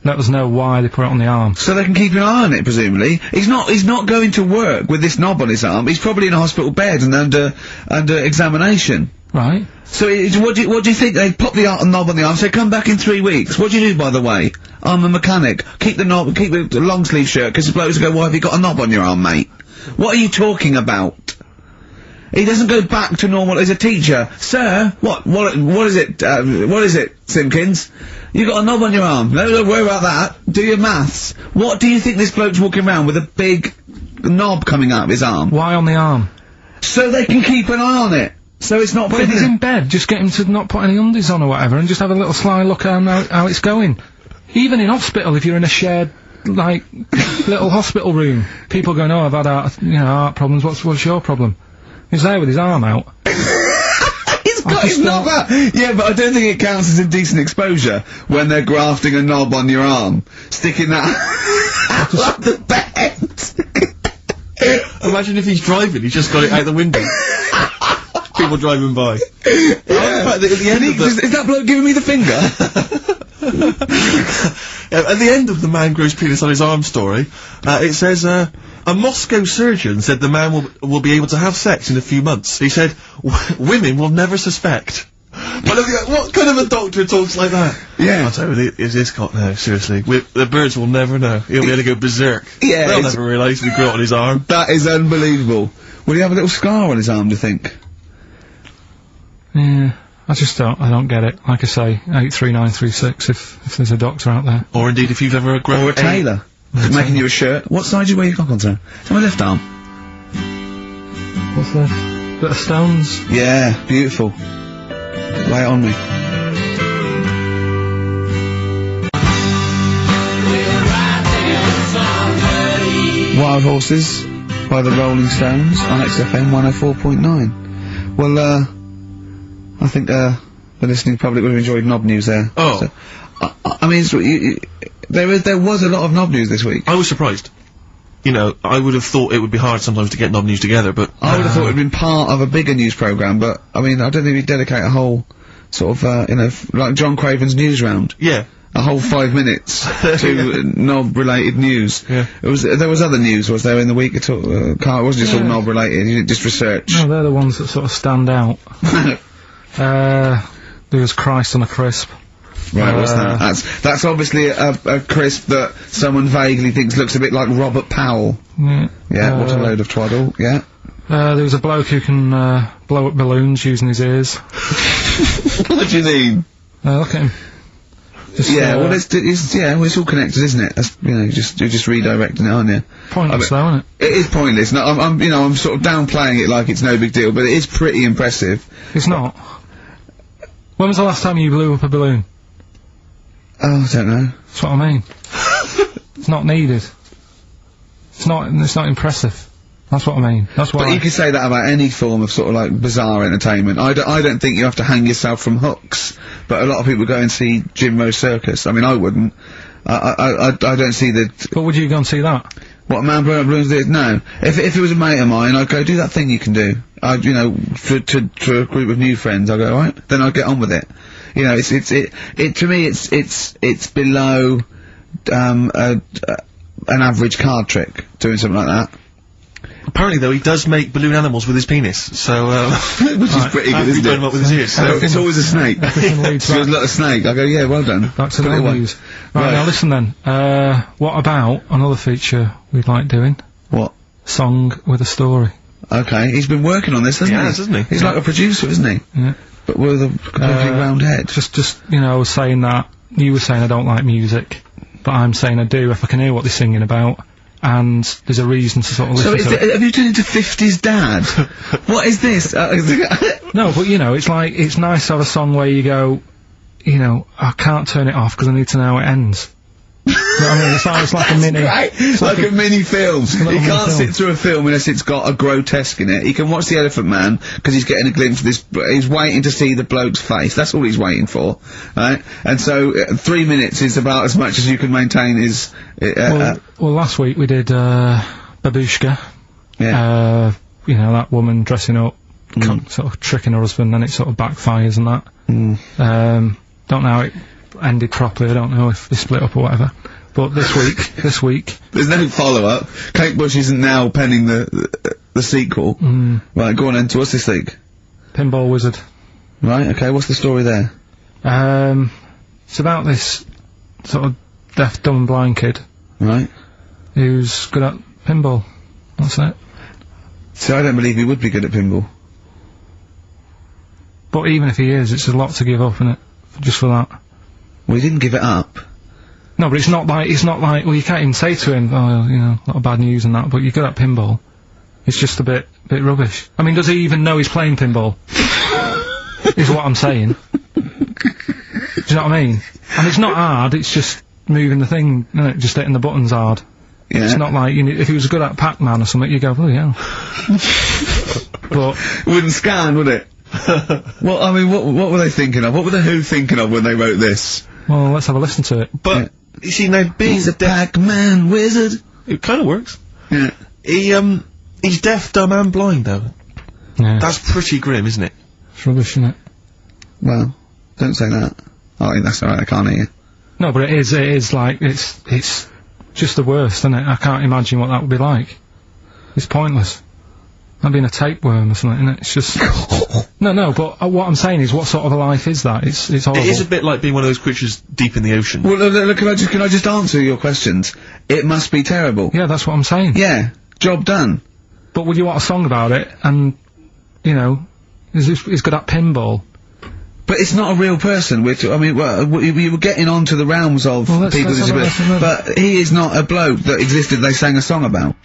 let us know why they put it on the arm. So they can keep an eye on it, presumably. He's not going to work with this knob on his arm. He's probably in a hospital bed and under examination. Right. So, what do you think? They pop the knob on the arm, say, come back in 3 weeks. What do you do, by the way? I'm a mechanic. Keep the long sleeve shirt, because the blokes go, why have you got a knob on your arm, mate? What are you talking about? He doesn't go back to normal as a teacher. Sir, what is it, Simpkins? You got a knob on your arm. No, don't worry about that. Do your maths. What do you think this bloke's walking around with a big knob coming out of his arm? Why on the arm? So they can keep an eye on it. So it's not. But if he's in bed, just get him to not put any undies on or whatever, and just have a little sly look at how it's going. Even in hospital, if you're in a shared, like, little hospital room, people going, oh, I've had heart problems. What's your problem? He's there with his arm out. He's got his knob out. Yeah, but I don't think it counts as indecent exposure when they're grafting a knob on your arm, sticking that out of the bed. Imagine if he's driving, he's just got it out the window. People driving by. Yeah. Is that bloke giving me the finger? At the end of the man grows penis on his arm story, it says, a Moscow surgeon said the man will be able to have sex in a few months. He said, women will never suspect. But what kind of a doctor talks like that? Yeah. I'll tell you, is this caught now, seriously? The birds will never know. He'll be able to go berserk. Yeah. They'll never realise we grew it on his arm. That is unbelievable. Will he have a little scar on his arm, do you think? Yeah, I don't get it. Like I say, 83936 if there's a doctor out there. Or indeed if you've ever grown... Or a tailor. Making you a shirt. What side do you wear your cock on, sir? On my left arm. What's this? Bit of stones? Yeah, beautiful. Lay it on me. Wild Horses by the Rolling Stones on XFM 104.9. Well, I think the listening public would have enjoyed knob news there. Oh. So, I mean, there was a lot of knob news this week. I was surprised. You know, I would have thought it would be hard sometimes to get knob news together, but... I would have thought it would have been part of a bigger news programme, but, I mean, I don't think we'd dedicate a whole, sort of, like John Craven's news round. Yeah. A whole 5 minutes to knob-related news. Yeah. There was other news, was there, in the week at all? Karl, it wasn't just all knob-related, you didn't just research. No, they're the ones that sort of stand out. There was Christ on a crisp. Right, what's that? That's obviously a crisp that someone vaguely thinks looks a bit like Robert Powell. Yeah, what a load of twaddle, yeah. There was a bloke who can blow up balloons using his ears. What do you mean? Look at him. Well, it's all connected, isn't it? That's, you're just redirecting it, aren't you? Pointless, though, isn't it? It is pointless. No, I'm sort of downplaying it like it's no big deal, but it is pretty impressive. It's not. When was the last time you blew up a balloon? Oh, I don't know. That's what I mean. It's not needed. It's not impressive. That's what I mean. That's what. But you can say that about any form of sort of like bizarre entertainment. I don't think you have to hang yourself from hooks. But a lot of people go and see Jim Rose Circus. I mean, I wouldn't. I don't see the. But would you go and see that? What Man Blowing Up Balloons did? No. If it was a mate of mine, I'd go do that thing you can do. To a group of new friends, I go, alright, then I'd get on with it. You know, to me, it's below, an average card trick, doing something like that. Apparently, though, he does make balloon animals with his penis, so, which is pretty good, isn't it? Him up with his ears, so it's always a snake. There's a lot of snake. I go, yeah, well done. Back to the news. Right, now listen then. What about another feature we'd like doing? What? Song with a story. Okay, he's been working on this, hasn't he? He's like a producer, isn't he? Yeah. But with a completely round head. Just, I was saying that, you were saying I don't like music, but I'm saying I do if I can hear what they're singing about. And there's a reason to sort of listen to it. Have you turned into 50s dad? What is this? No, but it's like, it's nice to have a song where you go, I can't turn it off because I need to know how it ends. You know what I mean? It's like a mini... Right. It's like a mini film. He can't sit through a film unless it's got a grotesque in it. He can watch The Elephant Man, because he's getting a glimpse of this... He's waiting to see the bloke's face. That's all he's waiting for. Right? And so, 3 minutes is about as much as you can maintain his... well, last week we did, Babushka. Yeah. That woman dressing up, sort of tricking her husband, and it sort of backfires and that. Don't know how it ended properly. I don't know if they split up or whatever. But this week... There's no follow-up. Kate Bush isn't now penning the sequel. Right, go on then. What's this week? Pinball Wizard. Right, okay, what's the story there? It's about this sort of deaf, dumb and blind kid. Right. Who's good at pinball. That's it. See, I don't believe he would be good at pinball. But even if he is, it's a lot to give up, isn't it? Just for that. Well, he didn't give it up. No, but it's not like, well, you can't even say to him, oh, a lot of bad news and that, but you're good at pinball. It's just a bit rubbish. I mean, does he even know he's playing pinball? Is what I'm saying. Do you know what I mean? And it's not hard, it's just moving the thing, isn't it? Just hitting the buttons hard. Yeah. It's not like, if he was good at Pac-Man or something, you go, oh yeah. But... It wouldn't scan, would it? Well, I mean, what were they thinking of? What were the Who thinking of when they wrote this? Well, let's have a listen to it. But, you see, now, he's a Pac-Man wizard. It kind of works. Yeah. He's deaf, dumb and blind, though. Yeah. That's pretty grim, isn't it? It's rubbish, isn't it? Well, don't say that. I think that's alright, I can't hear you. No, but it is like, it's just the worst, isn't it? I can't imagine what that would be like. It's pointless. Like being a tapeworm or something, isn't it? It's just... No, but what I'm saying is, what sort of a life is that? It's horrible. It is a bit like being one of those creatures deep in the ocean. Well, look, can I just answer your questions? It must be terrible. Yeah, that's what I'm saying. Yeah, job done. But would you want a song about it, and, he's good at pinball? But it's not a real person. We were getting onto the realms of people with disabilities, but he is not a bloke that existed they sang a song about.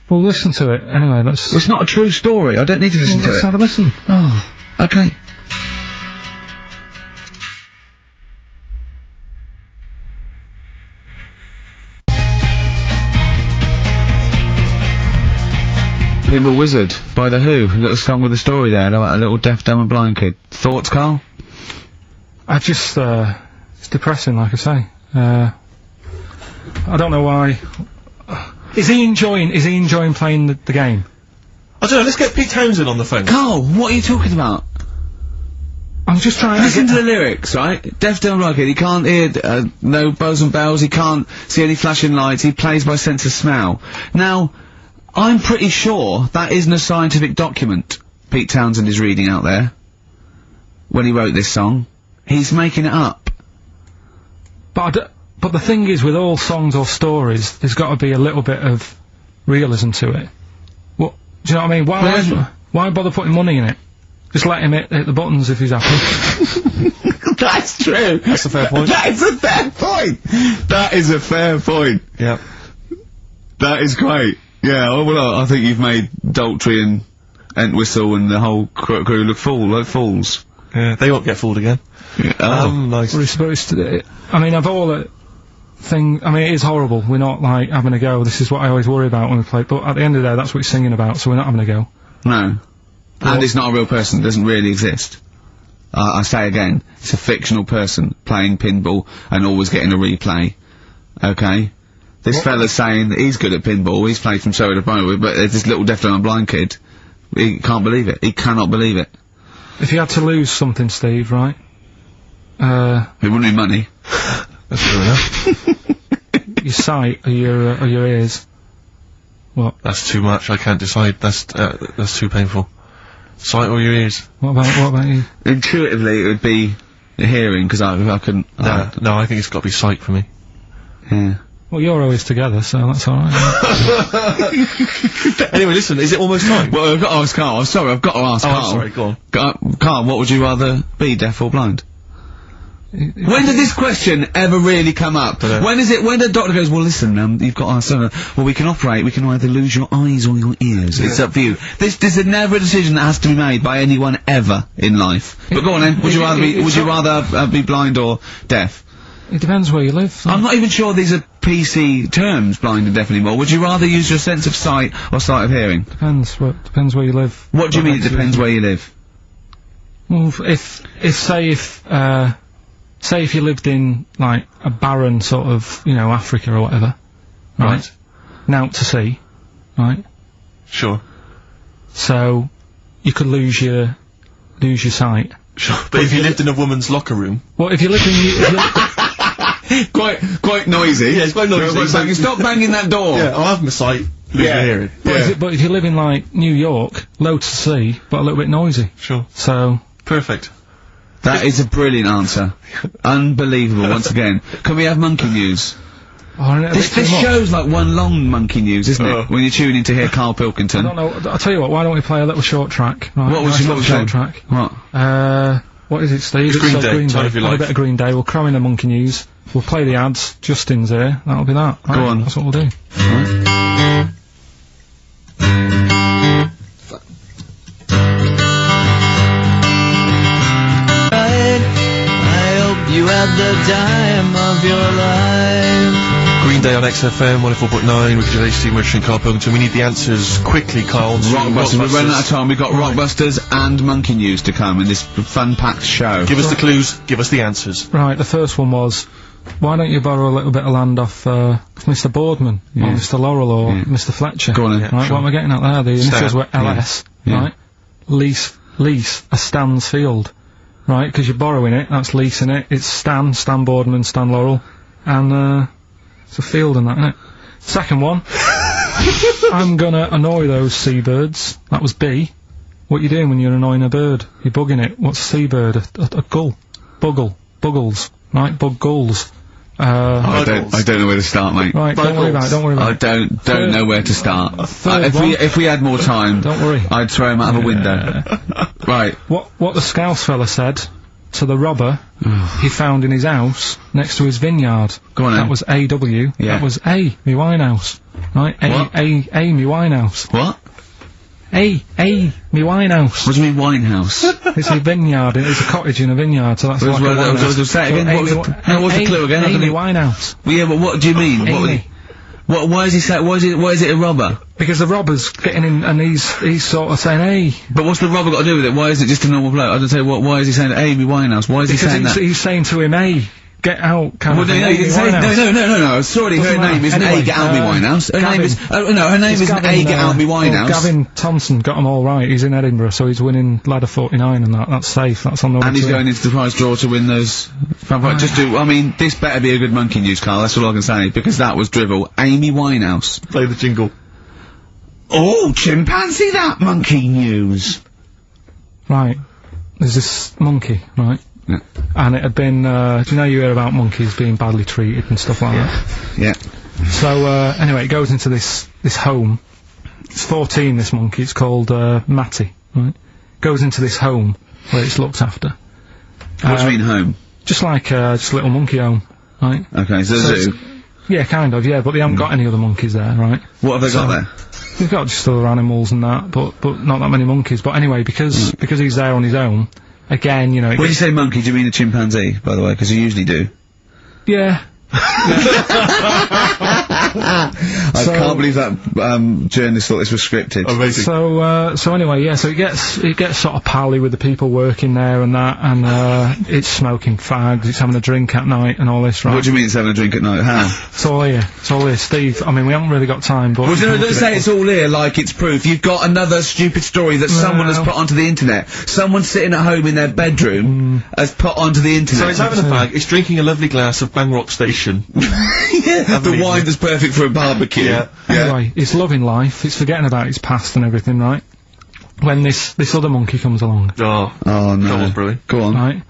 Well, listen to it. Anyway, let's... It's not a true story. I don't need to listen to it. Let's have a listen. Oh, okay. Pinball Wizard by The Who. A little song with a story there about a little deaf, dumb and blind kid. Thoughts, Karl? It's depressing, like I say. I don't know why... Is he enjoying playing the game? I don't know, let's get Pete Townsend on the phone. Karl, what are you talking about? I'm just trying to... Listen to the lyrics, right? Deaf, dumb, blind kid, he can't hear, no bells and bells, he can't see any flashing lights, he plays by sense of smell. Now, I'm pretty sure that isn't a scientific document Pete Townsend is reading out there when he wrote this song. He's making it up. But the thing is, with all songs or stories, there's got to be a little bit of realism to it. What, do you know what I mean? Why bother putting money in it? Just let him hit the buttons if he's happy. That's true. That's a fair point. That is a fair point. That is a fair point. Yeah. That is great. Yeah, well, I think you've made Daltrey and Entwistle and the whole crew look fools. Yeah, they won't get fooled again. Yeah. Nice. We're supposed to, I mean, of all the thing, I mean, it is horrible. We're not, like, having a go. This is what I always worry about when we play, but at the end of the day, that's what he's singing about, so we're not having a go. No. And it's not a real person, it doesn't really exist. I say again, it's a fictional person playing pinball and always getting a replay. Okay? This fella's saying that he's good at pinball, he's played from so to Bono, but there's this little deaf and blind kid. He can't believe it. He cannot believe it. If you had to lose something, Steve, right? It wouldn't be money. That's true enough. Your sight, or your ears. What? That's too much, I can't decide. That's too painful. Sight or your ears? What about you? Intuitively, it would be the hearing, because I couldn't... No, I think it's got to be sight for me. Yeah. Well, you're always together, so that's alright. Anyway, listen, is it almost time? Well, I've got to ask Karl. Sorry, I've got to ask Karl. Oh, sorry, go on. Karl, what would you rather be, deaf or blind? When did this question ever really come up? When the doctor goes, well listen, you've got our son, well we can either lose your eyes or your ears, it's up to you. This is never a decision that has to be made by anyone ever in life. But go on then, would you rather be blind or deaf? It depends where you live. I'm not even sure these are PC terms, blind and deaf anymore. Would you rather use your sense of sight or sight of hearing? Depends where you live. What do you mean it depends where you live? Well, say if you lived in, like, a barren sort of, you know, Africa or whatever, right? Naught to see, right? Sure. So, you could lose your sight. Sure. But if you lived in a woman's locker room... Well, if you lived in... quite noisy. Yeah, it's quite noisy. So you stop banging that door. Yeah, I'll have my sight, lose my hearing. But if you live in, like, New York, low to see, but a little bit noisy. Sure. So... Perfect. That is a brilliant answer. Unbelievable, once again. Can we have monkey news? This show's like one long monkey news, isn't it? When you tune in to hear Karl Pilkington. I don't know, I'll tell you what, why don't we play a little short track? Right, what was your short track? What? What is it, Steve? It's Green Day, time if you like. A bit of Green Day, we'll cram in the monkey news, we'll play the ads, Justin's here, that'll be that. Right, go on. That's what we'll do. You had the time of your life. Green Day on XFM 104.9 with Gervais, Steve Merchant and Karl Pilkington. We need the answers quickly, Karl. Rockbusters. We're running out of time. We've got Rockbusters and Monkey News to come in this fun-packed show. Give us the clues, give us the answers. Right, the first one was, why don't you borrow a little bit of land off Mr. Boardman, or Mr. Laurel, or Mr. Fletcher? Go on, right, what am I getting at there? The initials were LS, right? Lease a Stan's field. Right, because you're borrowing it, that's leasing it, it's Stan Boardman, Stan Laurel, and, it's a field and that, innit? Second one, I'm gonna annoy those seabirds, that was B. What you doing when you're annoying a bird? You're bugging it. What's a seabird? A gull. Buggles. Right, bug gulls. I don't know where to start, mate. Right, don't worry about it. I don't know where to start. If we had more time, don't worry, I'd throw him out of a window. Right. What the Scouse fella said to the robber he found in his house next to his vineyard. Go on then. That was A.W. Yeah. That was A, me Winehouse. Right? A, me Winehouse. What? A, me Winehouse. What do you mean Winehouse? It's a vineyard, it's a cottage in a vineyard, so that's like a winehouse. Say it again, what was the clue again? Amy Winehouse. Well, yeah, but what do you mean? Amy. Why is he saying, why is it a robber? Because the robber's getting in and he's sort of saying, hey. But what's the robber got to do with it? Why is it just a normal bloke? I don't say, why is he saying Amy Winehouse? Why is he saying that? Because he's saying to him, hey. Get out, kind of thing. No, sorry, her name isn't A, get out me Winehouse. Her name is, her name isn't A, get out me Winehouse. Gavin Thompson got them all right, he's in Edinburgh, so he's winning ladder 49 and that's safe, that's on the way. And he's going into the prize draw to win those, this better be a good monkey news, Karl, that's all I can say, because that was drivel. Amy Winehouse. Play the jingle. Oh, chimpanzee that monkey news. Right, there's this monkey, right? Yeah. And it had been, do you know you hear about monkeys being badly treated and stuff like that? Yeah. So, anyway, it goes into this home. It's 14, this monkey, it's called, Matty, right? Goes into this home where it's looked after. What do you mean home? Just like, just a little monkey home, right? Okay, so zoo? Yeah, kind of, yeah, but they haven't got any other monkeys there, right? What have they got there? They've got just other animals and that, but not that many monkeys. But anyway, because he's there on his own, again, you know... When you say monkey, do you mean a chimpanzee, by the way? Because you usually do. Yeah. I can't believe that journalist thought this was scripted. Amazing. So anyway, yeah, so it gets sort of pally with the people working there and that, and it's smoking fags, it's having a drink at night and all this, right? What do you mean it's having a drink at night? How? It's all here, Steve. I mean, we haven't really got time, but... Well, you know, don't say it's all here like it's proof. You've got another stupid story that someone has put onto the internet. Someone sitting at home in their bedroom has put onto the internet. So it's having a fag, it's drinking a lovely glass of Bang Rock Station. Yeah, the wine that's perfect for a barbecue. Yeah. Anyway, it's loving life, it's forgetting about its past and everything, right? When this other monkey comes along. Oh no. That was brilliant. Go on. Right?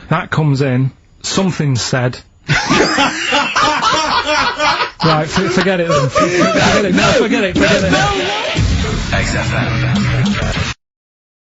That comes in, something's said. Right, forget it then. Forget it. No, Forget it. no. XFM.